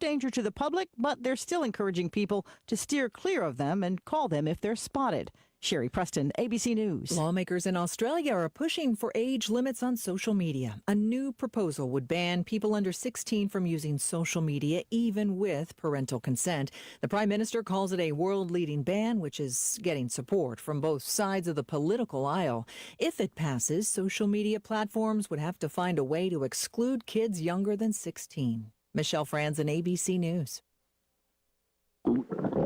danger to the public, but they're still encouraging people to steer clear of them and call them if they're spotted. Sherry Preston, ABC News. Lawmakers in Australia are pushing for age limits on social media. A new proposal would ban people under 16 from using social media, even with parental consent. The Prime Minister calls it a world-leading ban, which is getting support from both sides of the political aisle. If it passes, social media platforms would have to find a way to exclude kids younger than 16. Michelle Franzen, ABC News.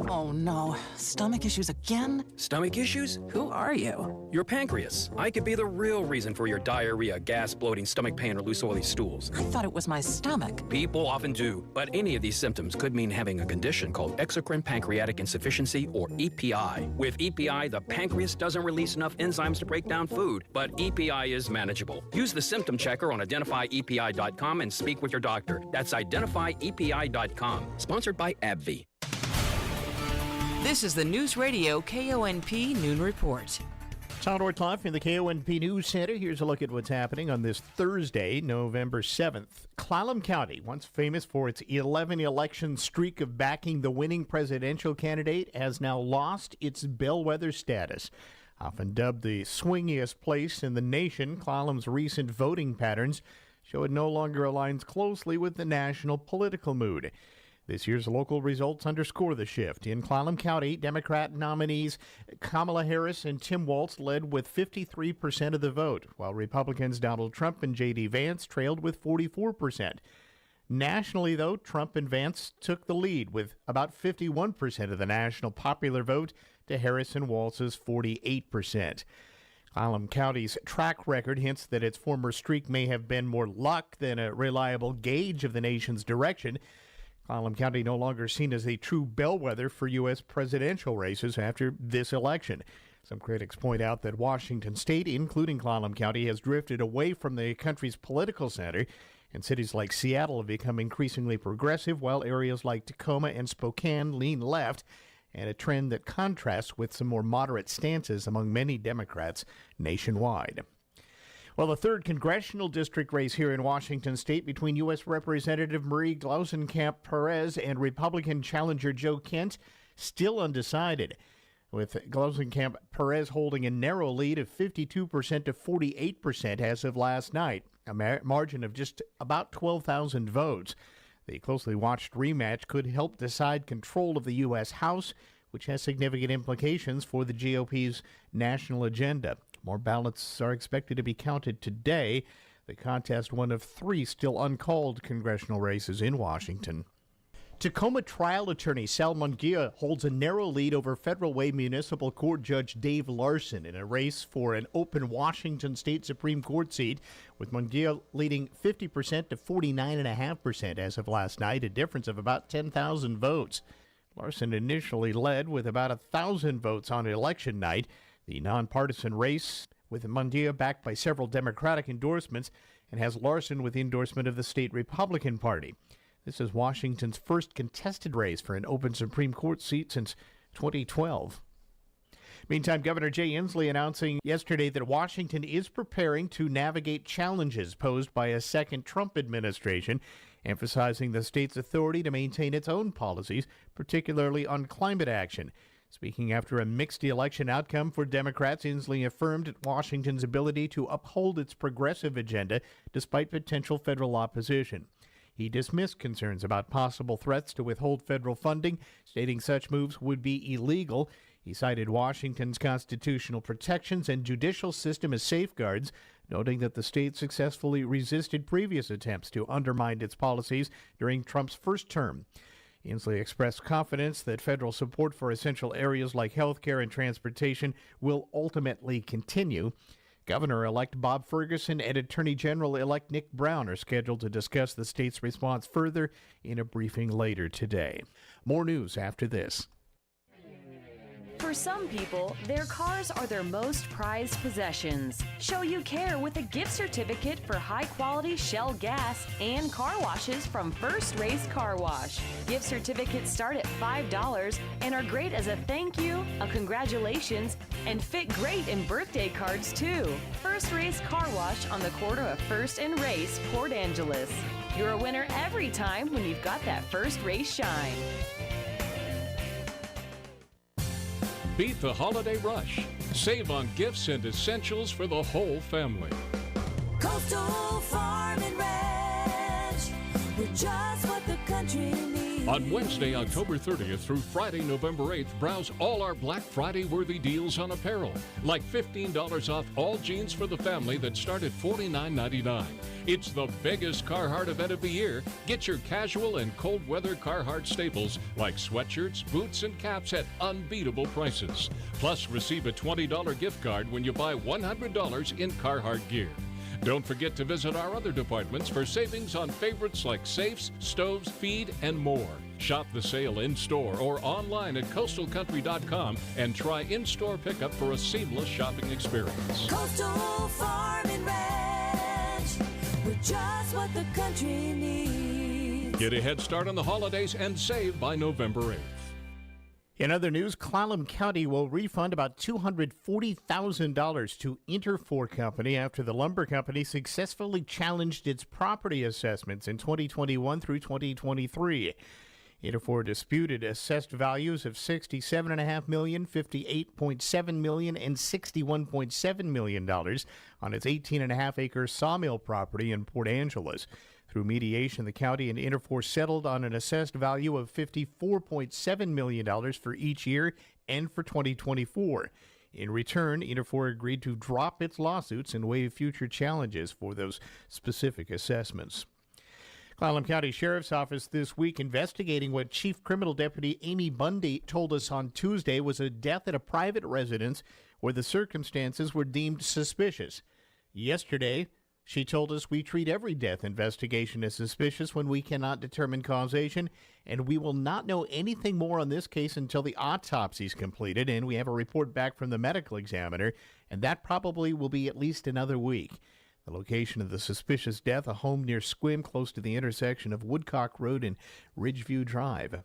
Oh no, stomach issues again? Stomach issues? Who are you? Your pancreas. I could be the real reason for your diarrhea, gas, bloating, stomach pain, or loose oily stools. I thought it was my stomach. People often do, but any of these symptoms could mean having a condition called exocrine pancreatic insufficiency, or EPI. With EPI, the pancreas doesn't release enough enzymes to break down food, but EPI is manageable. Use the symptom checker on identifyepi.com and speak with your doctor. That's identifyepi.com. Sponsored by AbbVie. This is the Newsradio KONP Noon Report. Tom Ortloff in the KONP News Center. Here's a look at what's happening on this Thursday, November 7th. Clallam County, once famous for its 11-election streak of backing the winning presidential candidate, has now lost its bellwether status. Often dubbed the swingiest place in the nation, Clallam's recent voting patterns show it no longer aligns closely with the national political mood. This year's local results underscore the shift. In Clallam County, Democrat nominees Kamala Harris and Tim Walz led with 53% of the vote, while Republicans Donald Trump and J.D. Vance trailed with 44%. Nationally, though, Trump and Vance took the lead with about 51% of the national popular vote to Harris and Walz's 48%. Clallam County's track record hints that its former streak may have been more luck than a reliable gauge of the nation's direction. Clallam County no longer seen as a true bellwether for U.S. presidential races after this election. Some critics point out that Washington State, including Clallam County, has drifted away from the country's political center, and cities like Seattle have become increasingly progressive, while areas like Tacoma and Spokane lean left, and a trend that contrasts with some more moderate stances among many Democrats nationwide. Well, the third congressional district race here in Washington state between U.S. Representative Marie Gluesenkamp-Perez and Republican challenger Joe Kent still undecided, with Gluesenkamp-Perez holding a narrow lead of 52% to 48% as of last night, a margin of just about 12,000 votes. The closely watched rematch could help decide control of the U.S. House, which has significant implications for the GOP's national agenda. More ballots are expected to be counted today. The contest, one of three still uncalled congressional races in Washington. Tacoma trial attorney Sal Munguia holds a narrow lead over Federal Way Municipal Court Judge Dave Larson in a race for an open Washington State Supreme Court seat, with Munguia leading 50% to 49.5% as of last night, a difference of about 10,000 votes. Larson initially led with about 1,000 votes on election night. The nonpartisan race, with Munguia backed by several Democratic endorsements, and has Larson with the endorsement of the state Republican Party. This is Washington's first contested race for an open Supreme Court seat since 2012. Meantime, Governor Jay Inslee announcing yesterday that Washington is preparing to navigate challenges posed by a second Trump administration, emphasizing the state's authority to maintain its own policies, particularly on climate action. Speaking after a mixed election outcome for Democrats, Inslee affirmed Washington's ability to uphold its progressive agenda despite potential federal opposition. He dismissed concerns about possible threats to withhold federal funding, stating such moves would be illegal. He cited Washington's constitutional protections and judicial system as safeguards, noting that the state successfully resisted previous attempts to undermine its policies during Trump's first term. Inslee expressed confidence that federal support for essential areas like health care and transportation will ultimately continue. Governor-elect Bob Ferguson and Attorney General-elect Nick Brown are scheduled to discuss the state's response further in a briefing later today. More news after this. For some people, their cars are their most prized possessions. Show you care with a gift certificate for high-quality Shell gas and car washes from First Race Car Wash. Gift certificates start at $5 and are great as a thank you, a congratulations, and fit great in birthday cards too. First Race Car Wash on the corner of First and Race, Port Angeles. You're a winner every time when you've got that first race shine. Beat the holiday rush. Save on gifts and essentials for the whole family. Coastal Farm and Ranch, we're just what the country needs. On Wednesday, October 30th through Friday, November 8th, browse all our Black Friday-worthy deals on apparel. Like $15 off all jeans for the family that start at $49.99. It's the biggest Carhartt event of the year. Get your casual and cold weather Carhartt staples like sweatshirts, boots, and caps at unbeatable prices. Plus, receive a $20 gift card when you buy $100 in Carhartt gear. Don't forget to visit our other departments for savings on favorites like safes, stoves, feed, and more. Shop the sale in-store or online at coastalcountry.com and try in-store pickup for a seamless shopping experience. Coastal Farm and Ranch, we're just what the country needs. Get a head start on the holidays and save by November 8th. In other news, Clallam County will refund about $240,000 to Interfor Company after the lumber company successfully challenged its property assessments in 2021 through 2023. Interfor disputed assessed values of $67.5 million, $58.7 million, and $61.7 million on its 18.5-acre sawmill property in Port Angeles. Through mediation, the county and Interfor settled on an assessed value of $54.7 million for each year and for 2024. In return, Interfor agreed to drop its lawsuits and waive future challenges for those specific assessments. Clallam County Sheriff's Office this week investigating what Chief Criminal Deputy Amy Bundy told us on Tuesday was a death at a private residence where the circumstances were deemed suspicious. Yesterday, she told us we treat every death investigation as suspicious when we cannot determine causation, and we will not know anything more on this case until the autopsy is completed and we have a report back from the medical examiner, and that probably will be at least another week. The location of the suspicious death, a home near Squim, close to the intersection of Woodcock Road and Ridgeview Drive.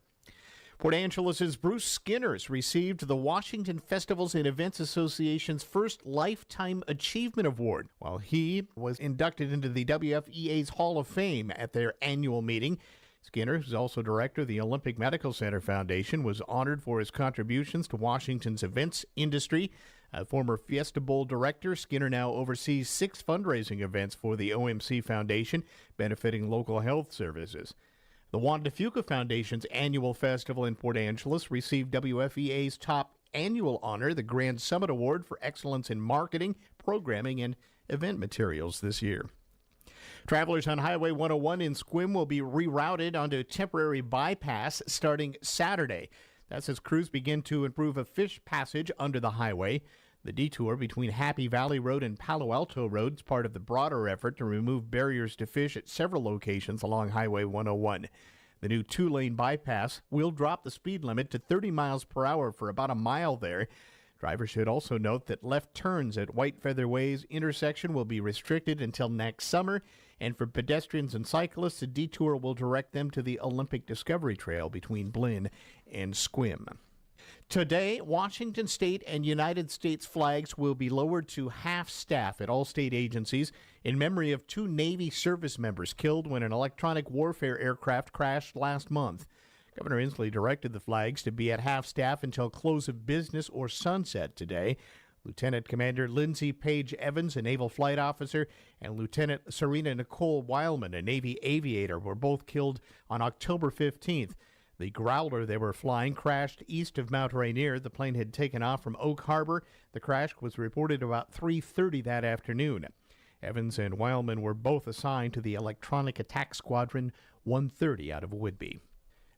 Port Angeles' Bruce Skinners received the Washington Festivals and Events Association's first Lifetime Achievement Award, while he was inducted into the WFEA's Hall of Fame at their annual meeting. Skinner, who's also director of the Olympic Medical Center Foundation, was honored for his contributions to Washington's events industry. A former Fiesta Bowl director, Skinner now oversees 6 fundraising events for the OMC Foundation, benefiting local health services. The Juan de Fuca Foundation's annual festival in Port Angeles received WFEA's top annual honor, the Grand Summit Award for Excellence in Marketing, Programming, and Event Materials this year. Travelers on Highway 101 in Squim will be rerouted onto a temporary bypass starting Saturday. That's as crews begin to improve a fish passage under the highway. The detour between Happy Valley Road and Palo Alto Road is part of the broader effort to remove barriers to fish at several locations along Highway 101. The new 2-lane bypass will drop the speed limit to 30 miles per hour for about a mile there. Drivers should also note that left turns at White Feather Way's intersection will be restricted until next summer, and for pedestrians and cyclists, the detour will direct them to the Olympic Discovery Trail between Blinn and Squim. Today, Washington State and United States flags will be lowered to half-staff at all state agencies in memory of 2 Navy service members killed when an electronic warfare aircraft crashed last month. Governor Inslee directed the flags to be at half-staff until close of business or sunset today. Lieutenant Commander Lindsay Page Evans, a naval flight officer, and Lieutenant Serena Nicole Weilman, a Navy aviator, were both killed on October 15th. The Growler they were flying crashed east of Mount Rainier. The plane had taken off from Oak Harbor. The crash was reported about 3:30 that afternoon. Evans and Weilman were both assigned to the Electronic Attack Squadron 130 out of Whidbey.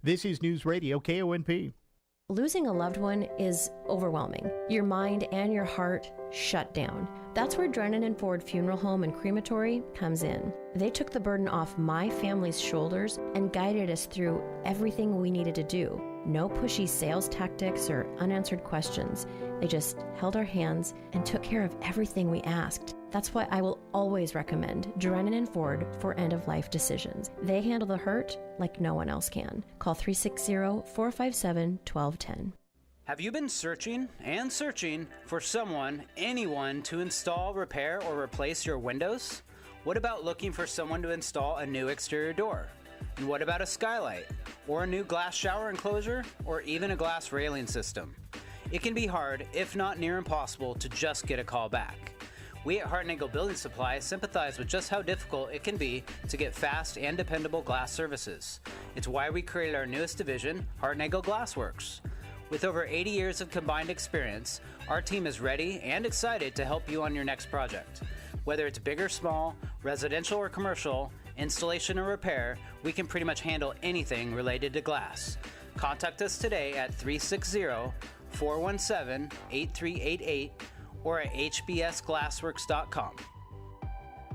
This is News Radio KONP. Losing a loved one is overwhelming. Your mind and your heart shut down. That's where Drennan & Ford Funeral Home and Crematory comes in. They took the burden off my family's shoulders and guided us through everything we needed to do. No pushy sales tactics or unanswered questions. They just held our hands and took care of everything we asked. That's why I will always recommend Drennan & Ford for end-of-life decisions. They handle the hurt like no one else can. Call 360-457-1210. Have you been searching and searching for anyone to install, repair, or replace your windows? What about looking for someone to install a new exterior door? And what about a skylight? Or a new glass shower enclosure? Or even a glass railing system? It can be hard, if not near impossible, to just get a call back. We at Hart & Nagel Building Supply sympathize with just how difficult it can be to get fast and dependable glass services. It's why we created our newest division, Hart & Nagel Glassworks. With over 80 years of combined experience, our team is ready and excited to help you on your next project. Whether it's big or small, residential or commercial, installation or repair, we can pretty much handle anything related to glass. Contact us today at 360-417-8388 or at hbsglassworks.com.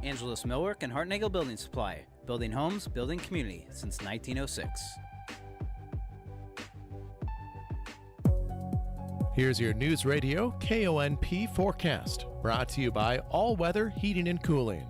Angeles Millwork and Hart & Nagel Building Supply. Building homes, building community since 1906. Here's your News Radio KONP forecast, brought to you by All Weather Heating and Cooling.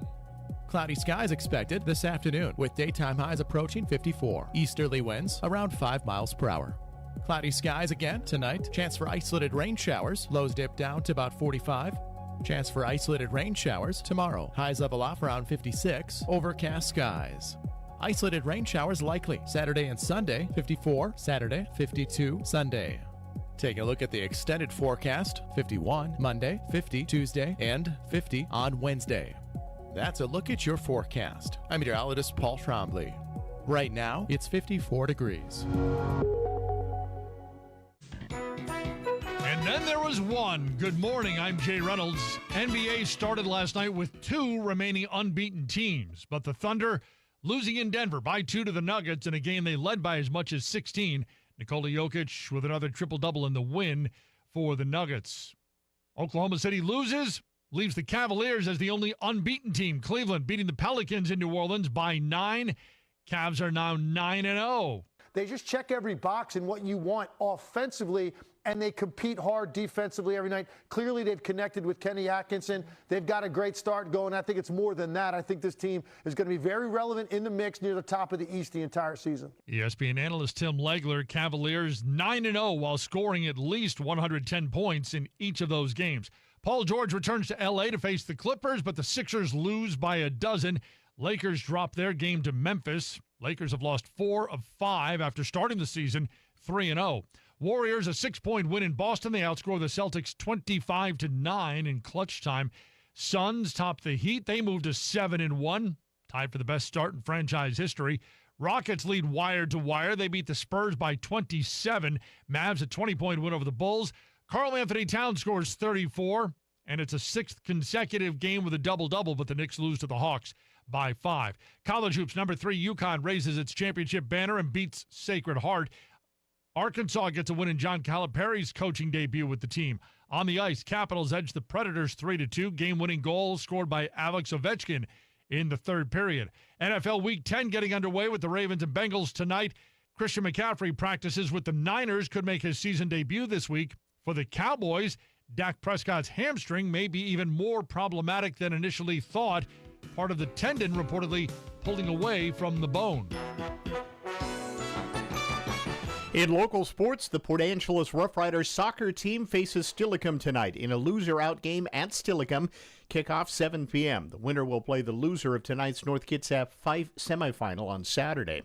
Cloudy skies expected this afternoon, with daytime highs approaching 54. Easterly winds around 5 miles per hour. Cloudy skies again tonight. Chance for isolated rain showers. Lows dip down to about 45. Chance for isolated rain showers tomorrow. Highs level off around 56. Overcast skies. Isolated rain showers likely Saturday and Sunday. 54 Saturday, 52 Sunday. Take a look at the extended forecast. 51 Monday, 50 Tuesday, and 50 on Wednesday. That's a look at your forecast. I'm meteorologist Paul Trombley. Right now, it's 54 degrees. And then there was one. Good morning, I'm Jay Reynolds. NBA started last night with 2 remaining unbeaten teams, but the Thunder losing in Denver by 2 to the Nuggets in a game they led by as much as 16. Nikola Jokic with another triple-double in the win for the Nuggets. Oklahoma City loses, leaves the Cavaliers as the only unbeaten team. Cleveland beating the Pelicans in New Orleans by 9. Cavs are now 9-0. They just check every box in what you want offensively, and they compete hard defensively every night. Clearly, they've connected with Kenny Atkinson. They've got a great start going. I think it's more than that. I think this team is going to be very relevant in the mix near the top of the East the entire season. ESPN analyst Tim Legler, Cavaliers 9-0 while scoring at least 110 points in each of those games. Paul George returns to L.A. to face the Clippers, but the Sixers lose by a dozen. Lakers drop their game to Memphis. Lakers have lost 4 of 5 after starting the season 3-0. Warriors a 6-point win in Boston. They outscore the Celtics 25-9 in clutch time. Suns top the Heat. They move to 7-1, tied for the best start in franchise history. Rockets lead wire to wire. They beat the Spurs by 27. Mavs a 20-point win over the Bulls. Karl Anthony Towns scores 34, and it's a 6th consecutive game with a double-double, but the Knicks lose to the Hawks by 5. College hoops, number 3, UConn raises its championship banner and beats Sacred Heart. Arkansas gets a win in John Calipari's coaching debut with the team. On the ice, Capitals edge the Predators 3-2. Game-winning goal scored by Alex Ovechkin in the third period. NFL Week 10 getting underway with the Ravens and Bengals tonight. Christian McCaffrey practices with the Niners, could make his season debut this week. For the Cowboys, Dak Prescott's hamstring may be even more problematic than initially thought. Part of the tendon reportedly pulling away from the bone. In local sports, the Port Angeles Rough Riders soccer team faces Stillicum tonight in a loser-out game at Stillicum. Kickoff 7 p.m. The winner will play the loser of tonight's North Kitsap 5 semifinal on Saturday.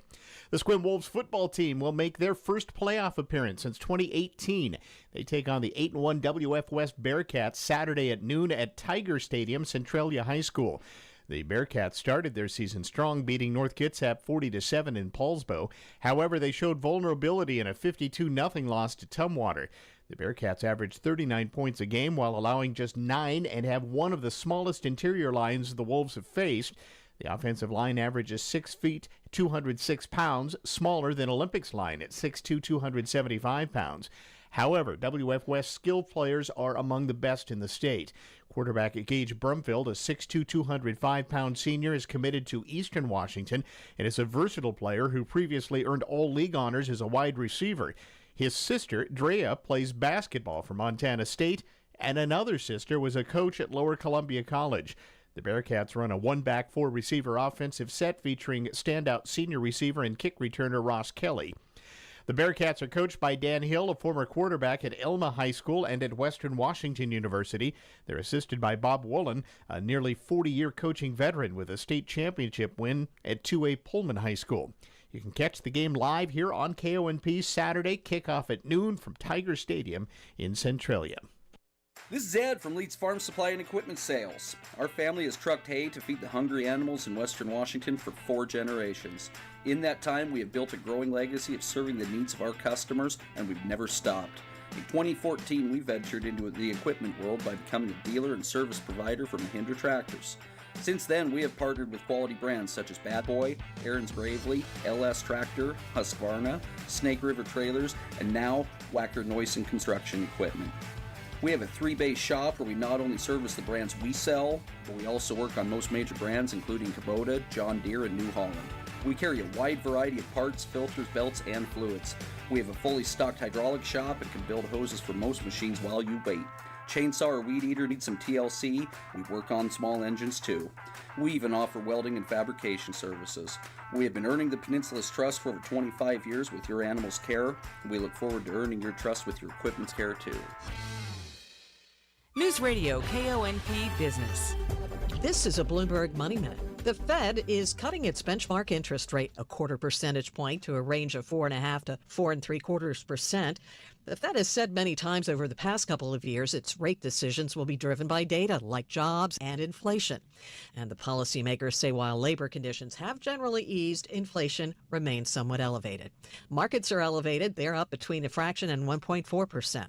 The Sequim Wolves football team will make their first playoff appearance since 2018. They take on the 8-1 WF West Bearcats Saturday at noon at Tiger Stadium, Centralia High School. The Bearcats started their season strong, beating North Kitsap 40-7 in Paulsbo. However, they showed vulnerability in a 52-0 loss to Tumwater. The Bearcats averaged 39 points a game while allowing just 9 and have one of the smallest interior lines the Wolves have faced. The offensive line averages 6 feet, 206 pounds, smaller than Olympics line at 6'2", 275 pounds. However, WF West skilled players are among the best in the state. Quarterback Gage Brumfield, a 6'2", 205-pound senior, is committed to Eastern Washington and is a versatile player who previously earned all-league honors as a wide receiver. His sister, Drea, plays basketball for Montana State, and another sister was a coach at Lower Columbia College. The Bearcats run a one-back, four-receiver offensive set featuring standout senior receiver and kick returner Ross Kelly. The Bearcats are coached by Dan Hill, a former quarterback at Elma High School and at Western Washington University. They're assisted by Bob Woolen, a nearly 40-year coaching veteran with a state championship win at 2A Pullman High School. You can catch the game live here on KONP Saturday, kickoff at noon from Tiger Stadium in Centralia. This is Ed from Leeds Farm Supply and Equipment Sales. Our family has trucked hay to feed the hungry animals in Western Washington for 4 generations. In that time, we have built a growing legacy of serving the needs of our customers, and we've never stopped. In 2014, we ventured into the equipment world by becoming a dealer and service provider for Mahindra Tractors. Since then, we have partnered with quality brands such as Bad Boy, Aaron's Gravely, LS Tractor, Husqvarna, Snake River Trailers, and now Wacker Neuson Construction Equipment. We have a 3-bay shop where we not only service the brands we sell, but we also work on most major brands including Kubota, John Deere, and New Holland. We carry a wide variety of parts, filters, belts, and fluids. We have a fully stocked hydraulic shop and can build hoses for most machines while you wait. Chainsaw or weed eater needs some TLC, we work on small engines too. We even offer welding and fabrication services. We have been earning the Peninsula's trust for over 25 years with your animal's care. We look forward to earning your trust with your equipment's care too. News Radio KONP Business. This is a Bloomberg Money Minute. The Fed is cutting its benchmark interest rate a 0.25 percentage point to a range of 4.5% to 4.75%. The Fed has said many times over the past couple of years its rate decisions will be driven by data like jobs and inflation. And the policymakers say while labor conditions have generally eased, inflation remains somewhat elevated. Markets are elevated. They're up between a fraction and 1.4%.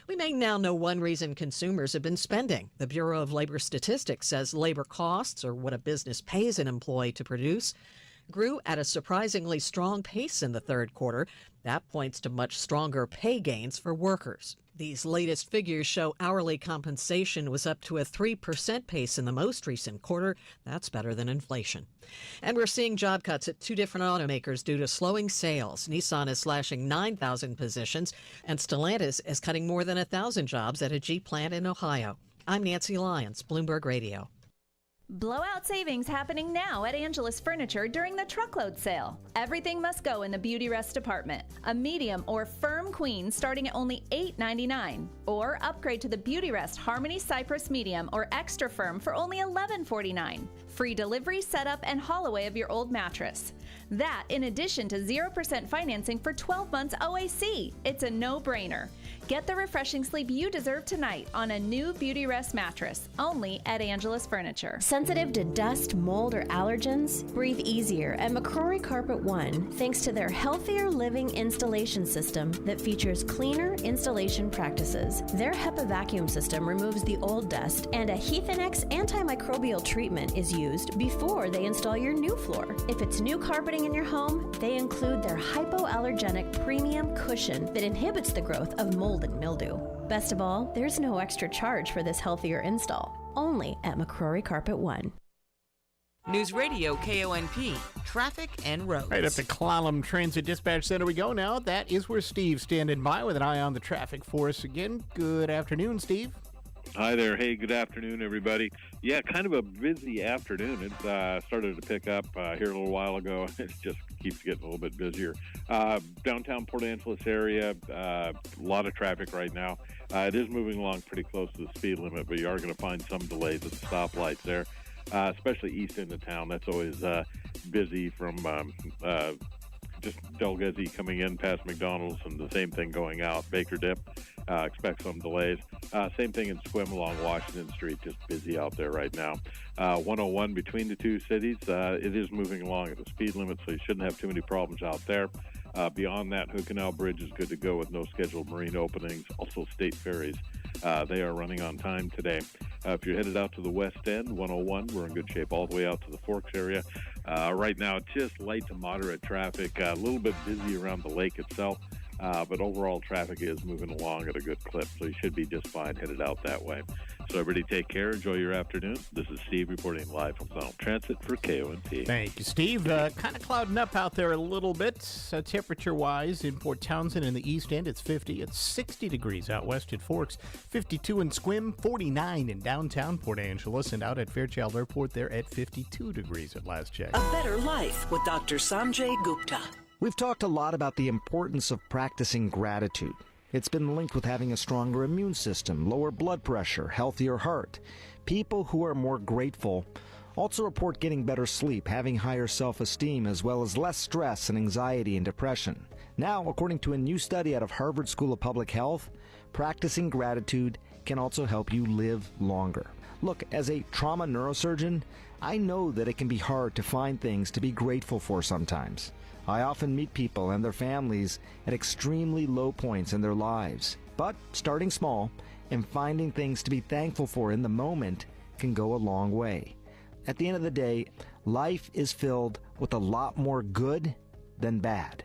We may now know one reason consumers have been spending. The Bureau of Labor Statistics says labor costs, or what a business pays an employee to produce, grew at a surprisingly strong pace in the third quarter. That points to much stronger pay gains for workers. These latest figures show hourly compensation was up to a 3% pace in the most recent quarter. That's better than inflation. And we're seeing job cuts at 2 different automakers due to slowing sales. Nissan is slashing 9,000 positions, and Stellantis is cutting more than 1,000 jobs at a Jeep plant in Ohio. I'm Nancy Lyons, Bloomberg Radio. Blowout savings happening now at Angelus Furniture during the truckload sale. Everything must go in the Beauty Rest department. A medium or firm queen starting at only $8.99. Or upgrade to the Beauty Rest Harmony Cypress Medium or Extra Firm for only $11.49. Free delivery, setup, and haul away of your old mattress. That in addition to 0% financing for 12 months OAC. It's a no-brainer. Get the refreshing sleep you deserve tonight on a new Beauty Rest mattress, only at Angelus Furniture. Sensitive to dust, mold, or allergens? Breathe easier at McCrory Carpet One thanks to their Healthier Living installation system that features cleaner installation practices. Their HEPA vacuum system removes the old dust, and a Heathanex antimicrobial treatment is used before they install your new floor. If it's new carpeting in your home, they include their hypoallergenic premium cushion that inhibits the growth of mold and mildew. Best of all, there's no extra charge for this healthier install. Only at McCrory Carpet One. News Radio KONP, traffic and roads. Right up to Clallam Transit Dispatch Center we go now. That is where Steve's standing by with an eye on the traffic for us again. Good afternoon, Steve. Hi there. Hey, good afternoon, everybody. Yeah, kind of a busy afternoon. It started to pick up here a little while ago. It just keeps getting a little bit busier. Downtown Port Angeles area, a lot of traffic right now. It is moving along pretty close to the speed limit, but you are going to find some delays at the stoplights there, especially east end of town. That's always busy from just Delgezi coming in past McDonald's, and the same thing going out. Baker Dip, expect some delays. Same thing in Sequim along Washington Street, just busy out there right now. 101 between the two cities, it is moving along at the speed limit, so you shouldn't have too many problems out there. Beyond that, Hood Canal Bridge is good to go with no scheduled marine openings. Also, state ferries, they are running on time today. If you're headed out to the west end, 101, we're in good shape all the way out to the Forks area. Right now, just light to moderate traffic, a little bit busy around the lake itself. But overall traffic is moving along at a good clip, so you should be just fine headed out that way. So everybody take care. Enjoy your afternoon. This is Steve reporting live from Clallam Transit for KONP. Thank you, Steve. Kind of clouding up out there a little bit. Temperature-wise, in Port Townsend in the east end, it's 50. It's 60 degrees out west at Forks. 52 in Sequim, 49 in downtown Port Angeles, and out at Fairchild Airport, they're at 52 degrees at last check. A better life with Dr. Sanjay Gupta. We've talked a lot about the importance of practicing gratitude. It's been linked with having a stronger immune system, lower blood pressure, healthier heart. People who are more grateful also report getting better sleep, having higher self-esteem, as well as less stress and anxiety and depression. Now, according to a new study out of Harvard School of Public Health, practicing gratitude can also help you live longer. Look, as a trauma neurosurgeon, I know that it can be hard to find things to be grateful for sometimes. I often meet people and their families at extremely low points in their lives. But starting small and finding things to be thankful for in the moment can go a long way. At the end of the day, life is filled with a lot more good than bad.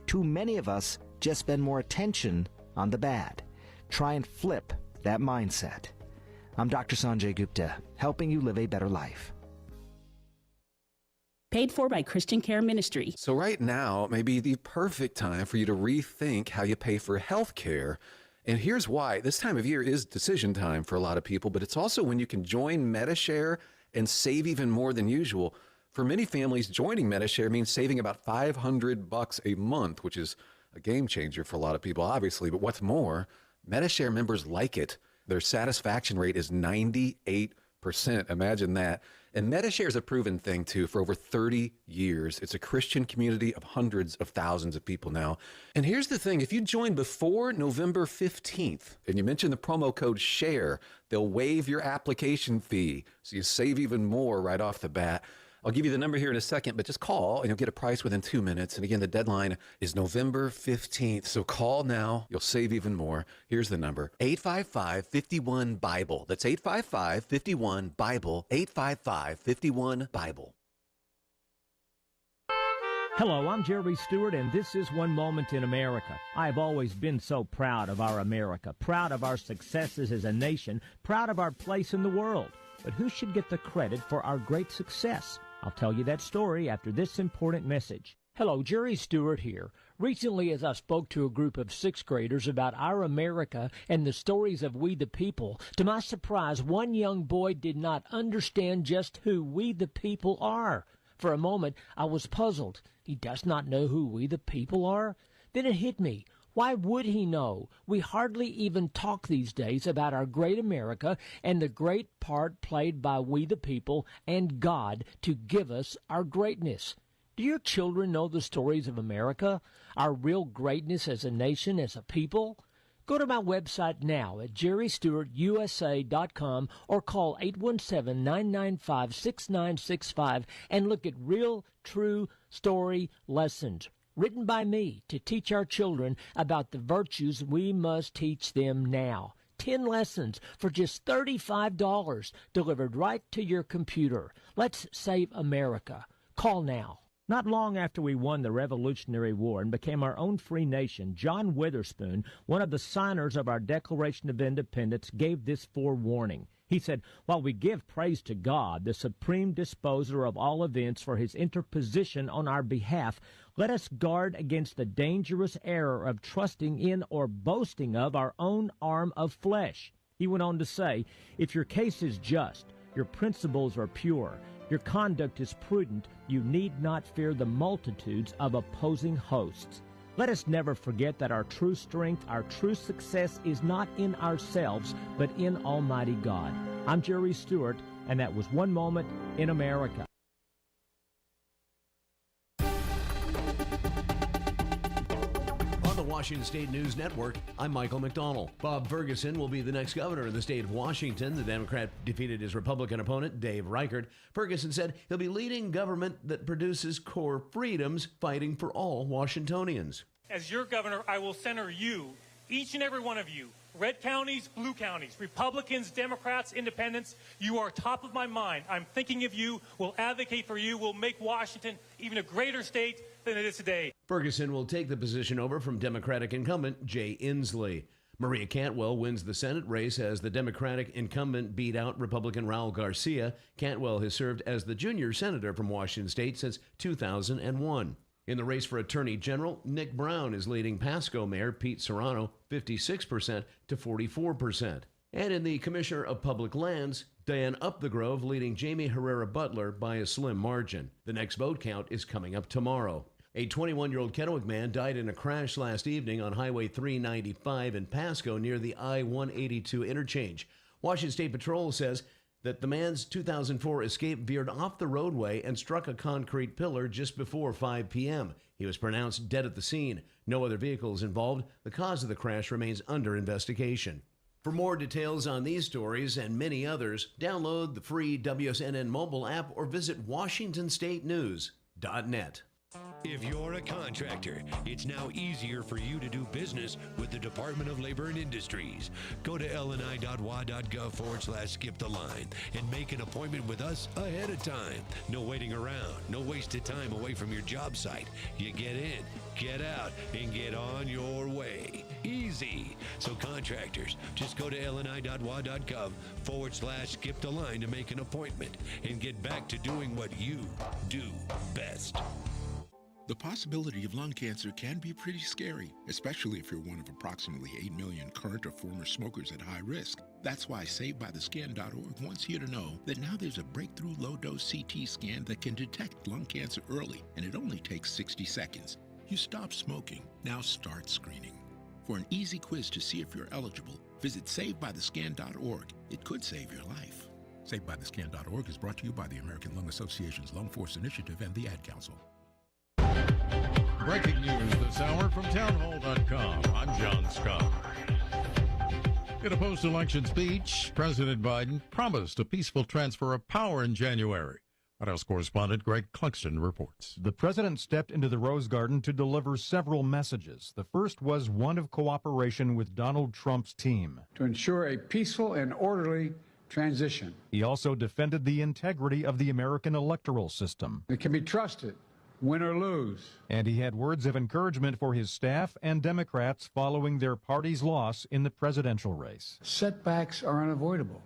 Too many of us just spend more attention on the bad. Try and flip that mindset. I'm Dr. Sanjay Gupta, helping you live a better life. Paid for by Christian Care Ministry. So right now may be the perfect time for you to rethink how you pay for health care. And here's why. This time of year is decision time for a lot of people, but it's also when you can join MediShare and save even more than usual. For many families, joining MediShare means saving about $500 a month, which is a game changer for a lot of people, obviously. But what's more, MediShare members like it. Their satisfaction rate is 98%. Imagine that. And MediShare is a proven thing, too, for over 30 years. It's a Christian community of hundreds of thousands of people now. And here's the thing. If you join before November 15th and you mention the promo code SHARE, they'll waive your application fee. So you save even more right off the bat. I'll give you the number here in a second, but just call and you'll get a price within 2 minutes. And again, the deadline is November 15th. So call now. You'll save even more. Here's the number, 855-51-BIBLE. That's 855-51-BIBLE, 855-51-BIBLE. Hello, I'm Jerry Stewart, and this is One Moment in America. I've always been so proud of our America, proud of our successes as a nation, proud of our place in the world. But who should get the credit for our great success? I'll tell you that story after this important message. Hello, Jerry Stewart here. Recently, as I spoke to a group of sixth graders about our America and the stories of we the people, to my surprise, one young boy did not understand just who we the people are. For a moment, I was puzzled. He does not know who we the people are? Then it hit me. Why would he know? We hardly even talk these days about our great America and the great part played by we the people and God to give us our greatness. Do your children know the stories of America, our real greatness as a nation, as a people? Go to my website now at jerrystewartusa.com or call 817-995-6965 and look at real, true story lessons written by me to teach our children about the virtues we must teach them now. 10 lessons for just $35 delivered right to your computer. Let's save America. Call now. Not long after we won the Revolutionary War and became our own free nation, John Witherspoon, one of the signers of our Declaration of Independence, gave this forewarning. He said, while we give praise to God, the supreme disposer of all events, for his interposition on our behalf, let us guard against the dangerous error of trusting in or boasting of our own arm of flesh. He went on to say, if your case is just, your principles are pure, your conduct is prudent, you need not fear the multitudes of opposing hosts. Let us never forget that our true strength, our true success is not in ourselves, but in Almighty God. I'm Jerry Stewart, and that was One Moment in America. On the Washington State News Network, I'm Michael McDonald. Bob Ferguson will be the next governor of the state of Washington. The Democrat defeated his Republican opponent, Dave Reichert. Ferguson said he'll be leading government that produces core freedoms, fighting for all Washingtonians. As your governor, I will center you, each and every one of you, red counties, blue counties, Republicans, Democrats, independents. You are top of my mind. I'm thinking of you, will advocate for you, will make Washington even a greater state than it is today. Ferguson will take the position over from Democratic incumbent Jay Inslee. Maria Cantwell wins the Senate race as the Democratic incumbent beat out Republican Raul Garcia. Cantwell has served as the junior senator from Washington State since 2001. In the race for Attorney General, Nick Brown is leading Pasco Mayor Pete Serrano 56% to 44%. And in the Commissioner of Public Lands, Diane Upthegrove leading Jamie Herrera Butler by a slim margin. The next vote count is coming up tomorrow. A 21-year-old Kennewick man died in a crash last evening on Highway 395 in Pasco near the I-182 interchange. Washington State Patrol says that the man's 2004 Escape veered off the roadway and struck a concrete pillar just before 5 p.m. He was pronounced dead at the scene. No other vehicles involved. The cause of the crash remains under investigation. For more details on these stories and many others, download the free WSNN mobile app or visit WashingtonStateNews.net. If you're a contractor, it's now easier for you to do business with the Department of Labor and Industries. Go to lni.wa.gov/skip the line and make an appointment with us ahead of time. No waiting around, no wasted time away from your job site. You get in, get out, and get on your way. Easy. So contractors, just go to lni.wa.gov/skip the line to make an appointment and get back to doing what you do best. The possibility of lung cancer can be pretty scary, especially if you're one of approximately 8 million current or former smokers at high risk. That's why SaveByTheScan.org wants you to know that now there's a breakthrough low-dose CT scan that can detect lung cancer early, and it only takes 60 seconds. You stop smoking, now start screening. For an easy quiz to see if you're eligible, visit SaveByTheScan.org. It could save your life. SaveByTheScan.org is brought to you by the American Lung Association's Lung Force Initiative and the Ad Council. Breaking news this hour from townhall.com. I'm John Scott. In a post-election speech, President Biden promised a peaceful transfer of power in January. White House correspondent Greg Clugston reports. The president stepped into the Rose Garden to deliver several messages. The first was one of cooperation with Donald Trump's team to ensure a peaceful and orderly transition. He also defended the integrity of the American electoral system. It can be trusted, win or lose. And he had words of encouragement for his staff and Democrats following their party's loss in the presidential race. Setbacks are unavoidable,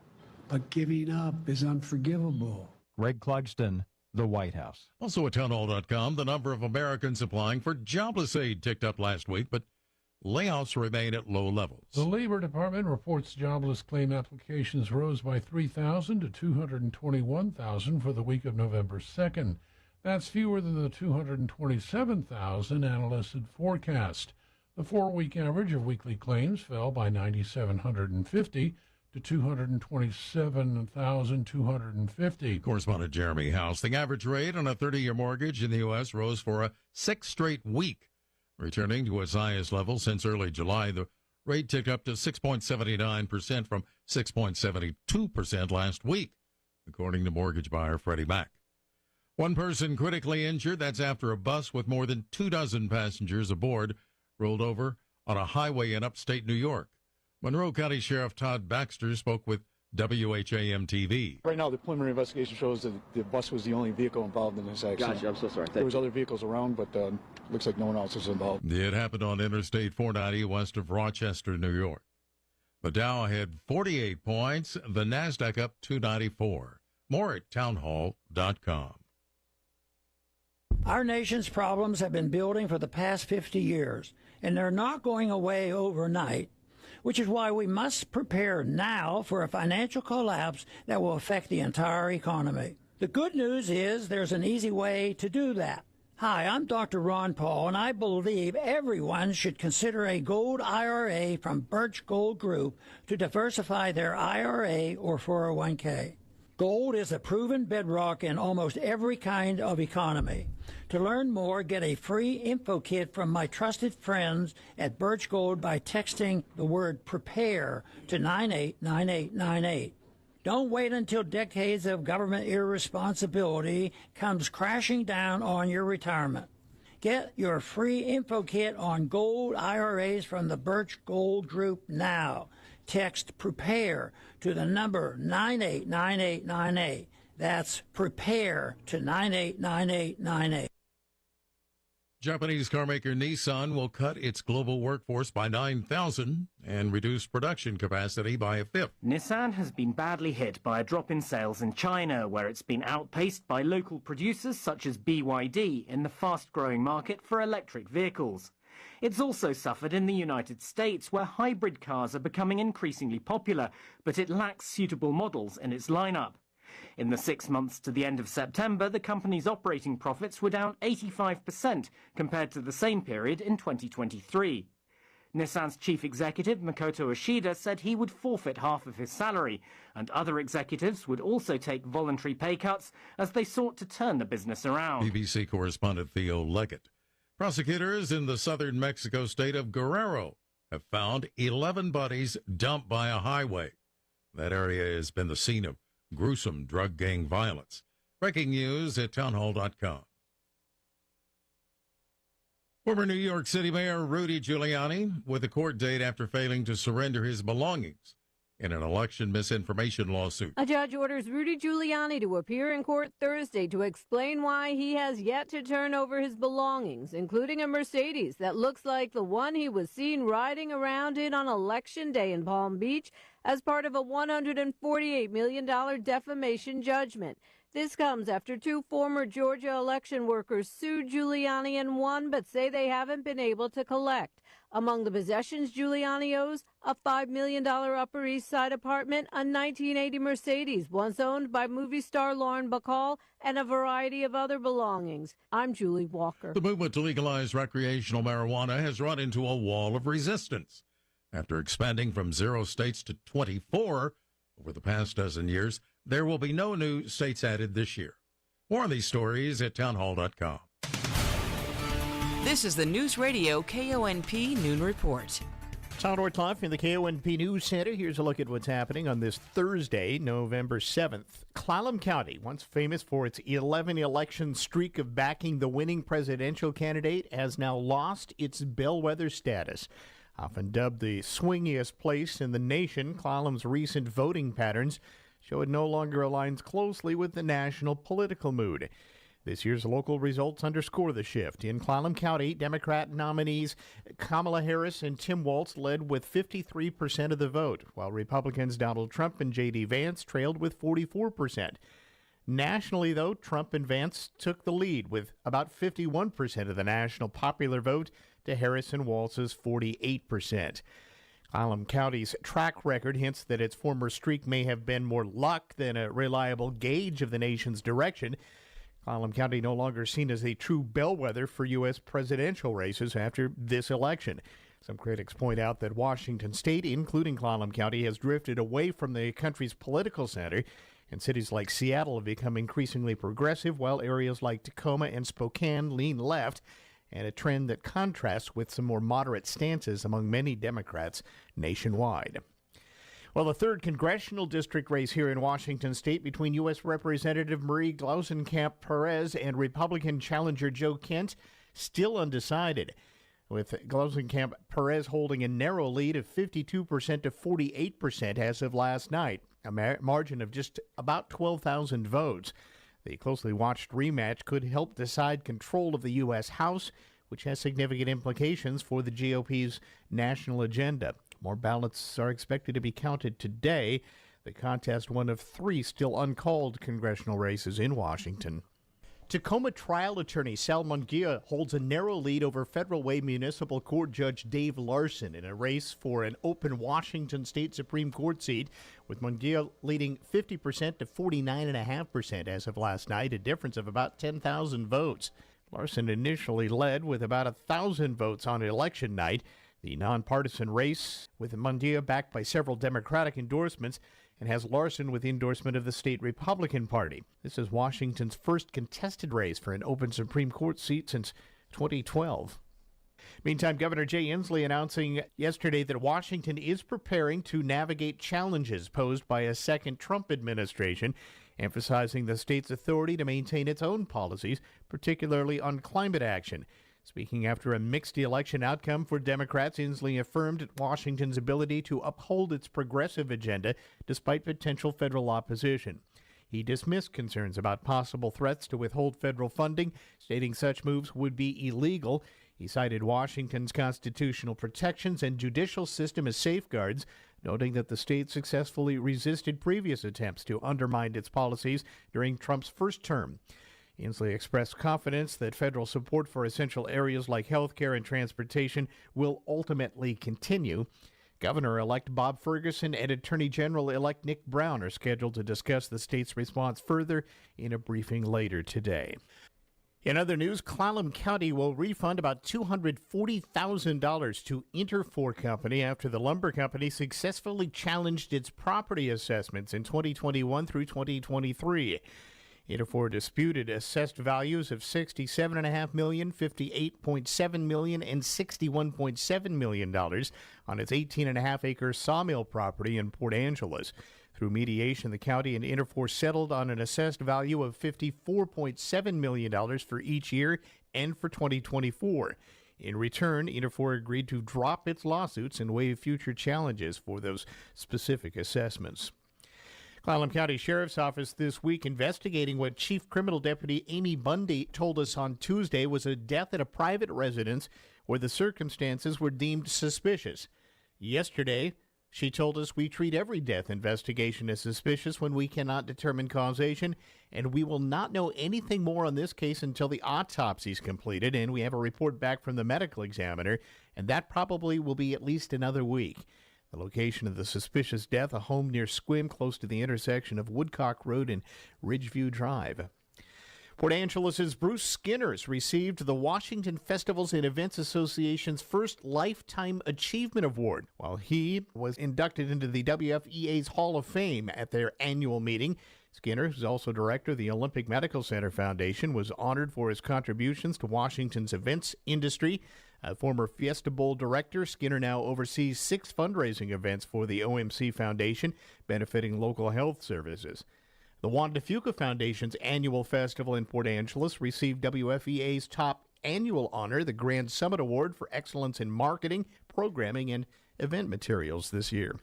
but giving up is unforgivable. Greg Clugston, the White House. Also at townhall.com, the number of Americans applying for jobless aid ticked up last week, but layoffs remain at low levels. The Labor Department reports jobless claim applications rose by 3,000 to 221,000 for the week of November 2nd. That's fewer than the 227,000 analysts had forecast. The 4-week average of weekly claims fell by 9,750 to 227,250. Correspondent Jeremy House. The average rate on a 30-year mortgage in the U.S. rose for a 6th straight week, returning to its highest level since early July. The rate ticked up to 6.79% from 6.72% last week, according to mortgage buyer Freddie Mac. One person critically injured. That's after a bus with more than 24 passengers aboard rolled over on a highway in upstate New York. Monroe County Sheriff Todd Baxter spoke with WHAM-TV. Right now, the preliminary investigation shows that the bus was the only vehicle involved in this accident. Gotcha, I'm so sorry. There was other vehicles around, but looks like no one else was involved. It happened on Interstate 490 west of Rochester, New York. The Dow had 48 points, the NASDAQ up 294. More at townhall.com. Our nation's problems have been building for the past 50 years, and they're not going away overnight, which is why we must prepare now for a financial collapse that will affect the entire economy. The good news is there's an easy way to do that. Hi, I'm Dr. Ron Paul, and I believe everyone should consider a gold IRA from Birch Gold Group to diversify their IRA or 401k. Gold is a proven bedrock in almost every kind of economy. To learn more, get a free info kit from my trusted friends at Birch Gold by texting the word PREPARE to 989898. Don't wait until decades of government irresponsibility comes crashing down on your retirement. Get your free info kit on gold IRAs from the Birch Gold Group now. Text PREPARE to the number 989898. That's PREPARE to 989898. Japanese carmaker Nissan will cut its global workforce by 9,000 and reduce production capacity by a fifth. Nissan has been badly hit by a drop in sales in China, where it's been outpaced by local producers such as BYD in the fast-growing market for electric vehicles. It's also suffered in the United States, where hybrid cars are becoming increasingly popular, but it lacks suitable models in its lineup. In the 6 months to the end of September, the company's operating profits were down 85% compared to the same period in 2023. Nissan's chief executive, Makoto Ishida, said he would forfeit half of his salary, and other executives would also take voluntary pay cuts as they sought to turn the business around. BBC correspondent Theo Leggett. Prosecutors in the southern Mexico state of Guerrero have found 11 bodies dumped by a highway. That area has been the scene of gruesome drug gang violence. Breaking news at townhall.com. Former New York City Mayor Rudy Giuliani with a court date after failing to surrender his belongings in an election misinformation lawsuit. A judge orders Rudy Giuliani to appear in court Thursday to explain why he has yet to turn over his belongings, including a Mercedes that looks like the one he was seen riding around in on Election Day in Palm Beach as part of a $148 million defamation judgment. This comes after two former Georgia election workers sued Giuliani and won, but say they haven't been able to collect. Among the possessions Giuliani owes, a $5 million Upper East Side apartment, a 1980 Mercedes, once owned by movie star Lauren Bacall, and a variety of other belongings. I'm Julie Walker. The movement to legalize recreational marijuana has run into a wall of resistance. After expanding from 0 states to 24 over the past dozen years, there will be no new states added this year. More on these stories at townhall.com. This is the Newsradio KONP Noon Report. Todd Ortloff from the KONP News Center. Here's a look at what's happening on this Thursday, November 7th. Clallam County, once famous for its 11-election streak of backing the winning presidential candidate, has now lost its bellwether status. Often dubbed the swingiest place in the nation, Clallam's recent voting patterns show it no longer aligns closely with the national political mood. This year's local results underscore the shift. In Clallam County, Democrat nominees Kamala Harris and Tim Walz led with 53% of the vote, while Republicans Donald Trump and J.D. Vance trailed with 44%. Nationally, though, Trump and Vance took the lead with about 51% of the national popular vote to Harris and Walz's 48%. Clallam County's track record hints that its former streak may have been more luck than a reliable gauge of the nation's direction. Clallam County no longer seen as a true bellwether for U.S. presidential races after this election. Some critics point out that Washington State, including Clallam County, has drifted away from the country's political center, and cities like Seattle have become increasingly progressive, while areas like Tacoma and Spokane lean left, and a trend that contrasts with some more moderate stances among many Democrats nationwide. Well, the third congressional district race here in Washington State between U.S. Representative Marie Glausenkamp-Perez and Republican challenger Joe Kent still undecided, with Glausenkamp-Perez holding a narrow lead of 52% to 48% as of last night, a margin of just about 12,000 votes. The closely watched rematch could help decide control of the U.S. House, which has significant implications for the GOP's national agenda. More ballots are expected to be counted today. The contest, one of 3 still uncalled congressional races in Washington. Tacoma trial attorney Sal Munguia holds a narrow lead over Federal Way Municipal Court Judge Dave Larson in a race for an open Washington State Supreme Court seat, with Munguia leading 50% to 49.5% as of last night, a difference of about 10,000 votes. Larson initially led with about 1,000 votes on election night. The nonpartisan race, with Munguia backed by several Democratic endorsements, and has Larson with endorsement of the state Republican Party. This is Washington's first contested race for an open Supreme Court seat since 2012. Meantime, Governor Jay Inslee announcing yesterday that Washington is preparing to navigate challenges posed by a second Trump administration, emphasizing the state's authority to maintain its own policies, particularly on climate action. Speaking after a mixed election outcome for Democrats, Inslee affirmed Washington's ability to uphold its progressive agenda despite potential federal opposition. He dismissed concerns about possible threats to withhold federal funding, stating such moves would be illegal. He cited Washington's constitutional protections and judicial system as safeguards, noting that the state successfully resisted previous attempts to undermine its policies during Trump's first term. Inslee expressed confidence that federal support for essential areas like health care and transportation will ultimately continue. Governor-elect Bob Ferguson and Attorney General-elect Nick Brown are scheduled to discuss the state's response further in a briefing later today. In other news, Clallam County will refund about $240,000 to Interfor Company after the lumber company successfully challenged its property assessments in 2021 through 2023. Interfor disputed assessed values of $67.5 million, $58.7 million, and $61.7 million on its 18.5-acre sawmill property in Port Angeles. Through mediation, the county and Interfor settled on an assessed value of $54.7 million for each year and for 2024. In return, Interfor agreed to drop its lawsuits and waive future challenges for those specific assessments. Clallam County Sheriff's Office this week investigating what Chief Criminal Deputy Amy Bundy told us on Tuesday was a death at a private residence where the circumstances were deemed suspicious. Yesterday, she told us we treat every death investigation as suspicious when we cannot determine causation, and we will not know anything more on this case until the autopsy is completed and we have a report back from the medical examiner, and that probably will be at least another week. The location of the suspicious death, a home near Squim, close to the intersection of Woodcock Road and Ridgeview Drive. Port Angeles' Bruce Skinners received the Washington Festivals and Events Association's first Lifetime Achievement Award, while he was inducted into the WFEA's Hall of Fame at their annual meeting. Skinner, who's also director of the Olympic Medical Center Foundation, was honored for his contributions to Washington's events industry. A former Fiesta Bowl director, Skinner now oversees 6 fundraising events for the OMC Foundation, benefiting local health services. The Juan de Fuca Foundation's annual festival in Port Angeles received WFEA's top annual honor, the Grand Summit Award for Excellence in Marketing, Programming, and Event Materials this year.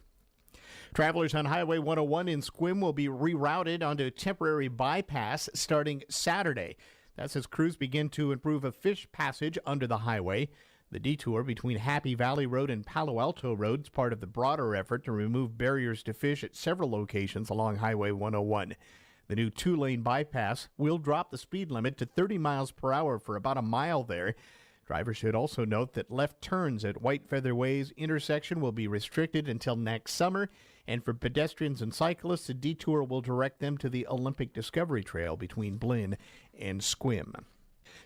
Travelers on Highway 101 in Squim will be rerouted onto a temporary bypass starting Saturday. That's as crews begin to improve a fish passage under the highway. The detour between Happy Valley Road and Palo Alto Road is part of the broader effort to remove barriers to fish at several locations along Highway 101. The new 2-lane bypass will drop the speed limit to 30 miles per hour for about a mile there. Drivers should also note that left turns at White Feather Way's intersection will be restricted until next summer, and for pedestrians and cyclists, the detour will direct them to the Olympic Discovery Trail between Blinn and Squim.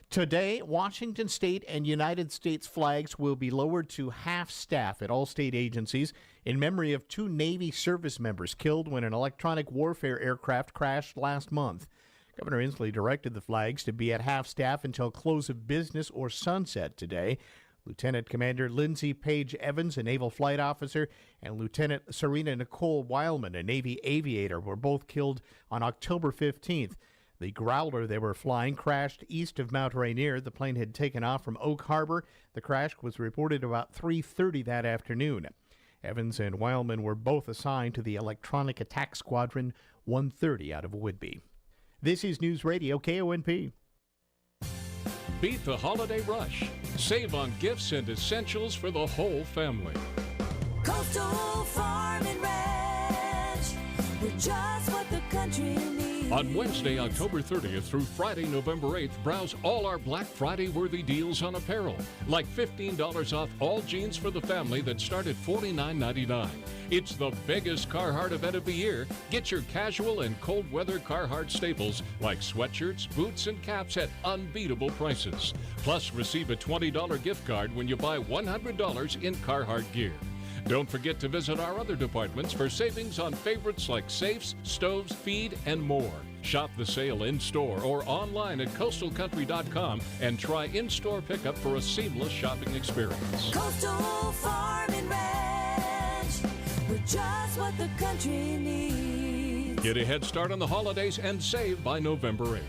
Today, Washington State and United States flags will be lowered to half-staff at all state agencies in memory of 2 Navy service members killed when an electronic warfare aircraft crashed last month. Governor Inslee directed the flags to be at half-staff until close of business or sunset today. Lieutenant Commander Lindsay Page Evans, a naval flight officer, and Lieutenant Serena Nicole Weilman, a Navy aviator, were both killed on October 15th. The Growler they were flying crashed east of Mount Rainier. The plane had taken off from Oak Harbor. The crash was reported about 3:30 that afternoon. Evans and Weilman were both assigned to the Electronic Attack Squadron 130 out of Whidbey. This is News Radio KONP. Beat the holiday rush. Save on gifts and essentials for the whole family. Coastal Farm and Ranch. We're just what the country needs. On Wednesday, October 30th through Friday, November 8th, browse all our Black Friday-worthy deals on apparel. Like $15 off all jeans for the family that start at $49.99. It's the biggest Carhartt event of the year. Get your casual and cold weather Carhartt staples like sweatshirts, boots, and caps at unbeatable prices. Plus, receive a $20 gift card when you buy $100 in Carhartt gear. Don't forget to visit our other departments for savings on favorites like safes, stoves, feed, and more. Shop the sale in-store or online at coastalcountry.com and try in-store pickup for a seamless shopping experience. Coastal Farm and Ranch. We're just what the country needs. Get a head start on the holidays and save by November 8th.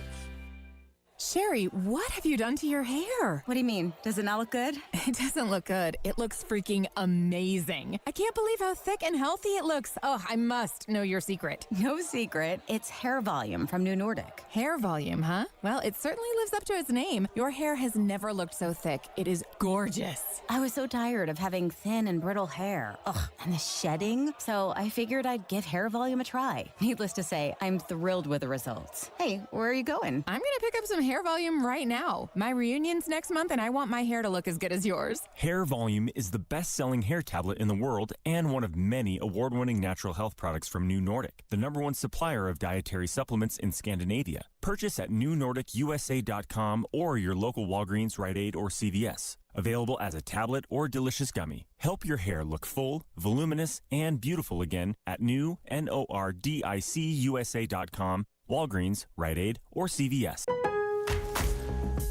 Sherry, what have you done to your hair? What do you mean? Does it not look good? It doesn't look good. It looks freaking amazing. I can't believe how thick and healthy it looks. Oh, I must know your secret. No secret. It's hair volume from New Nordic. Hair volume, huh? Well, it certainly lives up to its name. Your hair has never looked so thick. It is gorgeous. I was so tired of having thin and brittle hair. Ugh, and the shedding. So I figured I'd give hair volume a try. Needless to say, I'm thrilled with the results. Hey, where are you going? I'm going to pick up some hair Hair Volume right now. My reunion's next month, and I want my hair to look as good as yours. Hair Volume is the best-selling hair tablet in the world and one of many award-winning natural health products from New Nordic, the #1 supplier of dietary supplements in Scandinavia. Purchase at newnordicusa.com or your local Walgreens, Rite Aid, or CVS. Available as a tablet or delicious gummy. Help your hair look full, voluminous, and beautiful again at newnordicusa.com, Walgreens, Rite Aid, or CVS.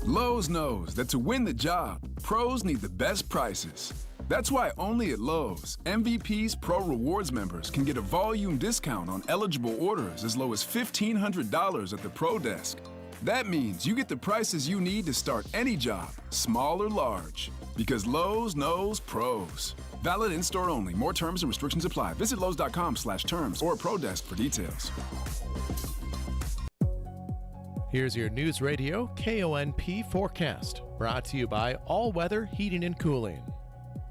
Lowe's knows that to win the job, pros need the best prices. That's why only at Lowe's, MVP's Pro Rewards members can get a volume discount on eligible orders as low as $1,500 at the Pro Desk. That means you get the prices you need to start any job, small or large. Because Lowe's knows pros. Valid in-store only. More terms and restrictions apply. Visit Lowe's.com/terms or Pro Desk for details. Here's your News Radio KONP forecast, brought to you by All Weather Heating and Cooling.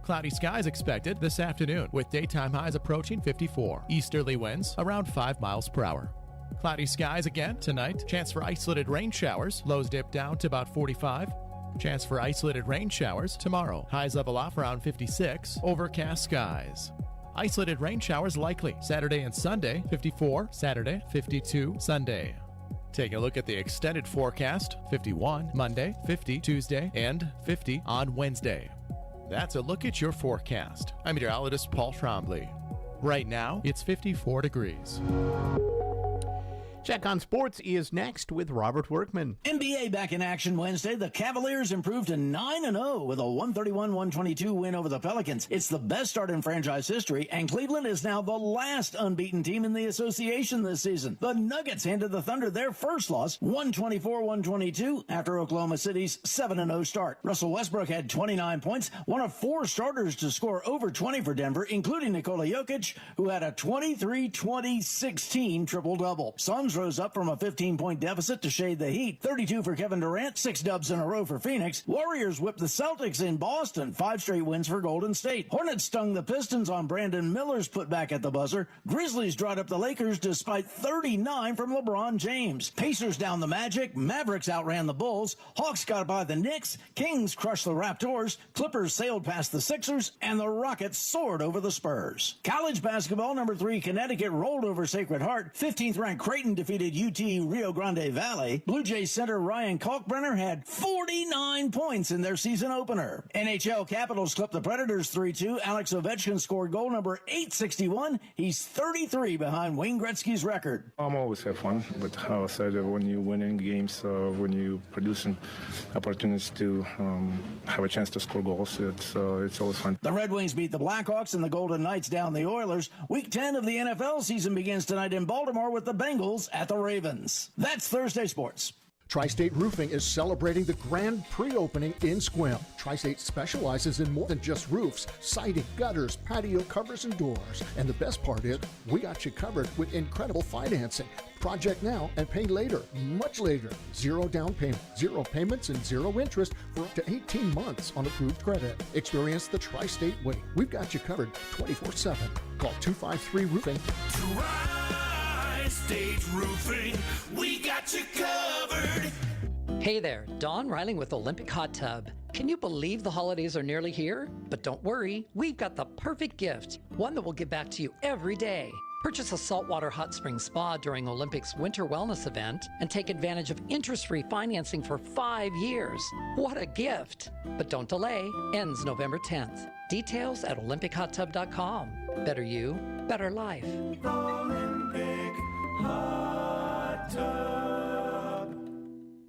Cloudy skies expected this afternoon, with daytime highs approaching 54. Easterly winds around 5 miles per hour. Cloudy skies again tonight. Chance for isolated rain showers. Lows dip down to about 45. Chance for isolated rain showers tomorrow. Highs level off around 56. Overcast skies. Isolated rain showers likely Saturday and Sunday. 54 Saturday, 52 Sunday. Take a look at the extended forecast. 51 Monday, 50 Tuesday, and 50 on Wednesday. That's a look at your forecast. I'm meteorologist Paul Trombley. Right now, it's 54 degrees. Check on Sports is next with Robert Workman. NBA back in action Wednesday. The Cavaliers improved to 9-0 with a 131-122 win over the Pelicans. It's the best start in franchise history, and Cleveland is now the last unbeaten team in the association this season. The Nuggets handed the Thunder their first loss, 124-122, after Oklahoma City's 7-0 start. Russell Westbrook had 29 points, one of 4 starters to score over 20 for Denver, including Nikola Jokic, who had a 23-20-16 triple-double. Suns rose up from a 15-point deficit to shade the Heat. 32 for Kevin Durant, 6 dubs in a row for Phoenix. Warriors whipped the Celtics in Boston, 5 straight wins for Golden State. Hornets stung the Pistons on Brandon Miller's putback at the buzzer. Grizzlies dried up the Lakers despite 39 from LeBron James. Pacers down the Magic. Mavericks outran the Bulls. Hawks got by the Knicks. Kings crushed the Raptors. Clippers sailed past the Sixers, and the Rockets soared over the Spurs. College basketball, number 3 Connecticut rolled over Sacred Heart. 15th ranked Creighton defeated UT Rio Grande Valley. Blue Jays center Ryan Kalkbrenner had 49 points in their season opener. NHL Capitals clipped the Predators 3-2. Alex Ovechkin scored goal number 861. He's 33 behind Wayne Gretzky's record. I'm always have fun, but how I said when you win in games, when you producing opportunities to have a chance to score goals, it's always fun. The Red Wings beat the Blackhawks and the Golden Knights down the Oilers. Week 10 of the NFL season begins tonight in Baltimore with the Bengals at the Ravens. That's Thursday Sports. Tri-State Roofing is celebrating the grand pre-opening in Sequim. Tri-State specializes in more than just roofs, siding, gutters, patio covers, and doors. And the best part is, we got you covered with incredible financing. Project now and pay later, much later. 0 down payment, 0 payments, and 0 interest for up to 18 months on approved credit. Experience the Tri-State way. We've got you covered 24/7. Call 253-ROOFING. Tri-State Roofing, we got you covered. Hey there, Dawn Riling with Olympic Hot Tub. Can you believe the holidays are nearly here? But don't worry, we've got the perfect gift, one that will give back to you every day. Purchase a saltwater hot spring spa during Olympic's Winter Wellness event and take advantage of interest-free financing for 5 years. What a gift! But don't delay, ends November 10th. Details at olympichottub.com. Better you, better life. Olympic Hot Tub.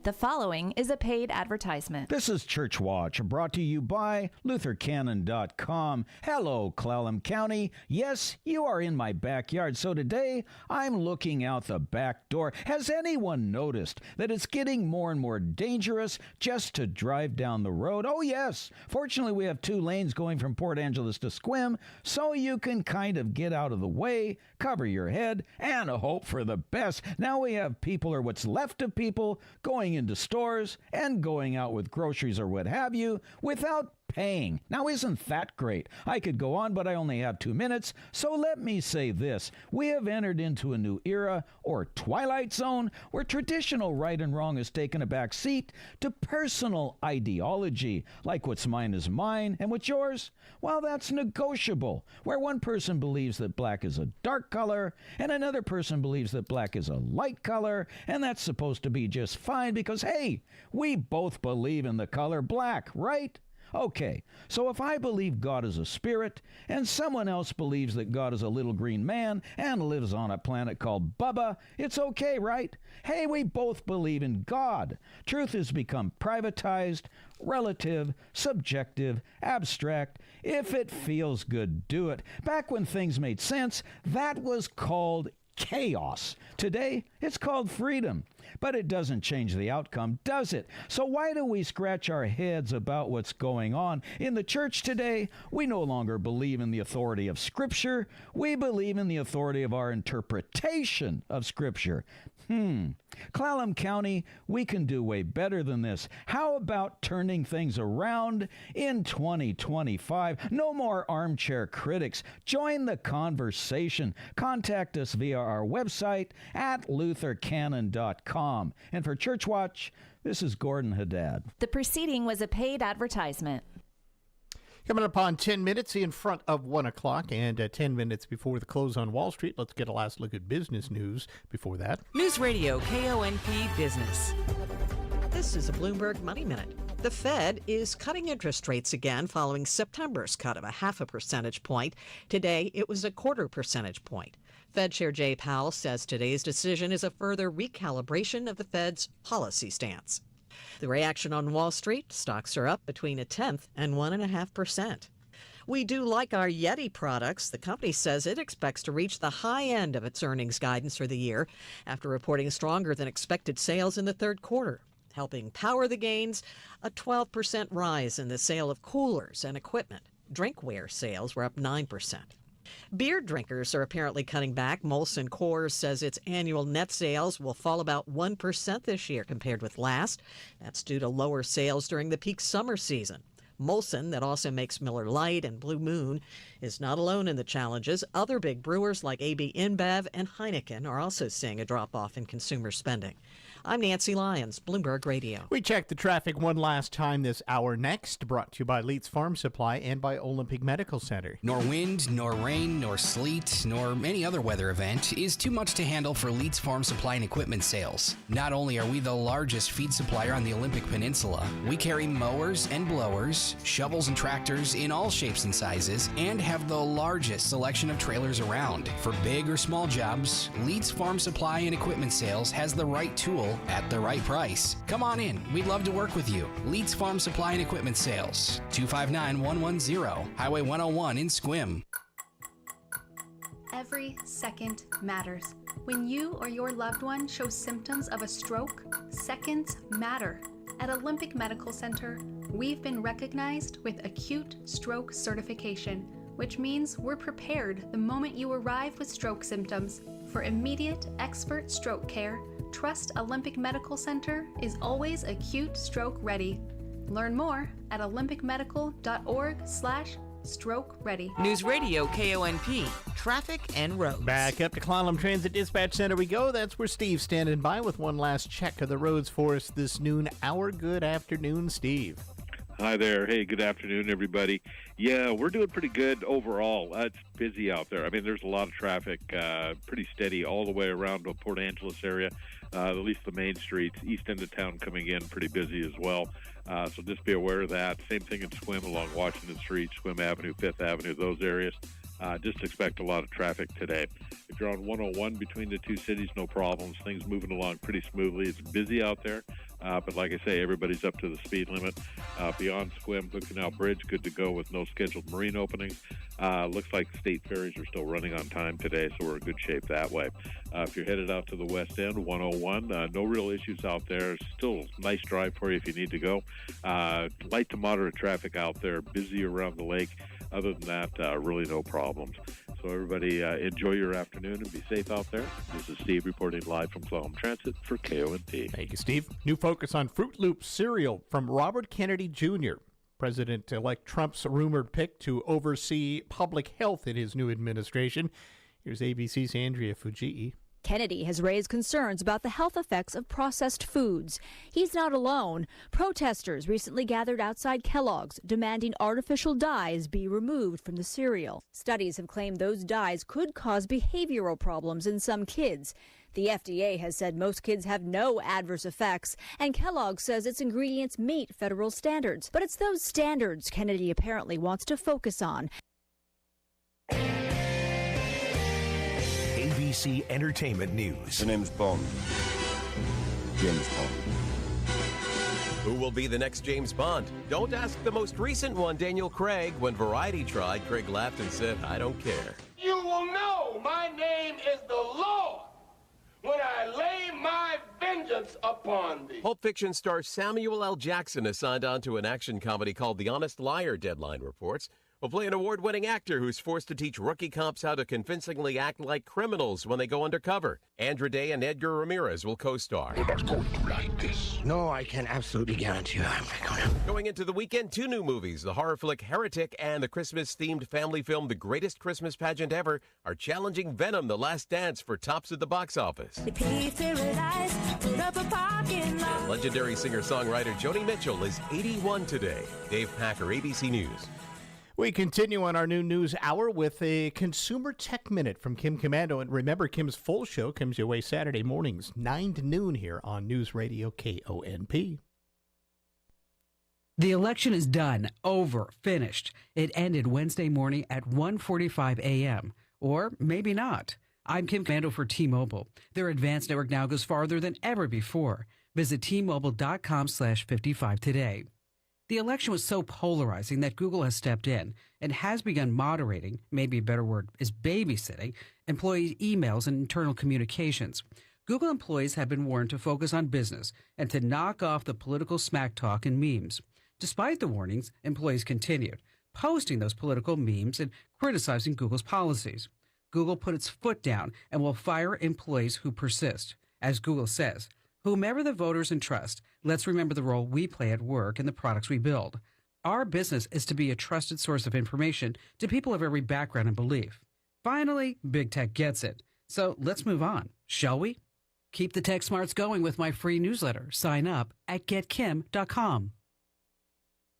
The following is a paid advertisement. This is Church Watch, brought to you by LutherCannon.com. Hello, Clallam County. Yes, you are in my backyard, so today I'm looking out the back door. Has anyone noticed that it's getting more and more dangerous just to drive down the road? Oh, yes. Fortunately, we have 2 lanes going from Port Angeles to Sequim, so you can kind of get out of the way, cover your head, and hope for the best. Now we have people, or what's left of people, going into stores and going out with groceries or what have you without paying. Now, isn't that great? I could go on, but I only have 2 minutes, so let me say this. We have entered into a new era, or twilight zone, where traditional right and wrong has taken a back seat to personal ideology, like what's mine is mine, and what's yours? Well, that's negotiable, where one person believes that black is a dark color, and another person believes that black is a light color, and that's supposed to be just fine because, hey, we both believe in the color black, right? Okay, so if I believe God is a spirit, and someone else believes that God is a little green man and lives on a planet called Bubba, it's okay, right? Hey, we both believe in God. Truth has become privatized, relative, subjective, abstract. If it feels good, do it. Back when things made sense, that was called chaos. Today, it's called freedom. But it doesn't change the outcome, does it? So why do we scratch our heads about what's going on? In the church today, we no longer believe in the authority of Scripture. We believe in the authority of our interpretation of Scripture. Clallam County, we can do way better than this. How about turning things around in 2025? No more armchair critics. Join the conversation. Contact us via our website at luthercanon.com. And for Church Watch, this is Gordon Haddad. The preceding was a paid advertisement. Coming up on 10 minutes in front of 1 o'clock and 10 minutes before the close on Wall Street. Let's get a last look at business news before that. Newsradio KONP Business. This is a Bloomberg Money Minute. The Fed is cutting interest rates again following September's cut of 0.5 percentage point. Today, it was 0.25 percentage point. Fed Chair Jay Powell says today's decision is a further recalibration of the Fed's policy stance. The reaction on Wall Street, stocks are up between 0.1% and 1.5%. We do like our Yeti products. The company says it expects to reach the high end of its earnings guidance for the year after reporting stronger than expected sales in the third quarter. Helping power the gains, a 12% rise in the sale of coolers and equipment. Drinkware sales were up 9%. Beer drinkers are apparently cutting back. Molson Coors says its annual net sales will fall about 1% this year compared with last. That's due to lower sales during the peak summer season. Molson, that also makes Miller Lite and Blue Moon, is not alone in the challenges. Other big brewers like AB InBev and Heineken are also seeing a drop-off in consumer spending. I'm Nancy Lyons, Bloomberg Radio. We check the traffic one last time this hour next, brought to you by Leeds Farm Supply and by Olympic Medical Center. Nor wind, nor rain, nor sleet, nor any other weather event is too much to handle for Leeds Farm Supply and Equipment sales. Not only are we the largest feed supplier on the Olympic Peninsula, we carry mowers and blowers, shovels and tractors in all shapes and sizes, and have the largest selection of trailers around. For big or small jobs, Leeds Farm Supply and Equipment Sales has the right tool at the right price. Come on in. We'd love to work with you. Leeds Farm Supply and Equipment Sales, 259-110, Highway 101 in Sequim. Every second matters. When you or your loved one shows symptoms of a stroke, seconds matter. At Olympic Medical Center, we've been recognized with acute stroke certification, which means we're prepared the moment you arrive with stroke symptoms. For immediate, expert stroke care, trust Olympic Medical Center is always acute stroke ready. Learn more at olympicmedical.org/stroke ready. Newsradio KONP, traffic and roads. Back up to Clallam Transit Dispatch Center we go. That's where Steve's standing by with one last check of the roads for us this noon hour. Good afternoon, Steve. Hi there. Hey, good afternoon, everybody. Yeah, we're doing pretty good overall. It's busy out there. I mean, there's a lot of traffic, pretty steady all the way around the Port Angeles area, at least the main streets. East end of town coming in pretty busy as well. So just be aware of that. Same thing in Sequim along Washington Street, Sequim Avenue, 5th Avenue, those areas. Just expect a lot of traffic today. If you're on 101 between the two cities, no problems. Things moving along pretty smoothly. It's busy out there, but like I say, everybody's up to the speed limit. Beyond Sequim, Hood Canal Bridge, good to go with no scheduled marine openings. Looks like state ferries are still running on time today, so we're in good shape that way. If you're headed out to the west end, 101, no real issues out there. Still a nice drive for you if you need to go. Light to moderate traffic out there, busy around the lake. Other than that, really no problems. So everybody enjoy your afternoon and be safe out there. This is Steve reporting live from Clallam Transit for KONP. Thank you, Steve. New focus on Fruit Loops cereal from Robert Kennedy Jr. President-elect Trump's rumored pick to oversee public health in his new administration. Here's ABC's Andrea Fujii. Kennedy has raised concerns about the health effects of processed foods. He's not alone. Protesters recently gathered outside Kellogg's, demanding artificial dyes be removed from the cereal. Studies have claimed those dyes could cause behavioral problems in some kids. The FDA has said most kids have no adverse effects, and Kellogg says its ingredients meet federal standards. But it's those standards Kennedy apparently wants to focus on. ABC Entertainment News. The name's Bond. James Bond. Who will be the next James Bond? Don't ask the most recent one, Daniel Craig. When Variety tried, Craig laughed and said, I don't care. You will know my name is the Lord when I lay my vengeance upon thee. Pulp Fiction star Samuel L. Jackson is signed on to an action comedy called The Honest Liar, Deadline reports. Will play an award-winning actor who's forced to teach rookie cops how to convincingly act like criminals when they go undercover. Andra Day and Edgar Ramirez will co-star. You're not going to like this. No, I can absolutely guarantee you I'm not going to. Going into the weekend, 2 new movies, the horror flick Heretic and the Christmas-themed family film The Greatest Christmas Pageant Ever, are challenging Venom: The Last Dance for tops at the box office. Legendary singer-songwriter Joni Mitchell is 81 today. Dave Packer, ABC News. We continue on our new news hour with a Consumer Tech Minute from Kim Komando. And remember, Kim's full show comes your way Saturday mornings, 9 to noon here on Newsradio KONP. The election is done, over, finished. It ended Wednesday morning at 1:45 a.m. Or maybe not. I'm Kim Komando for T-Mobile. Their advanced network now goes farther than ever before. Visit T-Mobile.com/55 today. The election was so polarizing that Google has stepped in and has begun moderating, maybe a better word is babysitting, employee emails and internal communications. Google employees have been warned to focus on business and to knock off the political smack talk and memes. Despite the warnings, employees continued, posting those political memes and criticizing Google's policies. Google put its foot down and will fire employees who persist. As Google says, whomever the voters entrust, let's remember the role we play at work and the products we build. Our business is to be a trusted source of information to people of every background and belief. Finally, big tech gets it. So let's move on, shall we? Keep the tech smarts going with my free newsletter. Sign up at getkim.com.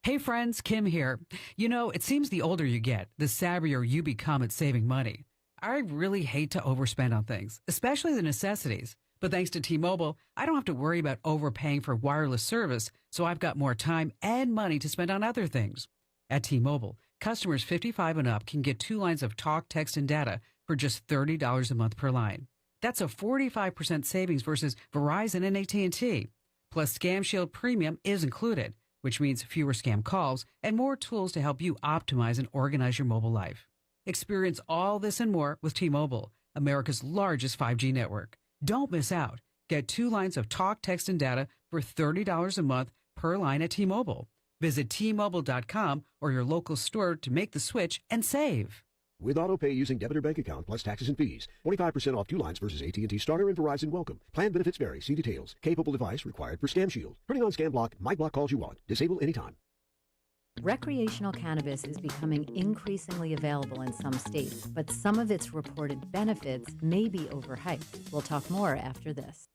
Hey friends, Kim here. You know, it seems the older you get, the savvier you become at saving money. I really hate to overspend on things, especially the necessities. But thanks to T-Mobile, I don't have to worry about overpaying for wireless service, so I've got more time and money to spend on other things. At T-Mobile, customers 55 and up can get 2 lines of talk, text, and data for just $30 a month per line. That's a 45% savings versus Verizon and AT&T. Plus, Scam Shield Premium is included, which means fewer scam calls and more tools to help you optimize and organize your mobile life. Experience all this and more with T-Mobile, America's largest 5G network. Don't miss out. Get 2 lines of talk, text, and data for $30 a month per line at T-Mobile. Visit T-Mobile.com or your local store to make the switch and save. With autopay using debit or bank account plus taxes and fees. 45% off 2 lines versus AT&T Starter and Verizon Welcome. Plan benefits vary. See details. Capable device required for Scam Shield. Turning on Scam Block. Might block calls you want. Disable anytime. Recreational cannabis is becoming increasingly available in some states, but some of its reported benefits may be overhyped. We'll talk more after this.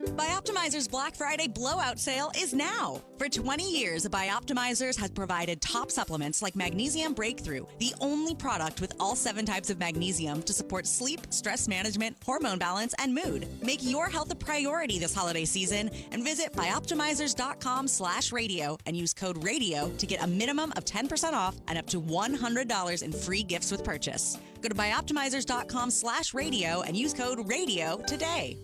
Bioptimizer's Black Friday blowout sale is now. For 20 years, Bioptimizers has provided top supplements like Magnesium Breakthrough, the only product with all 7 types of magnesium to support sleep, stress management, hormone balance, and mood. Make your health a priority this holiday season and visit bioptimizers.com/radio and use code RADIO to get a minimum of 10% off and up to $100 in free gifts with purchase. Go to bioptimizers.com/radio and use code RADIO today.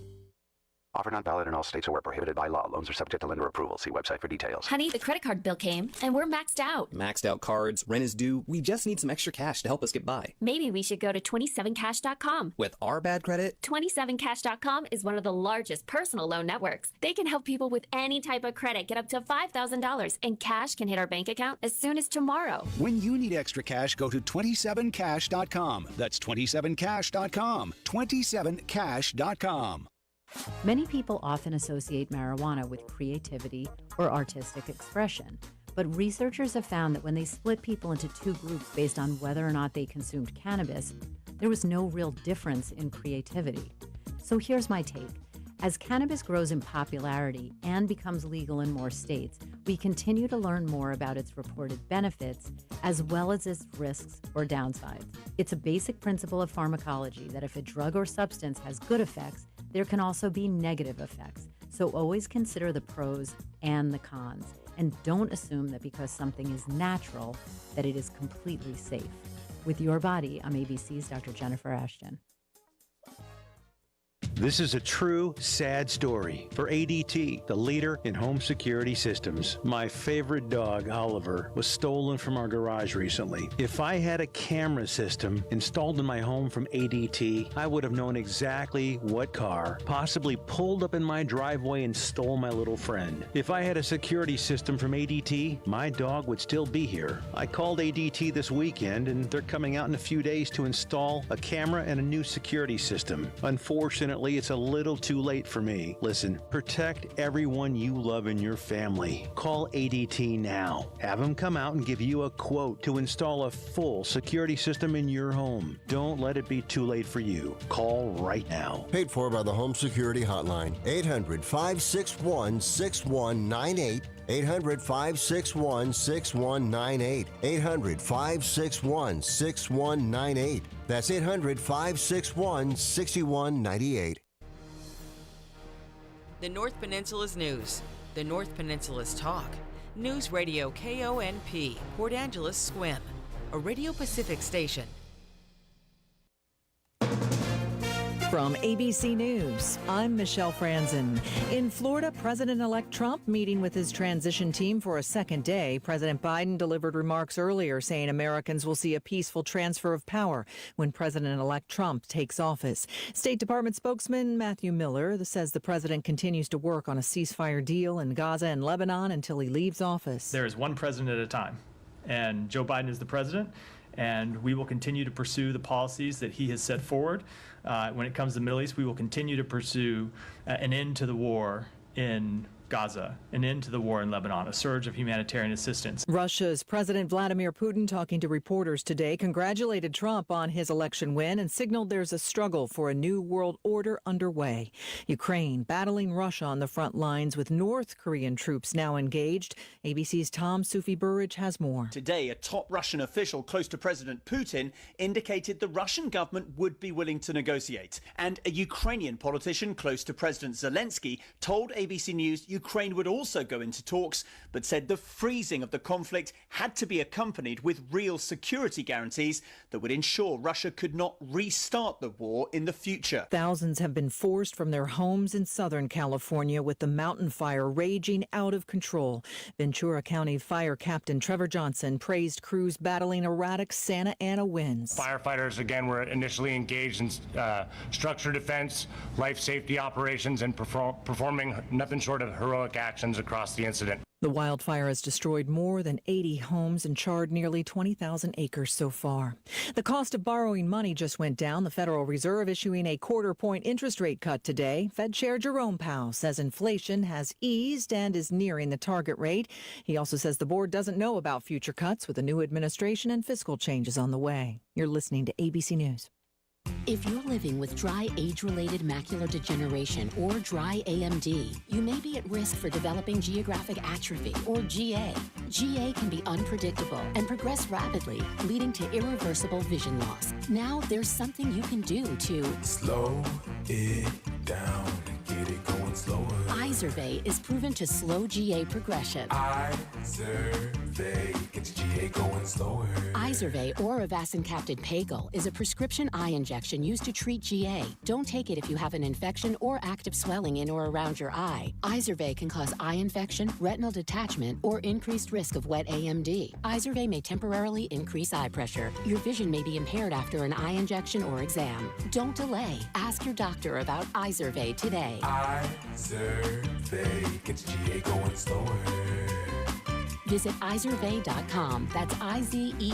Offer not valid in all states or where prohibited by law. Loans are subject to lender approval. See website for details. Honey, the credit card bill came, and we're maxed out. Maxed out cards, rent is due. We just need some extra cash to help us get by. Maybe we should go to 27cash.com. With our bad credit? 27cash.com is one of the largest personal loan networks. They can help people with any type of credit get up to $5,000, and cash can hit our bank account as soon as tomorrow. When you need extra cash, go to 27cash.com. That's 27cash.com. 27cash.com. Many people often associate marijuana with creativity or artistic expression, But researchers have found that when they split people into two groups based on whether or not they consumed cannabis, there was no real difference in creativity. So here's my take. As cannabis grows in popularity and becomes legal in more states, we continue to learn more about its reported benefits as well as its risks or downsides. It's a basic principle of pharmacology that if a drug or substance has good effects, there can also be negative effects. So always consider the pros and the cons, and don't assume that because something is natural, that it is completely safe. With Your Body, I'm ABC's Dr. Jennifer Ashton. This is a true, sad story for ADT, the leader in home security systems. My favorite dog, Oliver, was stolen from our garage recently. If I had a camera system installed in my home from ADT, I would have known exactly what car possibly pulled up in my driveway and stole my little friend. If I had a security system from ADT, my dog would still be here. I called ADT this weekend, and they're coming out in a few days to install a camera and a new security system. Unfortunately, it's a little too late for me. Listen, protect everyone you love in your family. Call ADT now. Have them come out and give you a quote to install a full security system in your home. Don't let it be too late for you. Call right now. Paid for by the Home Security Hotline. 800-561-6198. 800-561-6198. 800-561-6198. That's 800-561-6198. The North Peninsula's news. The North Peninsula's talk. Newsradio KONP, Port Angeles, Sequim, a Radio Pacific station. From ABC News, I'm Michelle Franzen. In Florida, President-elect Trump meeting with his transition team for a second day. President Biden delivered remarks earlier saying Americans will see a peaceful transfer of power when President-elect Trump takes office. State Department spokesman Matthew Miller says the president continues to work on a ceasefire deal in Gaza and Lebanon until he leaves office. There is one president at a time, and Joe Biden is the president. And we will continue to pursue the policies that he has set forward. When it comes to the Middle East, we will continue to pursue an end to the war in Gaza, an end to the war in Lebanon, a surge of humanitarian assistance. Russia's President Vladimir Putin, talking to reporters today, congratulated Trump on his election win and signaled there's a struggle for a new world order underway. Ukraine battling Russia on the front lines with North Korean troops now engaged. ABC's Tom Sufi-Burridge has more. Today, a top Russian official close to President Putin indicated the Russian government would be willing to negotiate. And a Ukrainian politician close to President Zelensky told ABC News Ukraine would also go into talks, but said the freezing of the conflict had to be accompanied with real security guarantees that would ensure Russia could not restart the war in the future. Thousands have been forced from their homes in Southern California with the mountain fire raging out of control. Ventura County Fire Captain Trevor Johnson praised crews battling erratic Santa Ana winds. Firefighters, again, were initially engaged in structure defense, life safety operations, and performing nothing short of heroic actions across the incident. The wildfire has destroyed more than 80 homes and charred nearly 20,000 acres so far. The cost of borrowing money just went down. The Federal Reserve issuing a quarter-point interest rate cut today. Fed Chair Jerome Powell says inflation has eased and is nearing the target rate. He also says the board doesn't know about future cuts with the new administration and fiscal changes on the way. You're listening to ABC News. If you're living with dry age-related macular degeneration or dry AMD, you may be at risk for developing geographic atrophy or GA. GA can be unpredictable and progress rapidly, leading to irreversible vision loss. Now there's something you can do to slow it down and get it going slower. Izervay is proven to slow GA progression. Izervay gets GA going slower. Izervay or avacincaptad pagel is a prescription eye injection used to treat GA. Don't take it if you have an infection or active swelling in or around your eye. Izervay can cause eye infection, retinal detachment, or increased risk of wet AMD. Izervay may temporarily increase eye pressure. Your vision may be impaired after an eye injection or exam. Don't delay. Ask your doctor about Izervay today. Izervay gets GA going slower. Visit Izervay.com. That's IZERVAY.com.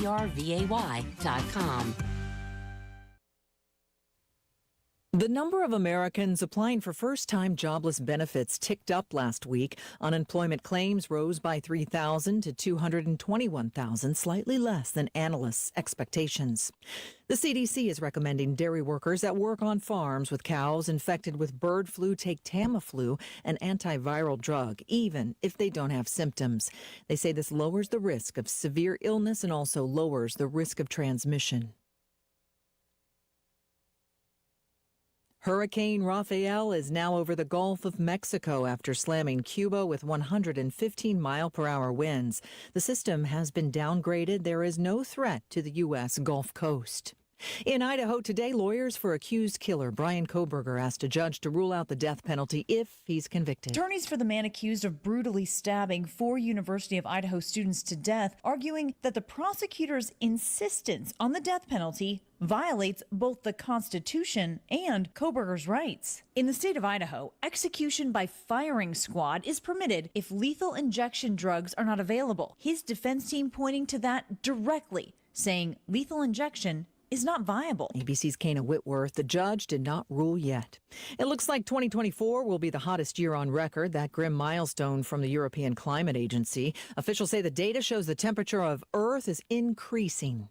The number of Americans applying for first-time jobless benefits ticked up last week. Unemployment claims rose by 3,000 to 221,000, slightly less than analysts' expectations. The CDC is recommending dairy workers that work on farms with cows infected with bird flu take Tamiflu, an antiviral drug, even if they don't have symptoms. They say this lowers the risk of severe illness and also lowers the risk of transmission. Hurricane Rafael is now over the Gulf of Mexico after slamming Cuba with 115-mile-per-hour winds. The system has been downgraded. There is no threat to the U.S. Gulf Coast. In Idaho today, lawyers for accused killer Brian Kohberger asked a judge to rule out the death penalty if he's convicted. Attorneys for the man accused of brutally stabbing 4 University of Idaho students to death, arguing that the prosecutor's insistence on the death penalty violates both the Constitution and Kohberger's rights. In the state of Idaho, execution by firing squad is permitted if lethal injection drugs are not available. His defense team pointing to that directly, saying lethal injection is not viable. ABC's Kana Whitworth. The judge did not rule yet. It looks like 2024 will be the hottest year on record, that grim milestone from the European Climate Agency. Officials say the data shows the temperature of Earth is increasing.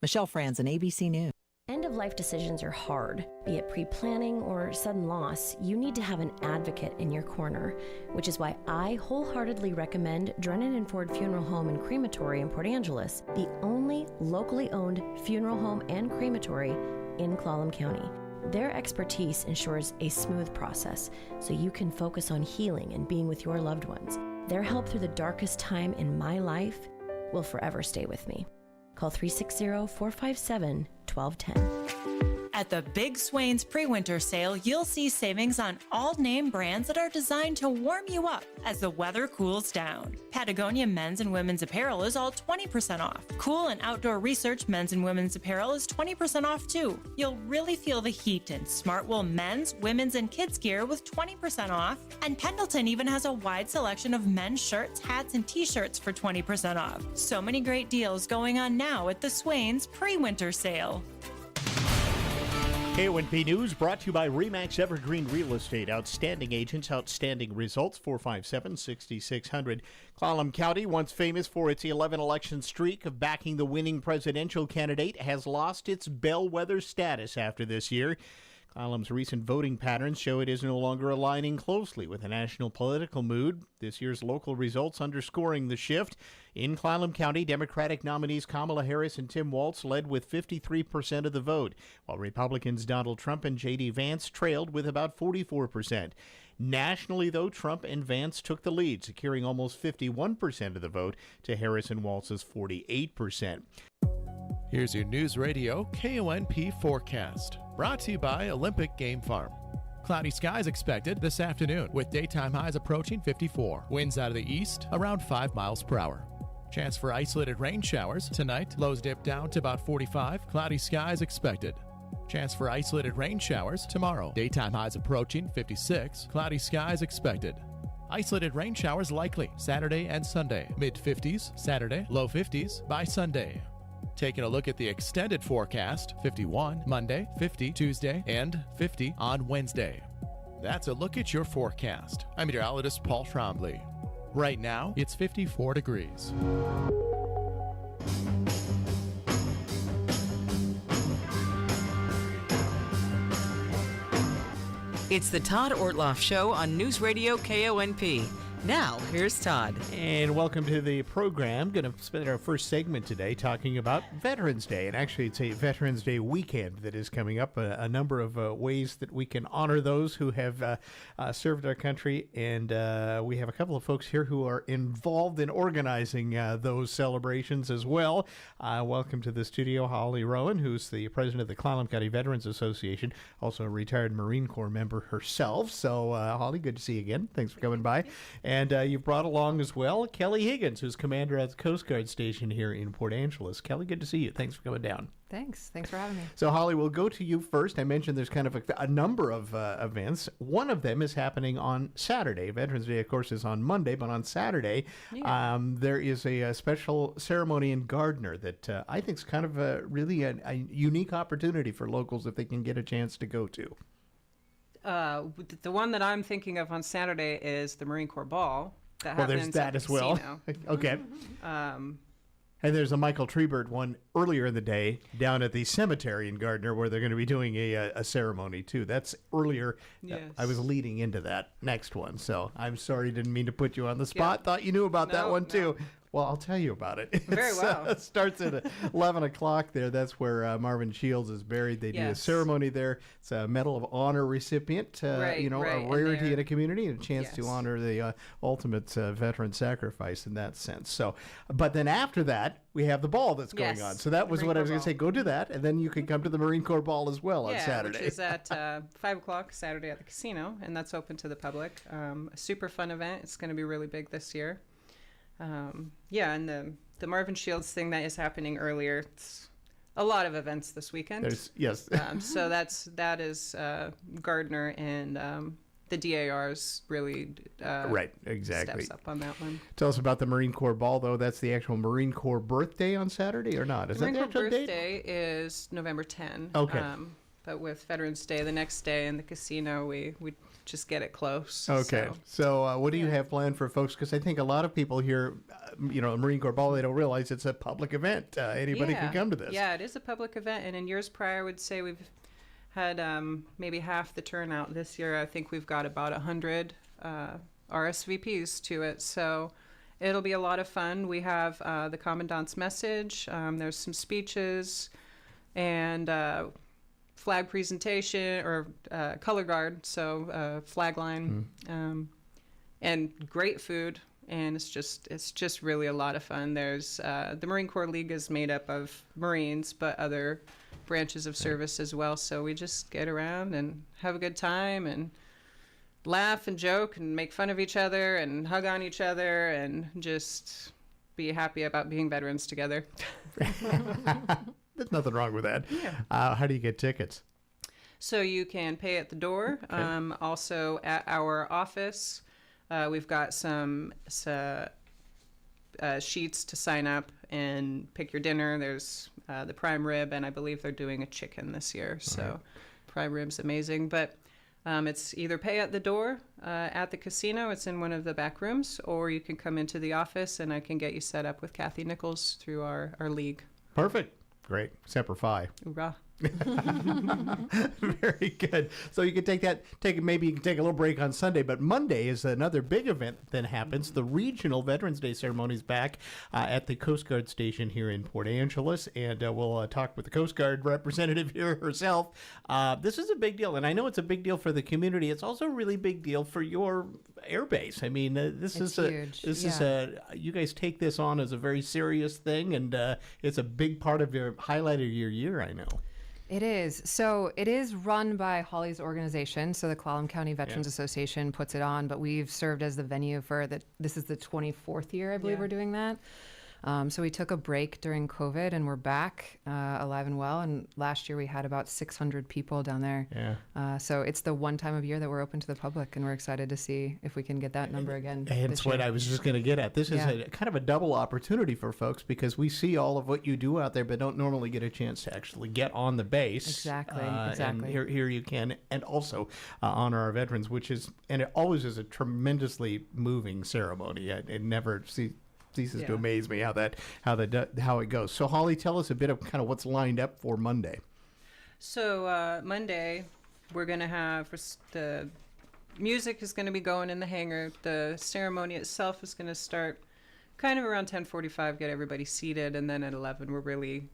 Michelle Franzen, ABC News. End-of-life decisions are hard. Be it pre-planning or sudden loss, you need to have an advocate in your corner, which is why I wholeheartedly recommend Drennan and Ford Funeral Home and Crematory in Port Angeles, the only locally owned funeral home and crematory in Clallam County. Their expertise ensures a smooth process, so you can focus on healing and being with your loved ones. Their help through the darkest time in my life will forever stay with me. Call 360-457-1210. At the Big Swain's pre-winter sale, you'll see savings on all name brands that are designed to warm you up as the weather cools down. Patagonia men's and women's apparel is all 20% off. Cool and Outdoor Research men's and women's apparel is 20% off too. You'll really feel the heat in Smartwool men's, women's, and kids gear with 20% off. And Pendleton even has a wide selection of men's shirts, hats, and t-shirts for 20% off. So many great deals going on now at the Swain's pre-winter sale. KONP News brought to you by RE/MAX Evergreen Real Estate. Outstanding agents, outstanding results. 457-6600. Clallam County, once famous for its 11-election streak of backing the winning presidential candidate, has lost its bellwether status after this year. Clallam's recent voting patterns show it is no longer aligning closely with the national political mood. This year's local results underscoring the shift. In Clallam County, Democratic nominees Kamala Harris and Tim Walz led with 53% of the vote, while Republicans Donald Trump and J.D. Vance trailed with about 44%. Nationally, though, Trump and Vance took the lead, securing almost 51% of the vote to Harris and Walz's 48%. Here's your News Radio KONP forecast, brought to you by Olympic Game Farm. Cloudy skies expected this afternoon, with daytime highs approaching 54. Winds out of the east around 5 miles per hour. Chance for isolated rain showers tonight. Lows dip down to about 45. Cloudy skies expected. Chance for isolated rain showers tomorrow. Daytime highs approaching 56. Cloudy skies expected. Isolated rain showers likely Saturday and Sunday. Mid-50s Saturday, low 50s by Sunday. Taking a look at the extended forecast, 51 Monday, 50 Tuesday, and 50 on Wednesday. That's a look at your forecast. I'm meteorologist Paul Trombley. Right now, it's 54 degrees. It's the Todd Ortloff Show on News Radio KONP. Now, here's Todd. And welcome to the program. Going to spend our first segment today talking about Veterans Day. And actually, it's a Veterans Day weekend that is coming up. A number of ways that we can honor those who have served our country. And we have a couple of folks here who are involved in organizing those celebrations as well. Welcome to the studio, Holly Rowan, who's the president of the Clallam County Veterans Association, also a retired Marine Corps member herself. So, Holly, good to see you again. Thanks for coming by. And you brought along as well Kelly Higgins, who's commander at the Coast Guard station here in Port Angeles. Kelly, good to see you. Thanks for coming down. Thanks for having me. So, Holly, we'll go to you first. I mentioned there's kind of a number of events. One of them is happening on Saturday. Veterans Day, of course, is on Monday, but on Saturday, there is a special ceremony in Gardner that I think is kind of really a unique opportunity for locals if they can get a chance to go to. The one that I'm thinking of on Saturday is the Marine Corps Ball. There's that as well. Okay. And there's a Michael Trebert one earlier in the day down at the cemetery in Gardner where they're going to be doing a ceremony, too. That's earlier. Yes. I was leading into that next one, so I'm sorry, didn't mean to put you on the spot. Thought you knew about that one, too. Well, I'll tell you about it. Very well. It starts at 11 o'clock there. That's where Marvin Shields is buried. They do a ceremony there. It's a Medal of Honor recipient, a rarity in a community, and a chance to honor the ultimate veteran sacrifice in that sense. So, but then after that, we have the ball that's going on. So that was what I was going to say. Go to that, and then you can come to the Marine Corps Ball as well on Saturday. Which is at 5 o'clock Saturday at the casino, and that's open to the public. A super fun event. It's going to be really big this year. And the Marvin Shields thing that is happening earlier, it's a lot of events this weekend. So that is Gardner and the DAR's really steps up on that one. Tell us about the Marine Corps Ball, though. That's the actual Marine Corps birthday on Saturday or not? Is the that Marine the Corps actual date? birthday is November 10. Okay. But with Veterans Day the next day in the casino, we just get it close. Okay. So what do you have planned for folks? Because I think a lot of people here, Marine Corps Ball, they don't realize it's a public event. Anybody can come to this. Yeah, it is a public event. And in years prior, I would say we've had maybe half the turnout. This year, I think we've got about 100 RSVPs to it. So it'll be a lot of fun. We have the Commandant's message. There's some speeches and flag presentation or color guard, so flag line, and great food, and it's just really a lot of fun. There's the Marine Corps League is made up of Marines, but other branches of service as well. So we just get around and have a good time and laugh and joke and make fun of each other and hug on each other and just be happy about being veterans together. There's nothing wrong with that. Yeah. How do you get tickets? So you can pay at the door. Okay. Also at our office, we've got some sheets to sign up and pick your dinner. There's the prime rib, and I believe they're doing a chicken this year. So prime rib's amazing. But it's either pay at the door at the casino. It's in one of the back rooms, or you can come into the office, and I can get you set up with Kathy Nichols through our league. Perfect. Great. Semper Fi. Hoorah. Very good. So you can take maybe you can take a little break on Sunday, but Monday is another big event that happens. The regional Veterans Day ceremony is back at the Coast Guard station here in Port Angeles, and we'll talk with the Coast Guard representative here herself. This is a big deal, and I know it's a big deal for the community. It's also a really big deal for your airbase. I mean, this is huge. You guys take this on as a very serious thing, and it's a big part of your highlight of your year, I know. It is. So it is run by Holly's organization. So the Clallam County Veterans Association puts it on, but we've served as the venue for this is the 24th year, I believe we're doing that. So we took a break during COVID, and we're back alive and well. And last year we had about 600 people down there. Yeah. So it's the one time of year that we're open to the public, and we're excited to see if we can get that number again. And that's what I was just going to get at. This is kind of a double opportunity for folks because we see all of what you do out there, but don't normally get a chance to actually get on the base. Exactly. And here you can, and also honor our veterans, and it always is a tremendously moving ceremony. It never ceases to amaze me how it goes. So Holly, tell us a bit of kind of what's lined up for Monday. So Monday, we're going to have the music is going to be going in the hangar. The ceremony itself is going to start kind of around 10:45, get everybody seated, and then at 11 we're really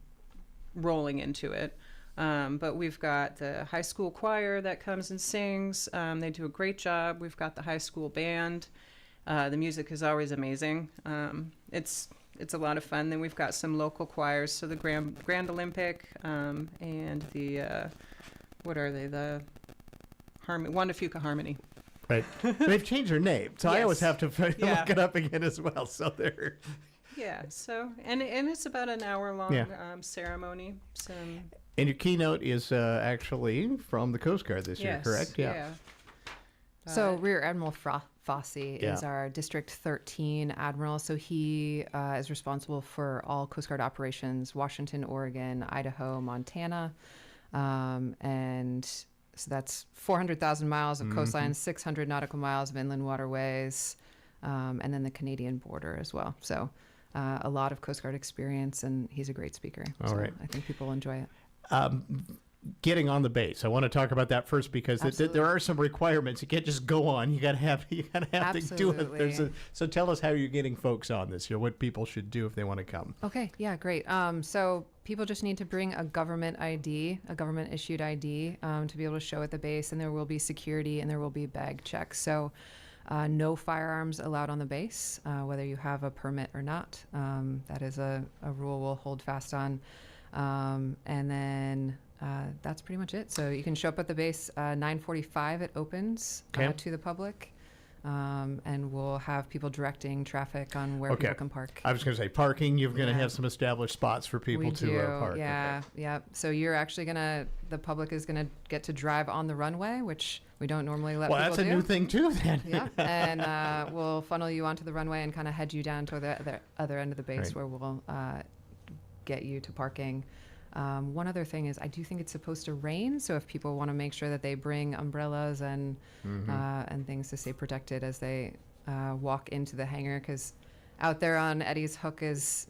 rolling into it. But we've got the high school choir that comes and sings. They do a great job. We've got the high school band. The music is always amazing. It's a lot of fun. Then we've got some local choirs, so the Grand Olympic and the what are they? The Wanda Fuca Harmony. Right. They've changed their name, so I always have to Yeah. look it up again as well. So they're... Yeah, so, and it's about an hour-long ceremony. So, And your keynote is actually from the Coast Guard this year, correct? Yeah. So Rear Admiral Fosse Yeah. is our District 13 Admiral. So he is responsible for all Coast Guard operations, Washington, Oregon, Idaho, Montana. And so that's 400,000 miles of coastline, 600 nautical miles of inland waterways, and then the Canadian border as well. So a lot of Coast Guard experience, and he's a great speaker. All right. I think people will enjoy it. Getting on the base, I want to talk about that first because there are some requirements. You can't just go on. You got to have to do it. So tell us how you're getting folks on this year. What people should do if they want to come. Okay, yeah, great. So people just need to bring a government ID, a government issued ID, to be able to show at the base, and there will be security and there will be bag checks. So no firearms allowed on the base, whether you have a permit or not. That is a rule we'll hold fast on. And then that's pretty much it. So you can show up at the base 9:45. It opens to the public, and we'll have people directing traffic on where people can park. I was going to say parking. You're going to have some established spots for people to park. Yeah, yeah. So you're actually the public is gonna get to drive on the runway, which we don't normally let people do. Well, that's a new thing too, then. Yeah, and we'll funnel you onto the runway and kind of head you down to the other end of the base where we'll get you to parking. One other thing is I do think it's supposed to rain, so if people want to make sure that they bring umbrellas and things to stay protected as they walk into the hangar, because out there on Eddie's Hook is,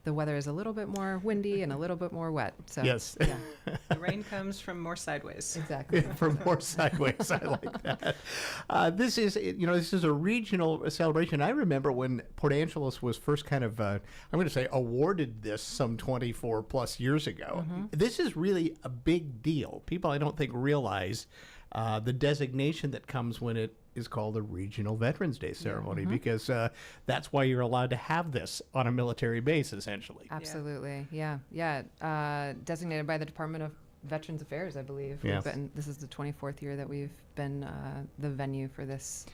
the weather is a little bit more windy and a little bit more wet. So yes, yeah. The rain comes from more sideways. Exactly. From more sideways. I like that. This is a regional celebration. I remember when Port Angeles was first kind of, I'm going to say, awarded this some 24 plus years ago. This is really a big deal. People, I don't think, realize the designation that comes when it is called a Regional Veterans Day ceremony, because that's why you're allowed to have this on a military base, essentially. Absolutely, yeah. Designated by the Department of Veterans Affairs, I believe. Yes. This is the 24th year that we've been the venue for this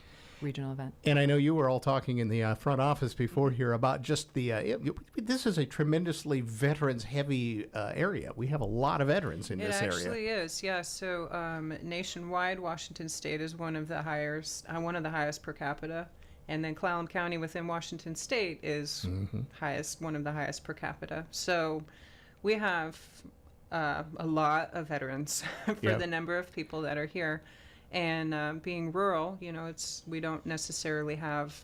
regional event. And I know you were all talking in the front office before here about just this is a tremendously veterans-heavy area. We have a lot of veterans in this area. It actually is, yeah. So nationwide, Washington State is one of the highest per capita, and then Clallam County within Washington State is one of the highest per capita. So we have a lot of veterans for the number of people that are here. And being rural, we don't necessarily have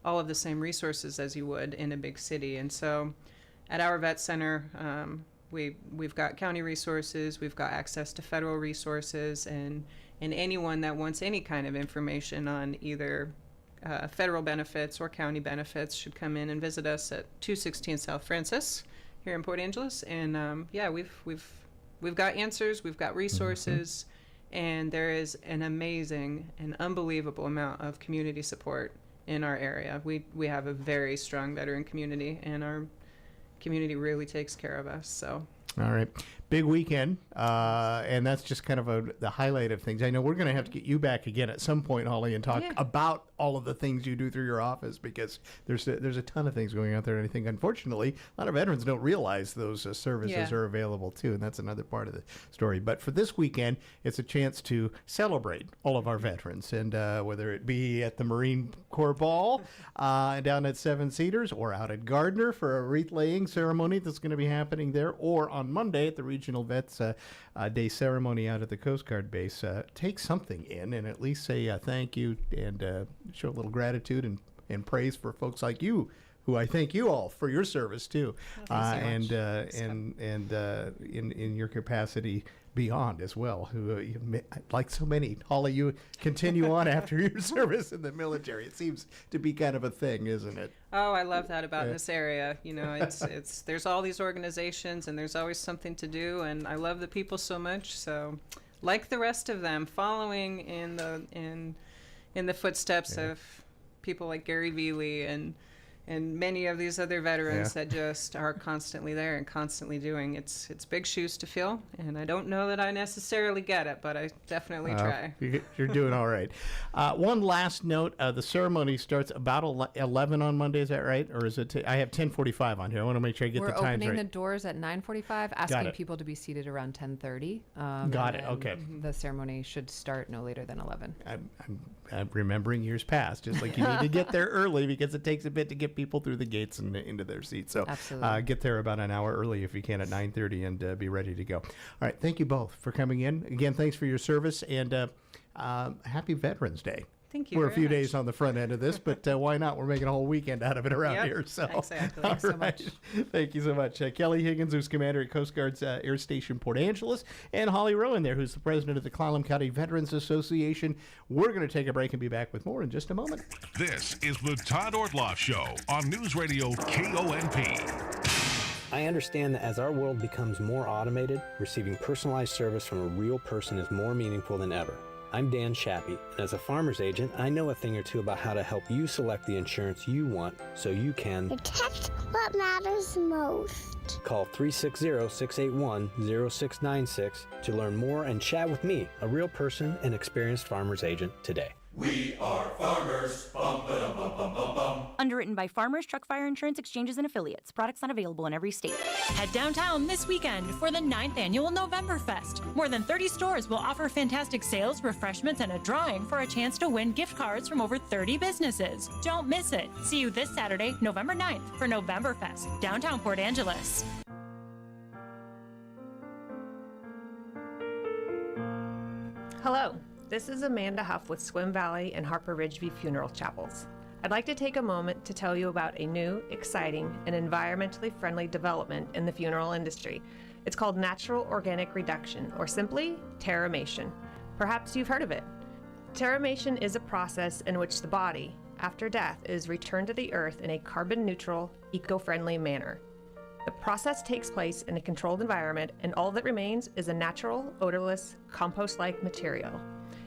all of the same resources as you would in a big city. And so at our vet center, we've got county resources, we've got access to federal resources, and anyone that wants any kind of information on either federal benefits or county benefits should come in and visit us at 216 South Francis here in Port Angeles. And we've got answers, we've got resources. And there is an amazing and unbelievable amount of community support in our area. We have a very strong veteran community, and our community really takes care of us. So, all right, big weekend, and that's just kind of the highlight of things. I know we're going to have to get you back again at some point, Holly, and talk about all of the things you do through your office, because there's a ton of things going on there. And I think, unfortunately, a lot of veterans don't realize those services are available too, and that's another part of the story. But for this weekend, it's a chance to celebrate all of our veterans, and whether it be at the Marine Corps Ball down at Seven Cedars, or out at Gardner for a wreath laying ceremony that's going to be happening there, or on Monday at the Regional Vets Day ceremony out at the Coast Guard base, take something in and at least say thank you and show a little gratitude and praise for folks like you, who I thank you all for your service too, in your capacity beyond as well. Who, like so many, Holly, you continue on after your service in the military. It seems to be kind of a thing, isn't it? Oh, I love that about this area. It's there's all these organizations, and there's always something to do, and I love the people so much. So, like the rest of them, following in the footsteps of people like Gary Veely and and many of these other veterans that just are constantly there and constantly doing. It's big shoes to fill, and I don't know that I necessarily get it, but I definitely try. You're doing all right. One last note: the ceremony starts about 11 on Monday. Is that right, or is it? I have 10:45 on here. I want to make sure I get the times right. We're opening the doors at 9:45, asking people to be seated around 10:30. Got it. Okay. The ceremony should start no later than 11. I'm remembering years past, just like you need to get there early because it takes a bit to get people through the gates and into their seats. So get there about an hour early if you can at 9:30 and be ready to go. All right. Thank you both for coming in. Again, thanks for your service, and happy Veterans Day. Thank you. We're a few days on the front end of this, but why not? We're making a whole weekend out of it around here. So exactly. Thanks so much. Thank you so much. Kelly Higgins, who's commander at Coast Guard's Air Station Port Angeles, and Holly Rowan there, who's the president of the Clallam County Veterans Association. We're going to take a break and be back with more in just a moment. This is the Todd Ortloff Show on News Radio KONP. I understand that as our world becomes more automated, receiving personalized service from a real person is more meaningful than ever. I'm Dan Shappy, and as a farmer's agent, I know a thing or two about how to help you select the insurance you want so you can protect what matters most. Call 360-681-0696 to learn more and chat with me, a real person and experienced farmer's agent, today. We are farmers. Bum, ba-dum, bum, bum, bum, bum. Underwritten by Farmers Truck Fire Insurance Exchanges and Affiliates. Products not available in every state. Head downtown this weekend for the 9th annual Novemberfest. More than 30 stores will offer fantastic sales, refreshments, and a drawing for a chance to win gift cards from over 30 businesses. Don't miss it. See you this Saturday, November 9th for Novemberfest, downtown Port Angeles. Hello. This is Amanda Huff with Swim Valley and Harper Ridgeview Funeral Chapels. I'd like to take a moment to tell you about a new, exciting, and environmentally friendly development in the funeral industry. It's called natural organic reduction, or simply terramation. Perhaps you've heard of it. Terramation is a process in which the body, after death, is returned to the earth in a carbon-neutral, eco-friendly manner. The process takes place in a controlled environment, and all that remains is a natural, odorless, compost-like material.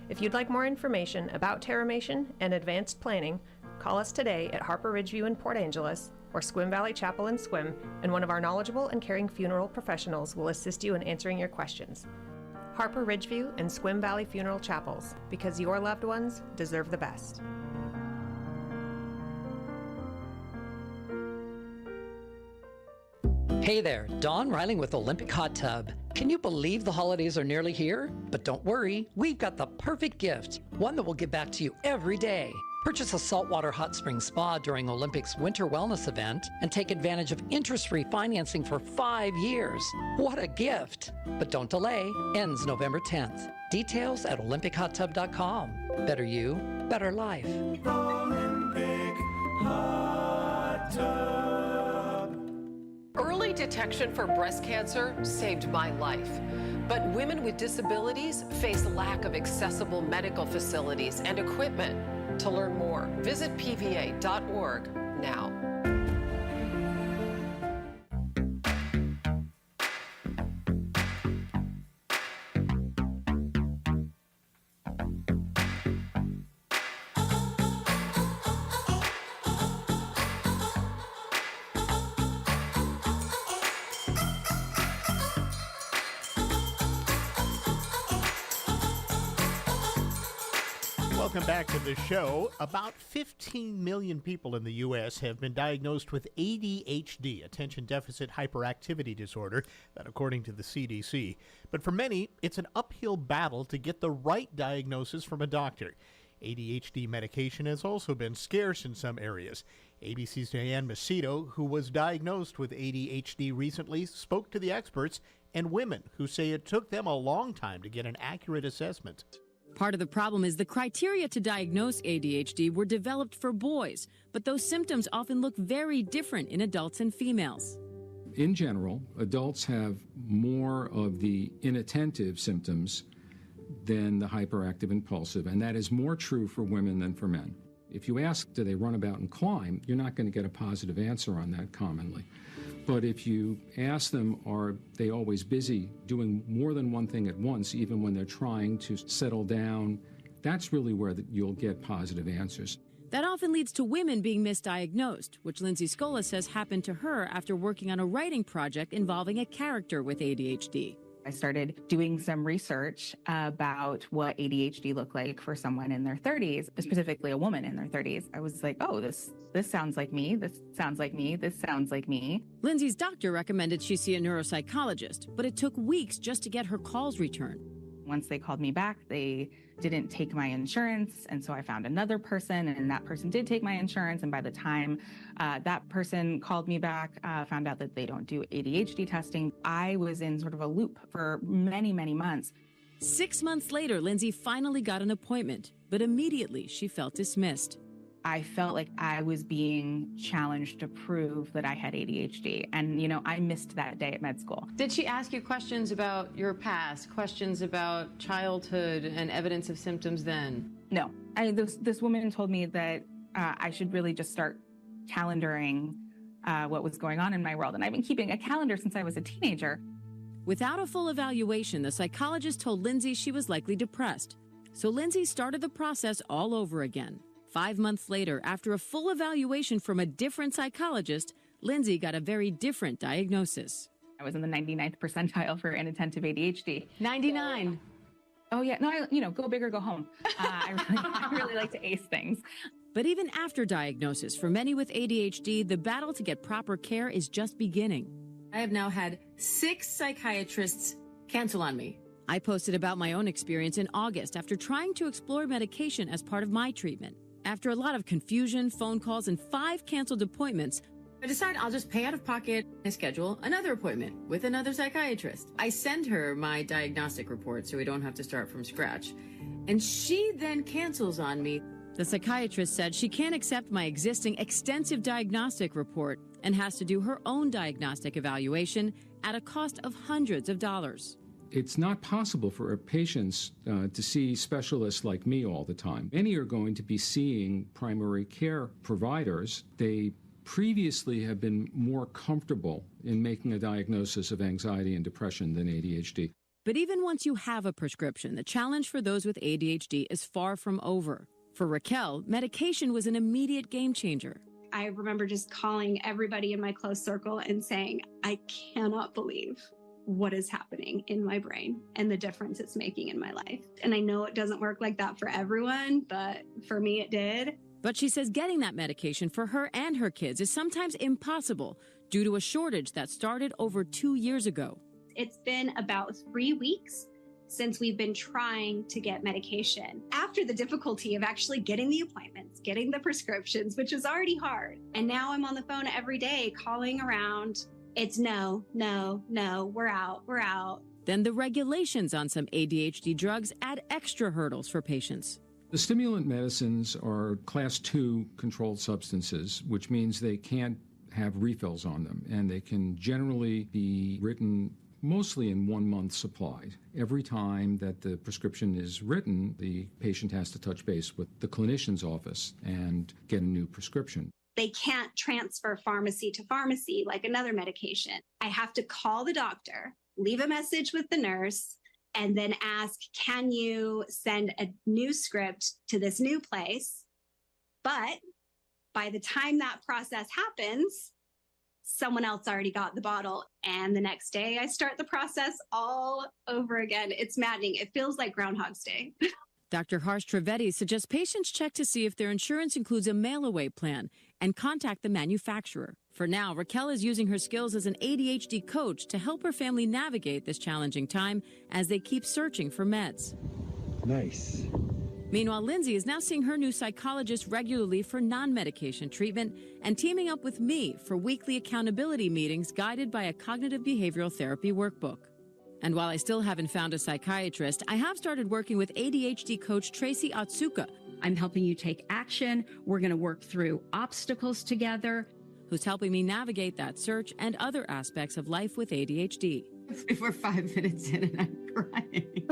If you'd like more information about terramation and advanced planning, call us today at Harper Ridgeview in Port Angeles or Squim Valley Chapel and Squim, and one of our knowledgeable and caring funeral professionals will assist you in answering your questions. Harper Ridgeview and Squim Valley Funeral Chapels, because your loved ones deserve the best. Hey there, Don Reiling with Olympic Hot Tub. Can you believe the holidays are nearly here? But don't worry, we've got the perfect gift, one that will give back to you every day. Purchase a saltwater hot spring spa during Olympic's Winter Wellness event and take advantage of interest-free financing for 5 years. What a gift! But don't delay, ends November 10th. Details at olympichottub.com. Better you, better life. Olympic Hot Tub. Early detection for breast cancer saved my life. But women with disabilities face lack of accessible medical facilities and equipment. To learn more, visit pva.org now. Welcome back to the show. About 15 million people in the U.S. have been diagnosed with ADHD, attention deficit hyperactivity disorder, that according to the CDC. But for many, it's an uphill battle to get the right diagnosis from a doctor. ADHD medication has also been scarce in some areas. ABC's Diane Macedo, who was diagnosed with ADHD recently, spoke to the experts and women who say it took them a long time to get an accurate assessment. Part of the problem is the criteria to diagnose ADHD were developed for boys, but those symptoms often look very different in adults and females. In general, adults have more of the inattentive symptoms than the hyperactive impulsive, and that is more true for women than for men. If you ask, do they run about and climb, you're not going to get a positive answer on that commonly. But if you ask them, are they always busy doing more than one thing at once, even when they're trying to settle down, that's really where you'll get positive answers. That often leads to women being misdiagnosed, which Lindsay Scola says happened to her after working on a writing project involving a character with ADHD. I started doing some research about what ADHD looked like for someone in their 30s, specifically a woman in their 30s. I was like, oh, this sounds like me. This sounds like me. This sounds like me. Lindsay's doctor recommended she see a neuropsychologist, but it took weeks just to get her calls returned. Once they called me back, they didn't take my insurance. And so I found another person, and that person did take my insurance. And by the time that person called me back, found out that they don't do ADHD testing, I was in sort of a loop for many, many months. 6 months later, Lindsay finally got an appointment, but immediately she felt dismissed. I felt like I was being challenged to prove that I had ADHD. And, I missed that day at med school. Did she ask you questions about your past, questions about childhood and evidence of symptoms then? No. This woman told me that I should really just start calendaring what was going on in my world. And I've been keeping a calendar since I was a teenager. Without a full evaluation, the psychologist told Lindsay she was likely depressed. So Lindsay started the process all over again. 5 months later, after a full evaluation from a different psychologist, Lindsay got a very different diagnosis. I was in the 99th percentile for inattentive ADHD. 99. Oh, yeah. No, go big or go home. I really like to ace things. But even after diagnosis, for many with ADHD, the battle to get proper care is just beginning. I have now had 6 psychiatrists cancel on me. I posted about my own experience in August after trying to explore medication as part of my treatment. After a lot of confusion, phone calls, and 5 canceled appointments, I decide I'll just pay out of pocket and schedule another appointment with another psychiatrist. I send her my diagnostic report so we don't have to start from scratch. And she then cancels on me. The psychiatrist said she can't accept my existing extensive diagnostic report and has to do her own diagnostic evaluation at a cost of hundreds of dollars. It's not possible for patients to see specialists like me all the time. Many are going to be seeing primary care providers. They previously have been more comfortable in making a diagnosis of anxiety and depression than ADHD. But even once you have a prescription, the challenge for those with ADHD is far from over. For Raquel, medication was an immediate game changer. I remember just calling everybody in my close circle and saying, I cannot believe what is happening in my brain and the difference it's making in my life. And I know it doesn't work like that for everyone, but for me it did. But she says getting that medication for her and her kids is sometimes impossible due to a shortage that started over 2 years ago. It's been about 3 weeks since we've been trying to get medication. After the difficulty of actually getting the appointments, getting the prescriptions, which is already hard. And now I'm on the phone every day calling around. It's no, we're out. Then the regulations on some ADHD drugs add extra hurdles for patients. The stimulant medicines are Class 2 controlled substances, which means they can't have refills on them, and they can generally be written mostly in 1 month supply. Every time that the prescription is written, the patient has to touch base with the clinician's office and get a new prescription. They can't transfer pharmacy to pharmacy like another medication. I have to call the doctor, leave a message with the nurse, and then ask, can you send a new script to this new place? But by the time that process happens, someone else already got the bottle. And the next day I start the process all over again. It's maddening. It feels like Groundhog's Day. Dr. Harsh Trivedi suggests patients check to see if their insurance includes a mail-away plan and contact the manufacturer. For now, Raquel is using her skills as an ADHD coach to help her family navigate this challenging time as they keep searching for meds. Nice. Meanwhile, Lindsay is now seeing her new psychologist regularly for non-medication treatment and teaming up with me for weekly accountability meetings guided by a cognitive behavioral therapy workbook. And while I still haven't found a psychiatrist, I have started working with ADHD coach Tracy Otsuka. I'm helping you take action. We're going to work through obstacles together. Who's helping me navigate that search and other aspects of life with ADHD. We're 5 minutes in and I'm crying.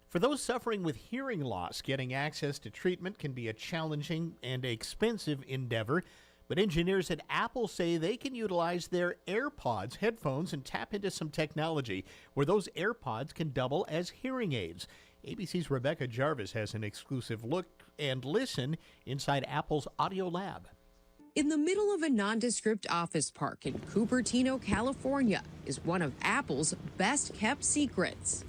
For those suffering with hearing loss, getting access to treatment can be a challenging and expensive endeavor. But engineers at Apple say they can utilize their AirPods headphones and tap into some technology where those AirPods can double as hearing aids. ABC's Rebecca Jarvis has an exclusive look and listen inside Apple's Audio Lab. In the middle of a nondescript office park in Cupertino, California, is one of Apple's best-kept secrets.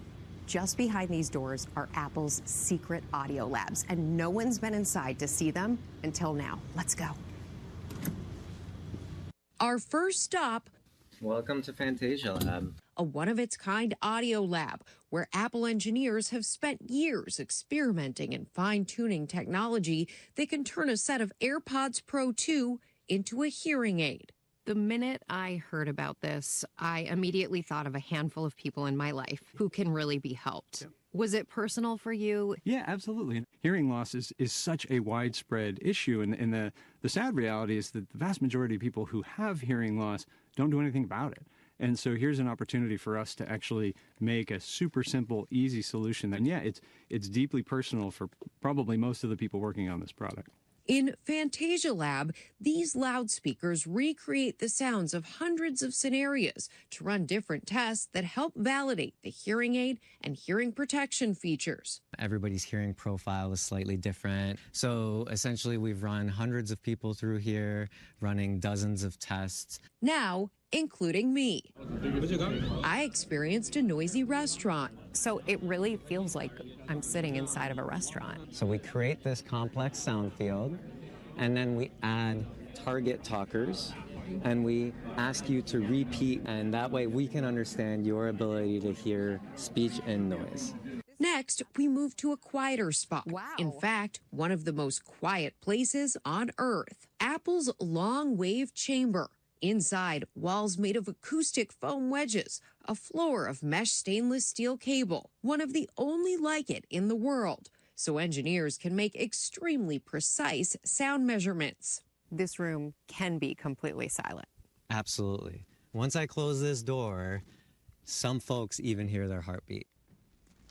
Just behind these doors are Apple's secret audio labs, and no one's been inside to see them until now. Let's go. Our first stop, welcome to Fantasia Lab, a one-of-its-kind audio lab where Apple engineers have spent years experimenting and fine-tuning technology that can turn a set of AirPods Pro 2 into a hearing aid. The minute I heard about this, I immediately thought of a handful of people in my life who can really be helped. Was it personal for you? Yeah, absolutely. Hearing loss is such a widespread issue, and the sad reality is that the vast majority of people who have hearing loss don't do anything about it. And so here's an opportunity for us to actually make a super simple, easy solution that, yeah, it's deeply personal for probably most of the people working on this product. In Fantasia Lab, these loudspeakers recreate the sounds of hundreds of scenarios to run different tests that help validate the hearing aid and hearing protection features. Everybody's hearing profile is slightly different. So essentially, we've run hundreds of people through here, running dozens of tests. Now, including me. I experienced a noisy restaurant. So it really feels like I'm sitting inside of a restaurant. So we create this complex sound field, and then we add target talkers, and we ask you to repeat, and that way we can understand your ability to hear speech and noise. Next, we move to a quieter spot. Wow. In fact, one of the most quiet places on Earth, Apple's long wave chamber. Inside, walls made of acoustic foam wedges, a floor of mesh stainless steel cable, one of the only like it in the world, so engineers can make extremely precise sound measurements. This room can be completely silent. Absolutely. Once I close this door, some folks even hear their heartbeat.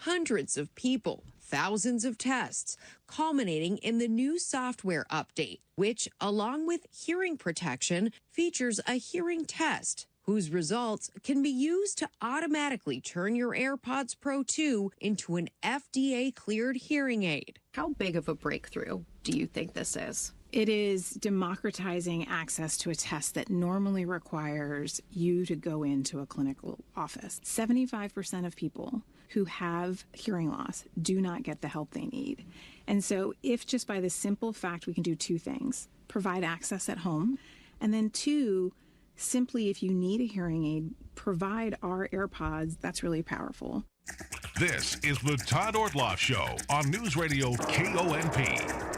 Hundreds of people, thousands of tests, culminating in the new software update, which, along with hearing protection, features a hearing test whose results can be used to automatically turn your AirPods Pro 2 into an FDA-cleared hearing aid. How big of a breakthrough do you think this is? It is democratizing access to a test that normally requires you to go into a clinical office. 75% of people who have hearing loss do not get the help they need. And so if just by the simple fact we can do two things, provide access at home, and then two, simply if you need a hearing aid, provide our AirPods, that's really powerful. This is the Todd Ortloff Show on News Radio KONP.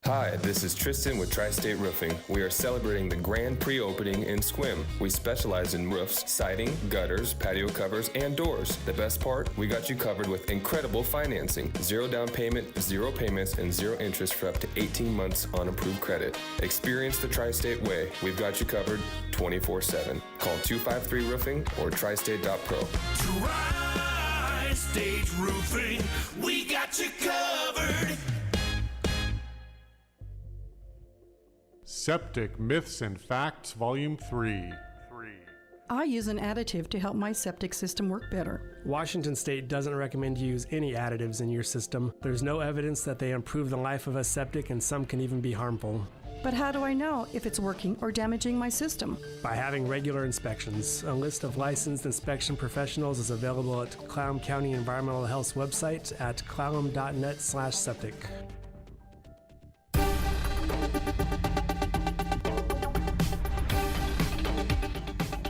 Hi, this is Tristan with Tri-State Roofing. We are celebrating the grand pre-opening in Sequim. We specialize in roofs, siding, gutters, patio covers, and doors. The best part? We got you covered with incredible financing. 0 down payment, 0 payments, and 0 interest for up to 18 months on approved credit. Experience the Tri-State way. We've got you covered 24/7. Call 253-ROOFING or tristate.pro. Tri-State Roofing, we got you covered. Septic Myths and Facts, Volume 3. I use an additive to help my septic system work better. Washington State doesn't recommend you use any additives in your system. There's no evidence that they improve the life of a septic, and some can even be harmful. But how do I know if it's working or damaging my system? By having regular inspections. A list of licensed inspection professionals is available at Clallam County Environmental Health's website at clallam.net/septic.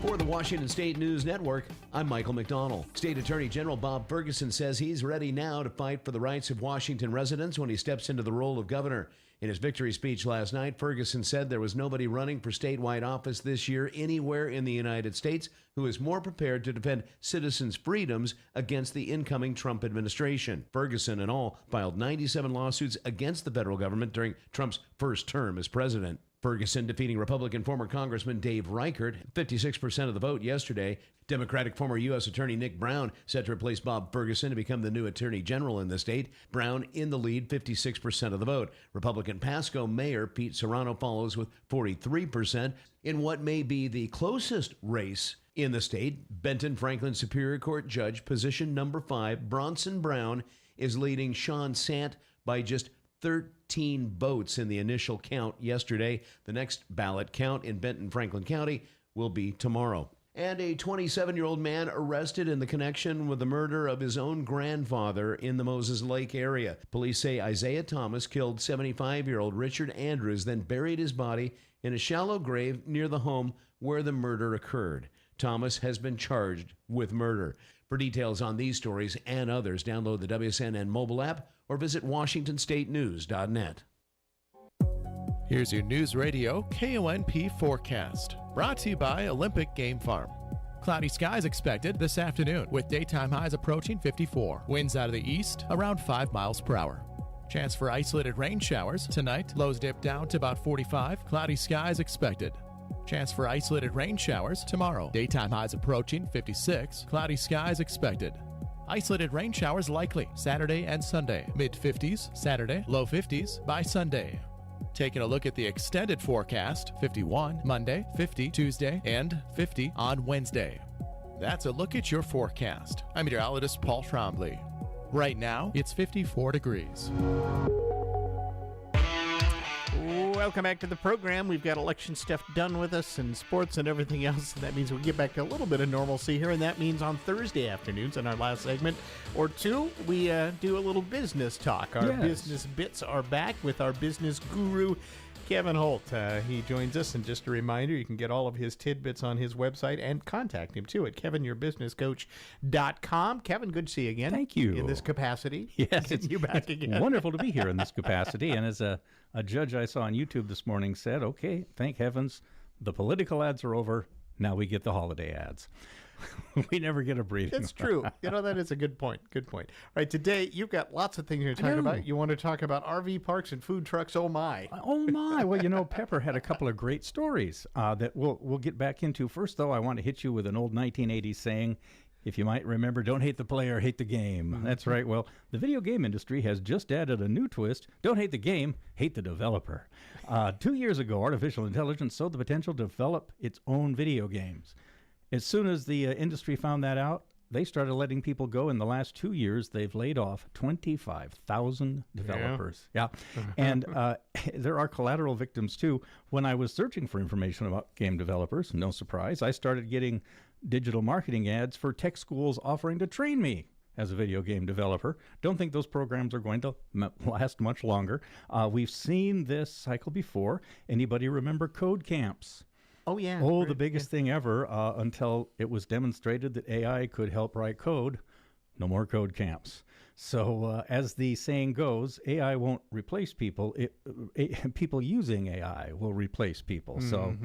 For the Washington State News Network, I'm Michael McDonald. State Attorney General Bob Ferguson says he's ready now to fight for the rights of Washington residents when he steps into the role of governor. In his victory speech last night, Ferguson said there was nobody running for statewide office this year anywhere in the United States who is more prepared to defend citizens' freedoms against the incoming Trump administration. Ferguson in all filed 97 lawsuits against the federal government during Trump's first term as president. Ferguson defeating Republican former Congressman Dave Reichert, 56% of the vote yesterday. Democratic former U.S. Attorney Nick Brown set to replace Bob Ferguson to become the new Attorney General in the state. Brown in the lead, 56% of the vote. Republican Pasco Mayor Pete Serrano follows with 43%. In what may be the closest race in the state, Benton Franklin Superior Court Judge, position number 5, Bronson Brown, is leading Sean Sant by just 13 votes in the initial count yesterday. The next ballot count in Benton Franklin County will be tomorrow. And a 27-year-old man arrested in the connection with the murder of his own grandfather in the Moses Lake area. Police say Isaiah Thomas killed 75-year-old Richard Andrews, then buried his body in a shallow grave near the home where the murder occurred. Thomas has been charged with murder. For details on these stories and others, download the WSNN mobile app or visit WashingtonStateNews.net. Here's your News Radio KONP forecast, brought to you by Olympic Game Farm. Cloudy skies expected this afternoon, with daytime highs approaching 54. Winds out of the east around 5 miles per hour. Chance for isolated rain showers tonight. Lows dip down to about 45. Cloudy skies expected. Chance for isolated rain showers tomorrow. Daytime highs approaching 56. Cloudy skies expected. Isolated rain showers likely Saturday and Sunday. Mid-50s Saturday, low 50s by Sunday. Taking a look at the extended forecast, 51 Monday, 50 Tuesday, and 50 on Wednesday. That's a look at your forecast. I'm meteorologist Paul Trombley. Right now, it's 54 degrees. Welcome back to the program. We've got election stuff done with us and sports and everything else. And that means we get back to a little bit of normalcy here. And that means on Thursday afternoons in our last segment or two, we do a little business talk. Our business bits are back with our business guru, Kevin Holt. He joins us. And just a reminder, you can get all of his tidbits on his website and contact him too at kevinyourbusinesscoach.com. Kevin, good to see you again. Thank you. In this capacity. Yes, you're back again. Wonderful to be here in this capacity. And as a judge I saw on YouTube this morning said, okay, thank heavens, the political ads are over. Now we get the holiday ads. We never get a breathing. That's true. That is a good point. Good point. All right, today you've got lots of things you're talking about. You want to talk about RV parks and food trucks. Oh, my. Oh, my. Well, Pepper had a couple of great stories that we'll get back into. First, though, I want to hit you with an old 1980s saying, if you might remember, don't hate the player, hate the game. Mm-hmm. That's right. Well, the video game industry has just added a new twist. Don't hate the game, hate the developer. 2 years ago, artificial intelligence showed the potential to develop its own video games. As soon as the industry found that out, they started letting people go. In the last 2 years, they've laid off 25,000 developers. Yeah. And there are collateral victims, too. When I was searching for information about game developers, no surprise, I started getting digital marketing ads for tech schools offering to train me as a video game developer. Don't think those programs are going to last much longer. We've seen this cycle before. Anybody remember code camps? Oh, yeah. Oh, the biggest thing ever until it was demonstrated that AI could help write code. No more code camps. So as the saying goes, AI won't replace people. People using AI will replace people. So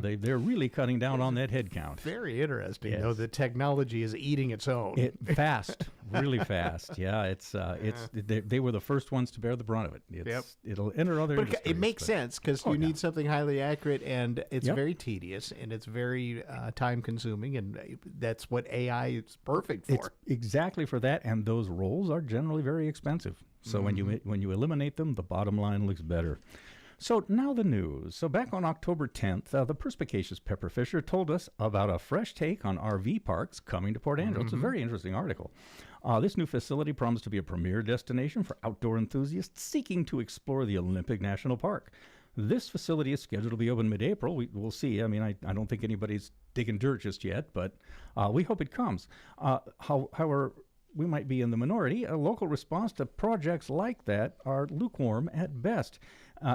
they're really cutting down on that head count. Very interesting, though. The technology is eating its own. Fast, really fast. Yeah, they were the first ones to bear the brunt of it. It'll enter other industries. It makes sense because you need something highly accurate, and it's very tedious, and it's very time-consuming, and that's what AI is perfect for. It's exactly for that, and those roles are generally very expensive. So when you eliminate them, the bottom line looks better. So now the news. So back on October 10th, the perspicacious Pepper Fisher told us about a fresh take on RV parks coming to Port Angel. It's a very interesting article. This new facility promised to be a premier destination for outdoor enthusiasts seeking to explore the Olympic National Park. This facility is scheduled to be open mid-April. We'll see. I mean, I don't think anybody's digging dirt just yet, but we hope it comes. However, we might be in the minority. A local response to projects like that are lukewarm at best.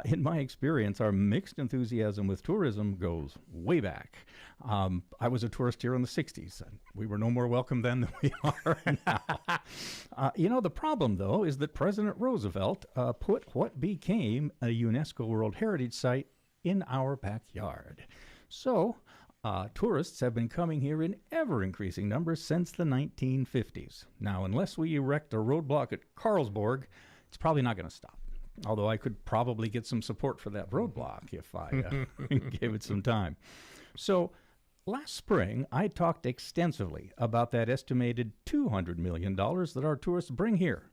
In my experience, our mixed enthusiasm with tourism goes way back. I was a tourist here in the 60s. And we were no more welcome then than we are now. The problem, though, is that President Roosevelt put what became a UNESCO World Heritage Site in our backyard. So tourists have been coming here in ever-increasing numbers since the 1950s. Now, unless we erect a roadblock at Carlsborg, it's probably not going to stop. although I could probably get some support for that roadblock if I gave it some time. So last spring, I talked extensively about that estimated $200 million that our tourists bring here.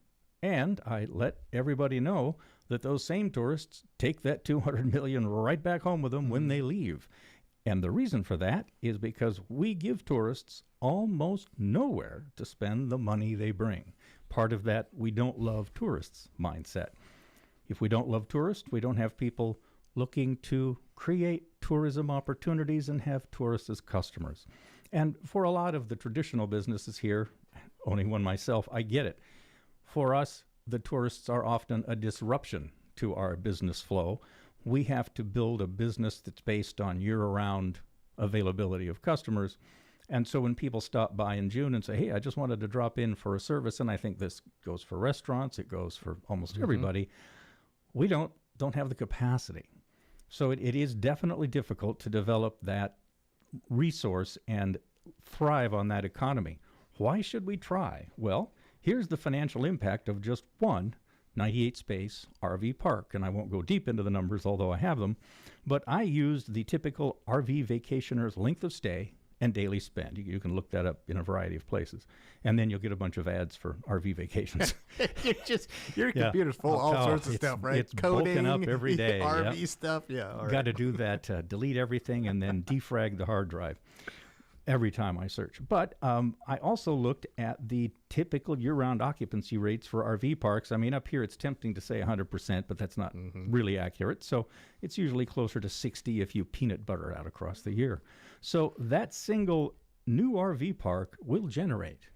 And I let everybody know that those same tourists take that $200 million right back home with them when they leave. And the reason for that is because we give tourists almost nowhere to spend the money they bring. Part of that we don't love tourists mindset. If we don't love tourists, we don't have people looking to create tourism opportunities and have tourists as customers. And for a lot of the traditional businesses here, owning one myself, I get it. For us, the tourists are often a disruption to our business flow. We have to build a business that's based on year-round availability of customers. And so when people stop by in June and say, hey, I just wanted to drop in for a service, and I think this goes for restaurants, it goes for almost everybody, we don't have the capacity. So it is definitely difficult to develop that resource and thrive on that economy. Why should we try? Well, here's the financial impact of just one 98-space RV park, and I won't go deep into the numbers, although I have them, but I used the typical RV vacationer's length of stay and daily spend. You can look that up in a variety of places, and then you'll get a bunch of ads for RV vacations. Your computer's full of all sorts of stuff, right? It's Coding, bulking up every day. RV stuff, yeah. All right. Got to do that, delete everything, and then defrag the hard drive every time I search. But I also looked at the typical year-round occupancy rates for RV parks. I mean, up here it's tempting to say 100%, but that's not really accurate. So it's usually closer to 60 if you peanut butter out across the year. So that single new RV park will generate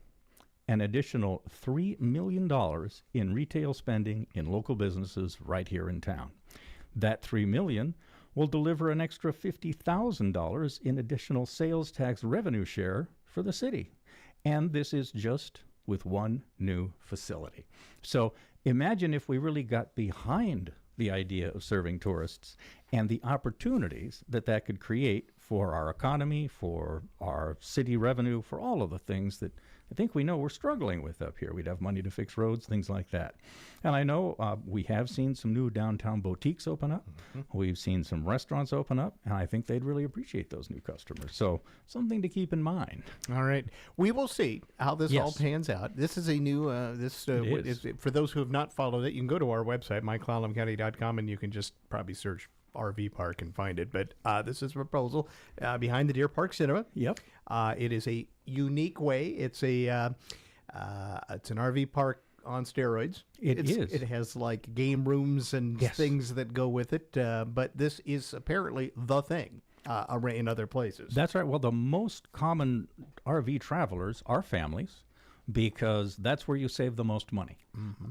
an additional $3 million in retail spending in local businesses right here in town. That $3 million will deliver an extra $50,000 in additional sales tax revenue share for the city. And this is just with one new facility. So imagine if we really got behind the idea of serving tourists and the opportunities that could create for our economy, for our city revenue, for all of the things that I think we know we're struggling with up here. We'd have money to fix roads, things like that. And I know we have seen some new downtown boutiques open up. We've seen some restaurants open up, and I think they'd really appreciate those new customers. So something to keep in mind. All right. We will see how this all pans out. This is a new, for those who have not followed it, you can go to our website, myclallamcounty.com, and you can just probably search RV park and find it. But this is a proposal behind the Deer Park Cinema. Yep. It is a unique way. It's an RV park on steroids. It is. It has like game rooms and things that go with it. But this is apparently the thing in other places. That's right. Well, the most common RV travelers are families, because that's where you save the most money.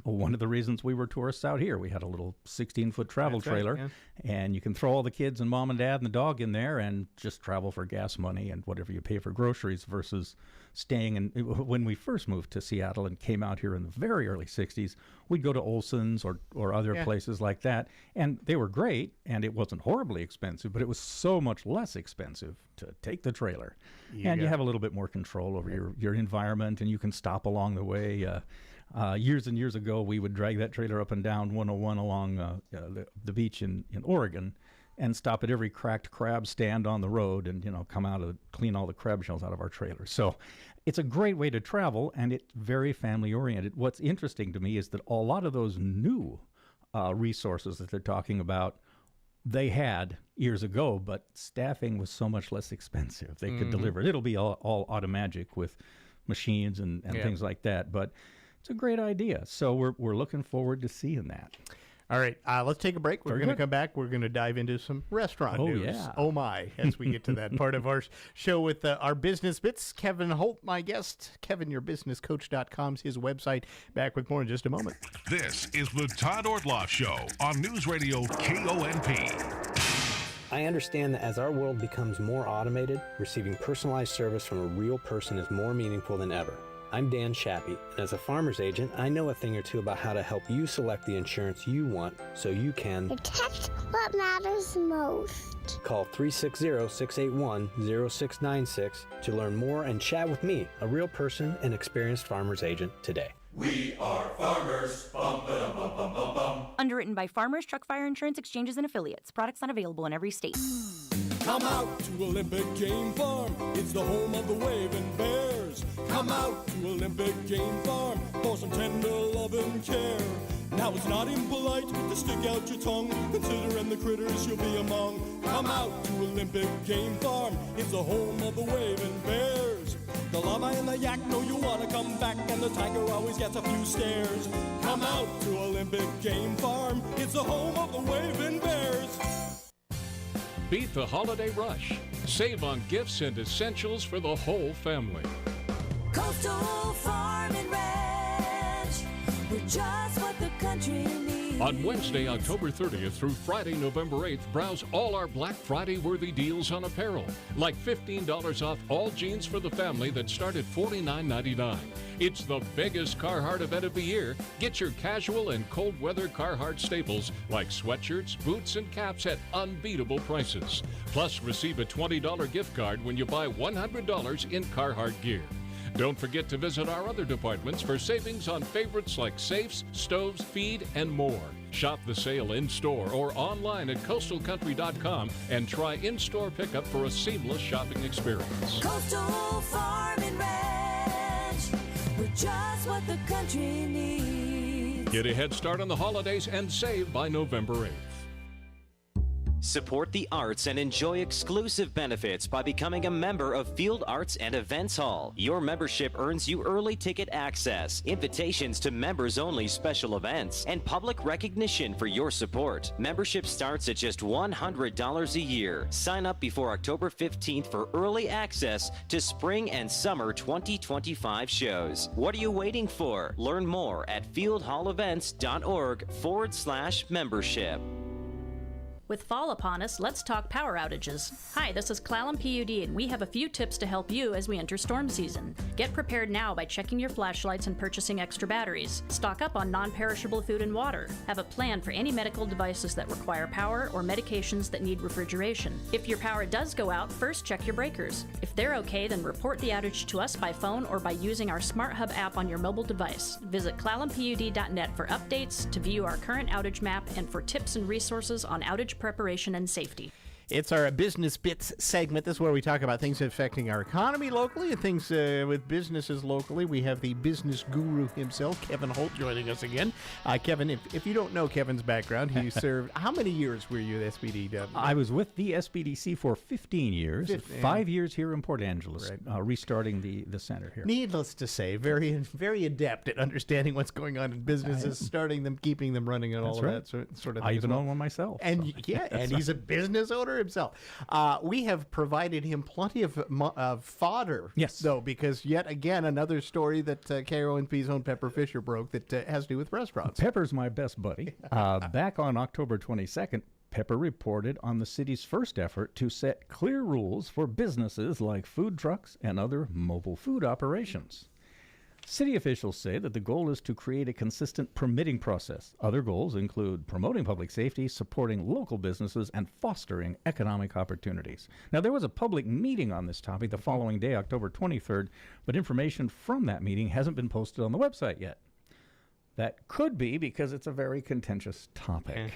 One of the reasons we were tourists out here, we had a little 16-foot travel trailer, and you can throw all the kids and mom and dad and the dog in there and just travel for gas money and whatever you pay for groceries versus staying in. When we first moved to Seattle and came out here in the very early 60s, we'd go to Olson's or other places like that, and they were great, and it wasn't horribly expensive, but it was so much less expensive to take the trailer. You have a little bit more control over your environment, and you can stop along the way. Years and years ago, we would drag that trailer up and down 101 along the beach in Oregon and stop at every cracked crab stand on the road and, come out and clean all the crab shells out of our trailer. So it's a great way to travel, and it's very family-oriented. What's interesting to me is that a lot of those new resources that they're talking about, they had years ago, but staffing was so much less expensive. They could deliver it. It'll be all automagic with machines and things like that, but it's a great idea. So we're looking forward to seeing that. All right, let's take a break. We're going to come back. We're going to dive into some restaurant news. Yeah. Oh, my, as we get to that part of our show with our business bits. Kevin Holt, my guest. KevinYourBusinessCoach.com is his website. Back with more in just a moment. This is the Todd Ortloff Show on News Radio KONP. I understand that as our world becomes more automated, receiving personalized service from a real person is more meaningful than ever. I'm Dan Shappy, and as a farmer's agent, I know a thing or two about how to help you select the insurance you want so you can protect what matters most. Call 360-681-0696 to learn more and chat with me, a real person and experienced farmer's agent, today. We are farmers. Bum, ba-dum, bum, bum, bum, bum. Underwritten by Farmers, Truck Fire Insurance Exchanges and Affiliates. Products not available in every state. Come out to Olympic Game Farm. It's the home of the waving bears. Come out to Olympic Game Farm for some tender loving care. Now it's not impolite to stick out your tongue, considering the critters you'll be among. Come out to Olympic Game Farm. It's the home of the waving bears. The llama and the yak know you want to come back, and the tiger always gets a few stares. Come out to Olympic Game Farm. It's the home of the waving bears. Beat the holiday rush. Save on gifts and essentials for the whole family. Coastal Farm and Ranch. We're just what the country needs. On Wednesday, October 30th through Friday, November 8th, browse all our Black Friday-worthy deals on apparel. Like $15 off all jeans for the family that start at $49.99. It's the biggest Carhartt event of the year. Get your casual and cold weather Carhartt staples like sweatshirts, boots, and caps at unbeatable prices. Plus, receive a $20 gift card when you buy $100 in Carhartt gear. Don't forget to visit our other departments for savings on favorites like safes, stoves, feed, and more. Shop the sale in-store or online at coastalcountry.com and try in-store pickup for a seamless shopping experience. Coastal Farm and Ranch. We're just what the country needs. Get a head start on the holidays and save by November 8th. Support the arts and enjoy exclusive benefits by becoming a member of Field Arts and Events Hall. Your membership earns you early ticket access, invitations to members-only special events, and public recognition for your support. Membership starts at just $100 a year. Sign up before October 15th for early access to spring and summer 2025 shows. What are you waiting for? Learn more at fieldhallevents.org/membership. With fall upon us, let's talk power outages. Hi, this is Clallam PUD, and we have a few tips to help you as we enter storm season. Get prepared now by checking your flashlights and purchasing extra batteries. Stock up on non-perishable food and water. Have a plan for any medical devices that require power or medications that need refrigeration. If your power does go out, first check your breakers. If they're okay, then report the outage to us by phone or by using our Smart Hub app on your mobile device. Visit clallampud.net for updates, to view our current outage map, and for tips and resources on outage preparation and safety. It's our Business Bits segment. This is where we talk about things affecting our economy locally and things with businesses locally. We have the business guru himself, Kevin Holt, joining us again. Kevin, if you don't know Kevin's background, he served, how many years were you at SBDW? I was with the SBDC for 15 years, 5 years here in Port Angeles, restarting the center here. Needless to say, very adept at understanding what's going on in businesses, starting them, keeping them running, and all of that sort of thing. I even own one myself. And and he's a business owner himself. We have provided him plenty of fodder, though, because yet again another story that KONP's own Pepper Fisher broke that has to do with restaurants. Pepper's my best buddy. Back on October 22nd, Pepper reported on the city's first effort to set clear rules for businesses like food trucks and other mobile food operations. City officials say that the goal is to create a consistent permitting process. Other goals include promoting public safety, supporting local businesses, and fostering economic opportunities. Now, there was a public meeting on this topic the following day, October 23rd, but information from that meeting hasn't been posted on the website yet. That could be because it's a very contentious topic.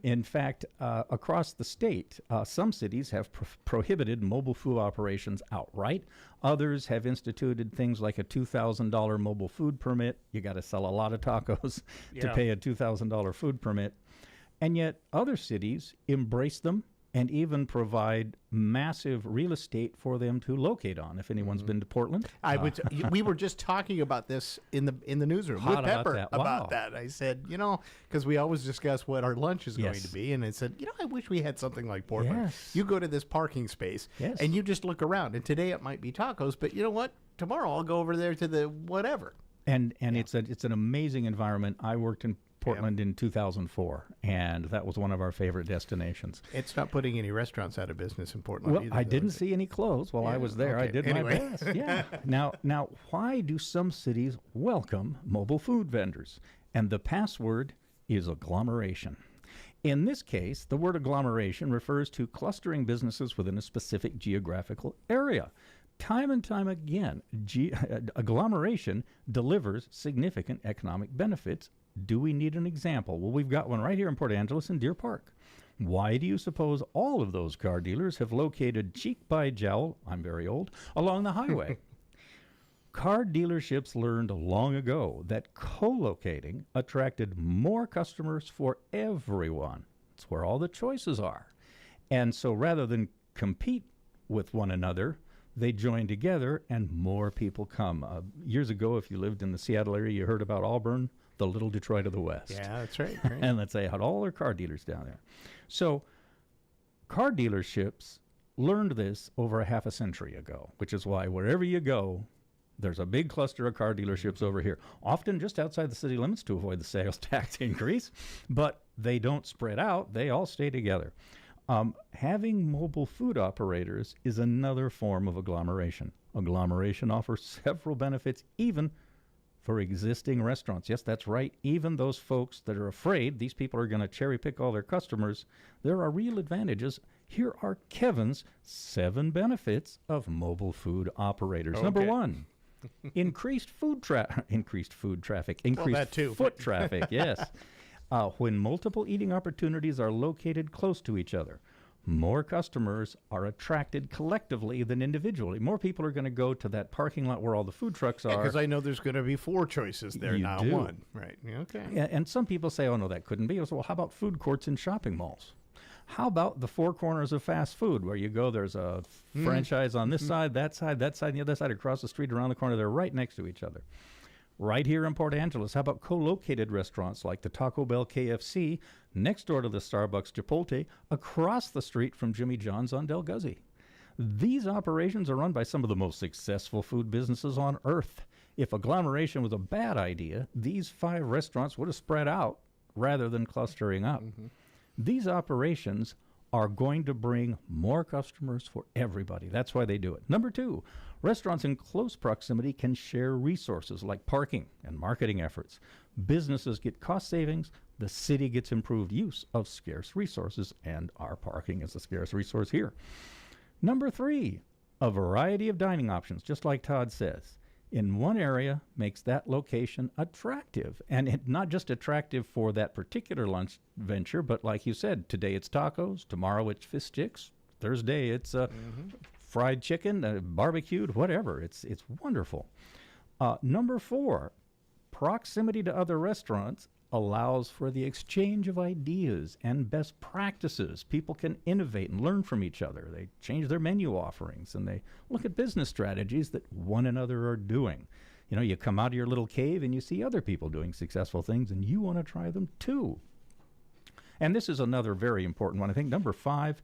In fact, across the state, some cities have prohibited mobile food operations outright. Others have instituted things like a $2,000 mobile food permit. You got to sell a lot of tacos to pay a $2,000 food permit. And yet other cities embrace them and even provide massive real estate for them to locate on. If anyone's been to Portland, we were just talking about this in the newsroom with Pepper about that. I said, because we always discuss what our lunch is going to be, and I said, I wish we had something like Portland. Yes. You go to this parking space, and you just look around, and today it might be tacos, but you know what? Tomorrow I'll go over there to the whatever. And it's an amazing environment. I worked in Portland in 2004, and that was one of our favorite destinations. It's not putting any restaurants out of business in Portland either. I didn't see any closed while I was there. I did my best. Now, why do some cities welcome mobile food vendors? And the password is agglomeration. In this case, the word agglomeration refers to clustering businesses within a specific geographical area. Time and time again, agglomeration delivers significant economic benefits. Do we need an example? Well, we've got one right here in Port Angeles and Deer Park. Why do you suppose all of those car dealers have located cheek by jowl, I'm very old, along the highway? Car dealerships learned long ago that co-locating attracted more customers for everyone. It's where all the choices are. And so rather than compete with one another, they join together and more people come. Years ago, if you lived in the Seattle area, you heard about Auburn, the little Detroit of the West. Yeah, that's right. And let's say had all their car dealers down there. So car dealerships learned this over a half a century ago, which is why wherever you go, there's a big cluster of car dealerships over here, often just outside the city limits to avoid the sales tax increase, but they don't spread out. They all stay together. Having mobile food operators is another form of agglomeration. Agglomeration offers several benefits, even for existing restaurants. Yes, that's right. Even those folks that are afraid these people are going to cherry pick all their customers, there are real advantages. Here are Kevin's 7 benefits of mobile food operators. Okay. Number 1. Increased foot traffic, increased foot traffic. Yes. When multiple eating opportunities are located close to each other, more customers are attracted collectively than individually. More people are going to go to that parking lot where all the food trucks are. Because I know there's going to be 4 choices there, not 1. Right. Okay. And some people say, oh, no, that couldn't be. Well, how about food courts in shopping malls? How about the 4 corners of fast food where you go, there's a franchise on this side, that side, and the other side, across the street, around the corner. They're right next to each other. Right here in Port Angeles, how about co-located restaurants like the Taco Bell KFC next door to the Starbucks Chipotle across the street from Jimmy John's on Del Guzzi? These operations are run by some of the most successful food businesses on earth. If agglomeration was a bad idea, these 5 restaurants would have spread out rather than clustering up. These operations are going to bring more customers for everybody. That's why they do it. Number 2, restaurants in close proximity can share resources like parking and marketing efforts. Businesses get cost savings. The city gets improved use of scarce resources, and our parking is a scarce resource here. Number 3, a variety of dining options, just like Todd says, in one area makes that location attractive. And not just attractive for that particular lunch venture, but like you said, today it's tacos, tomorrow it's fish sticks, Thursday it's fried chicken, barbecued, whatever. It's wonderful. Number 4, proximity to other restaurants allows for the exchange of ideas and best practices. People can innovate and learn from each other. They change their menu offerings, and they look at business strategies that one another are doing. You know, you come out of your little cave and you see other people doing successful things, and you want to try them too. And this is another very important one. I think number 5,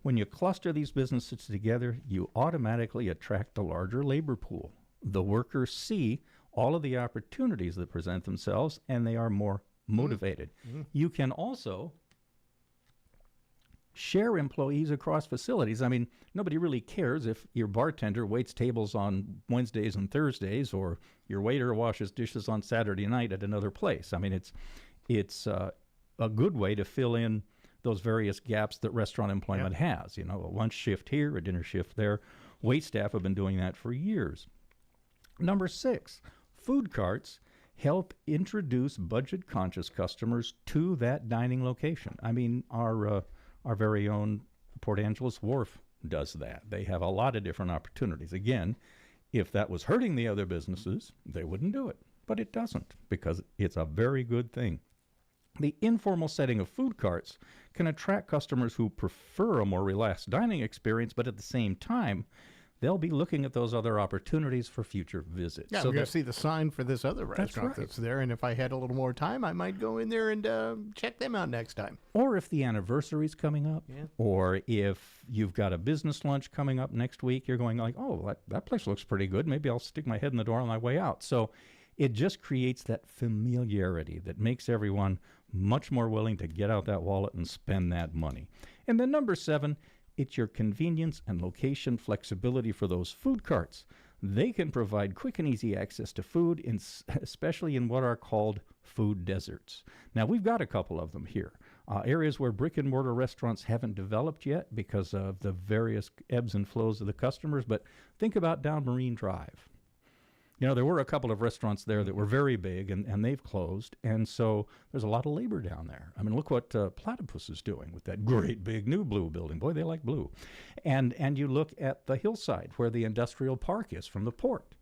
when you cluster these businesses together, you automatically attract a larger labor pool. The workers see all of the opportunities that present themselves, and they are more motivated. You can also share employees across facilities. I mean, nobody really cares if your bartender waits tables on Wednesdays and Thursdays, or your waiter washes dishes on Saturday night at another place. I mean, it's a good way to fill in those various gaps that restaurant employment has. You know, a lunch shift here, a dinner shift there. Wait staff have been doing that for years. Number 6, food carts help introduce budget-conscious customers to that dining location. I mean, our very own Port Angeles Wharf does that. They have a lot of different opportunities. Again, if that was hurting the other businesses, they wouldn't do it. But it doesn't, because it's a very good thing. The informal setting of food carts can attract customers who prefer a more relaxed dining experience, but at the same time, they'll be looking at those other opportunities for future visits. Yeah, so we're going to see the sign for this other restaurant right. that's there, and if I had a little more time, I might go in there and check them out next time. Or if the anniversary's coming up, or if you've got a business lunch coming up next week, you're going like, oh, that place looks pretty good. Maybe I'll stick my head in the door on my way out. So it just creates that familiarity that makes everyone much more willing to get out that wallet and spend that money. And then number 7, it's your convenience and location flexibility for those food carts. They can provide quick and easy access to food, especially in what are called food deserts. Now, we've got a couple of them here. Areas where brick and mortar restaurants haven't developed yet because of the various ebbs and flows of the customers. But think about down Marine Drive. You know, there were a couple of restaurants there that were very big, and they've closed. And so there's a lot of labor down there. I mean, look what Platypus is doing with that great big new blue building. Boy, they like blue. And you look at the hillside where the industrial park is from the port.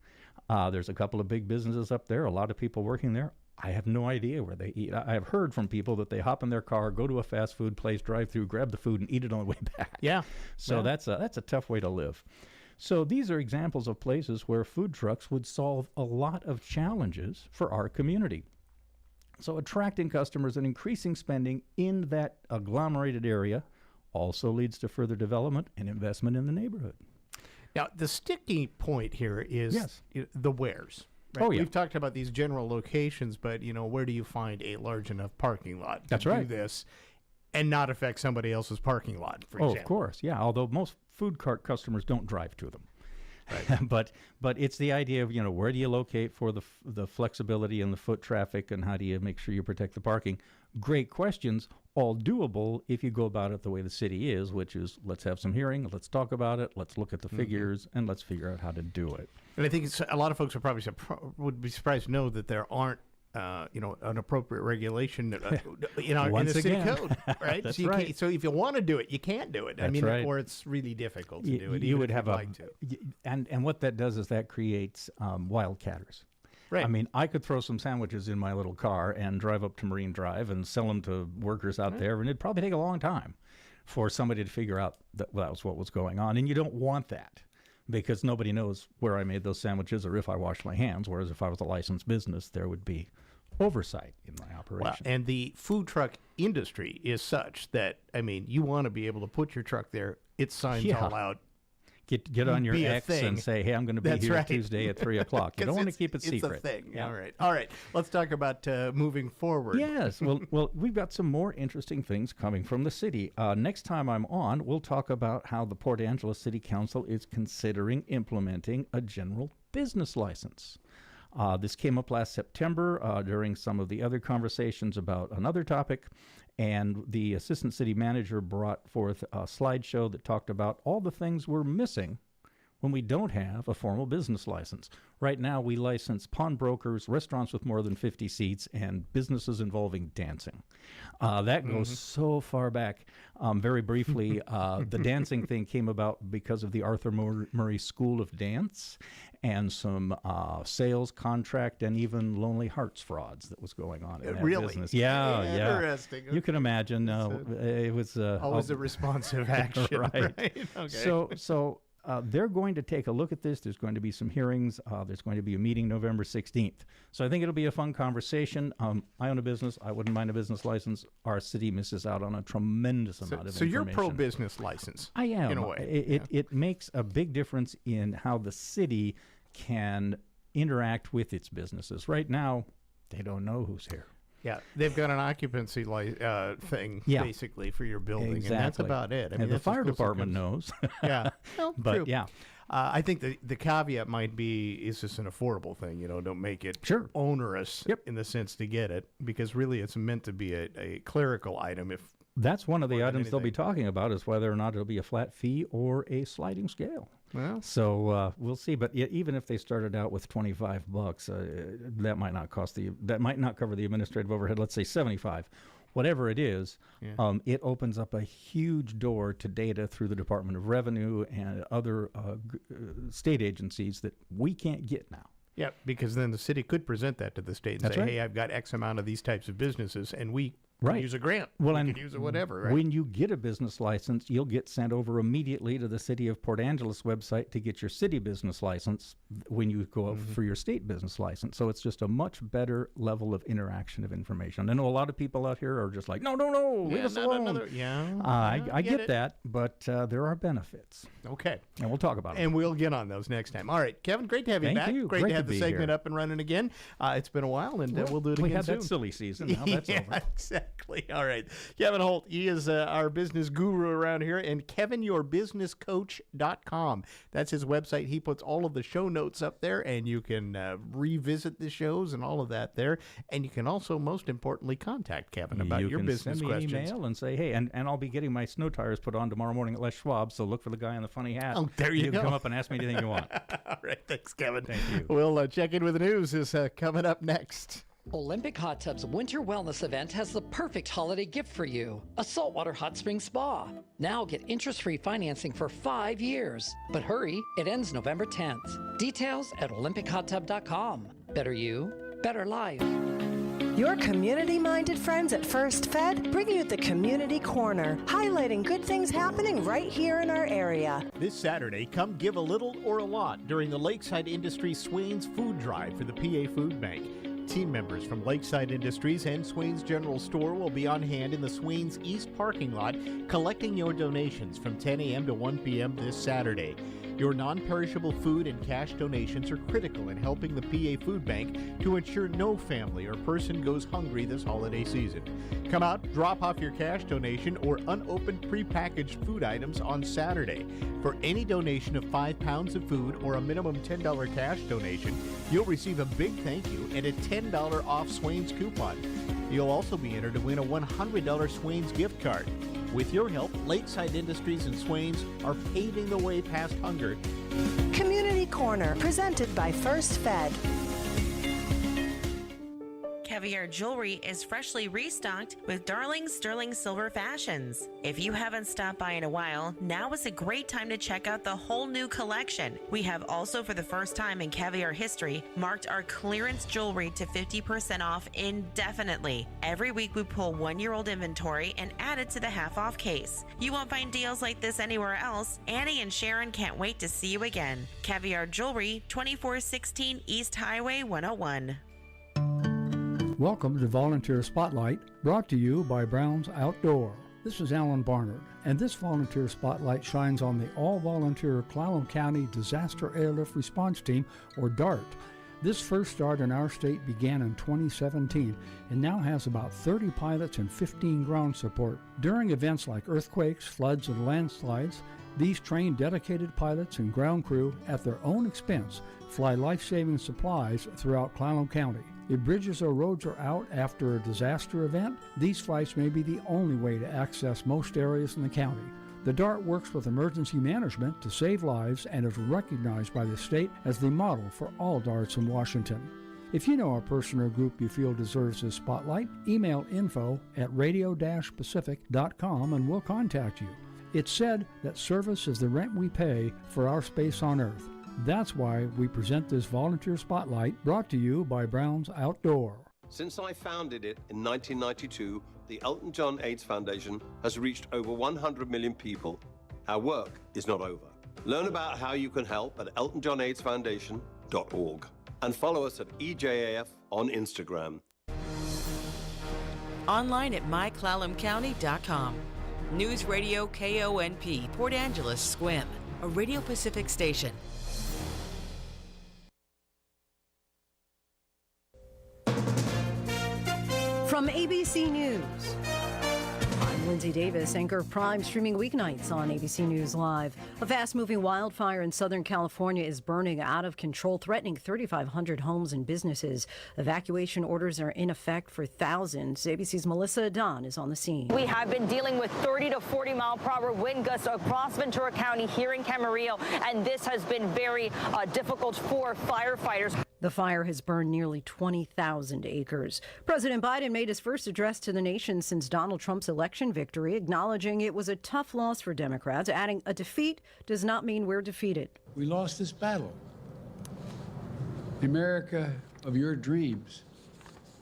There's a couple of big businesses up there, a lot of people working there. I have no idea where they eat. I have heard from people that they hop in their car, go to a fast food place, drive through, grab the food, and eat it on the way back. Yeah. So that's a tough way to live. So these are examples of places where food trucks would solve a lot of challenges for our community. So attracting customers and increasing spending in that agglomerated area also leads to further development and investment in the neighborhood. Now, the sticky point here is the wheres. Right? Oh, yeah. We've talked about these general locations, but, you know, where do you find a large enough parking lot to do this and not affect somebody else's parking lot, for example? Of course, yeah. Although most food cart customers don't drive to them. Right. but it's the idea of, you know, where do you locate for the flexibility and the foot traffic, and how do you make sure you protect the parking? Great questions, all doable if you go about it the way the city is, which is let's have some hearing, let's talk about it, let's look at the figures, and let's figure out how to do it. And I think a lot of folks are probably would be surprised to know that there aren't, an appropriate regulation, in the city code, right? That's so right. So if you want to do it, you can't do it. That's right. Or it's really difficult to do it. You would if have you'd like to. And what that does is that creates wildcatters. Right. I mean, I could throw some sandwiches in my little car and drive up to Marine Drive and sell them to workers out there, and it'd probably take a long time for somebody to figure out that was what was going on. And you don't want that, because nobody knows where I made those sandwiches or if I washed my hands, whereas if I was a licensed business, there would be oversight in my operation. Well, and the food truck industry is such that, you want to be able to put your truck there, its signs all out. Get on your X and say, hey, I'm going to be here right. Tuesday at 3 o'clock. You don't want to keep it secret. It's a thing. Yeah. All right. Let's talk about moving forward. Yes. Well, we've got some more interesting things coming from the city. Next time I'm on, we'll talk about how the Port Angeles City Council is considering implementing a general business license. This came up last September during some of the other conversations about another topic, and the assistant city manager brought forth a slideshow that talked about all the things we're missing when we don't have a formal business license. Right now, we license pawnbrokers, restaurants with more than 50 seats, and businesses involving dancing. That goes so far back. Very briefly, the dancing thing came about because of the Arthur Murray School of Dance and some sales contract and even Lonely Hearts frauds that was going on in that business. Yeah. Interesting. You can imagine. It was always a responsive action, right? Okay. So they're going to take a look at this. There's going to be some hearings. There's going to be a meeting November 16th. So I think it'll be a fun conversation. I own a business. I wouldn't mind a business license. Our city misses out on a tremendous amount of information. So you're pro-business license. I am. In a way. It makes a big difference in how the city can interact with its businesses. Right now, they don't know who's here. Yeah, they've got an occupancy thing basically for your building, exactly. And that's about it. And the fire department knows. Yeah, well, but true. yeah. I think the caveat might be, is this an affordable thing? Don't make it onerous in the sense to get it, because really it's meant to be a clerical item. That's one of the items they'll be talking about, is whether or not it'll be a flat fee or a sliding scale. Well, so we'll see. But even if they started out with $25, that might not cover the administrative overhead. Let's say $75. Whatever it is, it opens up a huge door to data through the Department of Revenue and other state agencies that we can't get now. Yeah, because then the city could present that to the state and say, hey, I've got X amount of these types of businesses, and we can use a grant. Well, we can use whatever. Right? When you get a business license, you'll get sent over immediately to the City of Port Angeles website to get your city business license when you go up for your state business license. So it's just a much better level of interaction of information. I know a lot of people out here are just like, no, leave us alone. I get that, but there are benefits. Okay. And we'll talk about it. And we'll get on those next time. All right, Kevin, great to have you back. Thank you. Great to have the segment here. up and running again. It's been a while, and we'll do it again soon. We had that silly season. Now that's over. Exactly. Exactly. All right. Kevin Holt, he is our business guru around here, and KevinYourBusinessCoach.com. That's his website. He puts all of the show notes up there, and you can revisit the shows and all of that there. And you can also, most importantly, contact Kevin about your business questions. questions. You can send me an email and say, hey, and I'll be getting my snow tires put on tomorrow morning at Les Schwab, so look for the guy in the funny hat. Oh, there you go. You can come up and ask me anything you want. All right. Thanks, Kevin. Thank you. We'll check in with the news is coming up next. Olympic Hot Tub's Winter Wellness event has the perfect holiday gift for you. A saltwater hot spring spa. Now get interest-free financing for 5 years. But hurry, it ends November 10th. Details at olympichottub.com. Better you, better life. Your community-minded friends at First Fed bring you the Community Corner, highlighting good things happening right here in our area. This Saturday, come give a little or a lot during the Lakeside Industries Swains Food Drive for the PA Food Bank. Team members from Lakeside Industries and Swains General Store will be on hand in the Swains East parking lot collecting your donations from 10 a.m. to 1 p.m. this Saturday. Your non-perishable food and cash donations are critical in helping the PA Food Bank to ensure no family or person goes hungry this holiday season. Come out, drop off your cash donation or unopened prepackaged food items on Saturday. For any donation of 5 pounds of food or a minimum $10 cash donation, you'll receive a big thank you and a $10 off Swains coupon. You'll also be entered to win a $100 Swains gift card. With your help, Lakeside Industries and Swains are paving the way past hunger. Community Corner, presented by First Fed. Caviar Jewelry is freshly restocked with Darling Sterling Silver Fashions. If you haven't stopped by in a while, now is a great time to check out the whole new collection. We have also, for the first time in Caviar history, marked our clearance jewelry to 50% off indefinitely. Every week we pull 1-year-old inventory and add it to the half-off case. You won't find deals like this anywhere else. Annie and Sharon can't wait to see you again. Caviar Jewelry, 2416 East Highway 101. Welcome to Volunteer Spotlight, brought to you by Brown's Outdoor. This is Alan Barnard, and this Volunteer Spotlight shines on the all-volunteer Clallam County Disaster Airlift Response Team, or DART. This first start in our state began in 2017 and now has about 30 pilots and 15 ground support. During events like earthquakes, floods, and landslides, these trained dedicated pilots and ground crew, at their own expense, fly life-saving supplies throughout Clallam County. If bridges or roads are out after a disaster event, these flights may be the only way to access most areas in the county. The DART works with emergency management to save lives and is recognized by the state as the model for all DARTs in Washington. If you know a person or group you feel deserves this spotlight, email info@radio-pacific.com and we'll contact you. It's said that service is the rent we pay for our space on Earth. That's why we present this volunteer spotlight, brought to you by Brown's Outdoor. Since I founded it in 1992, the Elton John AIDS Foundation has reached over 100 million people. Our work is not over. Learn about how you can help at eltonjohnaidesfoundation.org and follow us at EJAF on Instagram. Online at myclallamcounty.com. News Radio KONP, Port Angeles, Squim, a Radio Pacific station. From ABC News, I'm Lindsay Davis, anchor of Prime, streaming weeknights on ABC News Live. A fast-moving wildfire in Southern California is burning out of control, threatening 3,500 homes and businesses. Evacuation orders are in effect for thousands. ABC's Melissa Adon is on the scene. We have been dealing with 30 to 40 mile per hour wind gusts across Ventura County here in Camarillo, and this has been very difficult for firefighters. The fire has burned nearly 20,000 acres. President Biden made his first address to the nation since Donald Trump's election victory, acknowledging it was a tough loss for Democrats, adding a defeat does not mean we're defeated. We lost this battle. The America of your dreams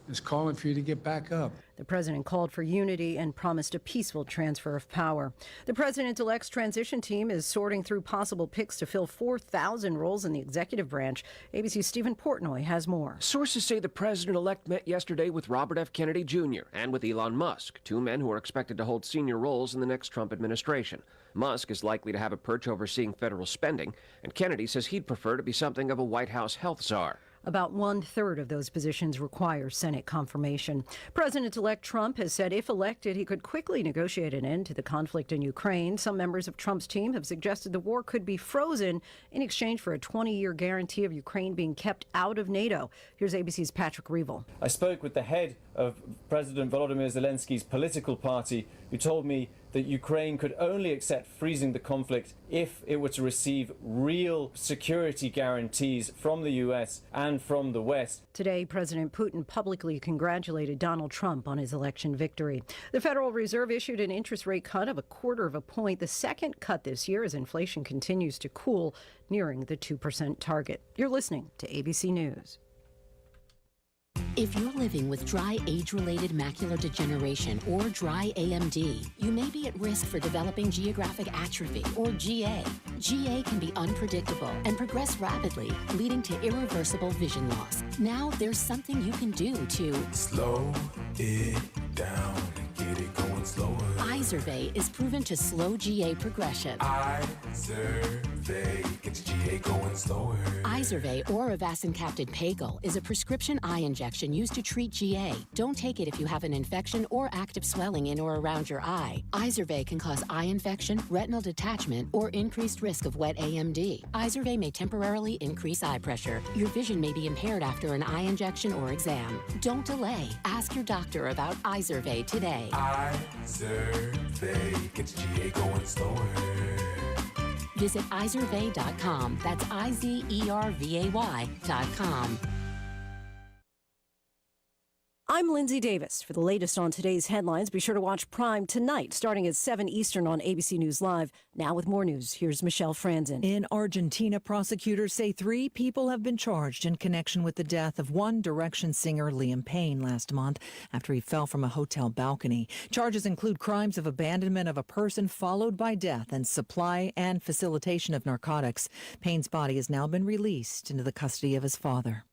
is calling for you to get back up. The president called for unity and promised a peaceful transfer of power. The president-elect's transition team is sorting through possible picks to fill 4,000 roles in the executive branch. ABC's Stephen Portnoy has more. Sources say the president-elect met yesterday with Robert F. Kennedy Jr. and with Elon Musk, two men who are expected to hold senior roles in the next Trump administration. Musk is likely to have a perch overseeing federal spending, and Kennedy says he'd prefer to be something of a White House health czar. About 1/3 of those positions require Senate confirmation. President-elect Trump has said if elected, he could quickly negotiate an end to the conflict in Ukraine. Some members of Trump's team have suggested the war could be frozen in exchange for a 20-year guarantee of Ukraine being kept out of NATO. Here's ABC's Patrick Reevell. I spoke with the head of President Volodymyr Zelensky's political party, who told me that Ukraine could only accept freezing the conflict if it were to receive real security guarantees from the U.S. and from the West. Today, President Putin publicly congratulated Donald Trump on his election victory. The Federal Reserve issued an interest rate cut of 1/4 point, the second cut this year as inflation continues to cool, nearing the 2% target. You're listening to ABC News. If you're living with dry age-related macular degeneration or dry AMD, you may be at risk for developing geographic atrophy or GA. GA can be unpredictable and progress rapidly, leading to irreversible vision loss. Now there's something you can do to slow it down and get it going slower. Izervay is proven to slow GA progression. Izervay gets GA going slower. Izervay or avacincaptad pagel is a prescription eye injection used to treat GA. Don't take it if you have an infection or active swelling in or around your eye. Izervay can cause eye infection, retinal detachment, or increased risk of wet AMD. Izervay may temporarily increase eye pressure. Your vision may be impaired after an eye injection or exam. Don't delay. Ask your doctor about Izervay today. Izervay gets GA going slower. Visit Izervay.com. That's IZERVAY.com. I'm Lindsay Davis. For the latest on today's headlines, be sure to watch Prime tonight, starting at 7 Eastern on ABC News Live. Now with more news, here's Michelle Franzen. In Argentina, prosecutors say 3 people have been charged in connection with the death of One Direction singer Liam Payne last month after he fell from a hotel balcony. Charges include crimes of abandonment of a person followed by death and supply and facilitation of narcotics. Payne's body has now been released into the custody of his father.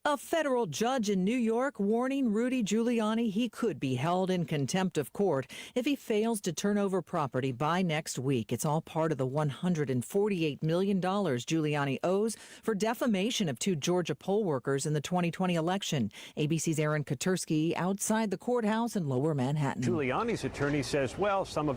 A federal judge in New York warning Rudy Giuliani he could be held in contempt of court if he fails to turn over property by next week. It's all part of the $148 million Giuliani owes for defamation of 2 Georgia poll workers in the 2020 election. ABC's Aaron Katursky outside the courthouse in Lower Manhattan. Giuliani's attorney says, well, some of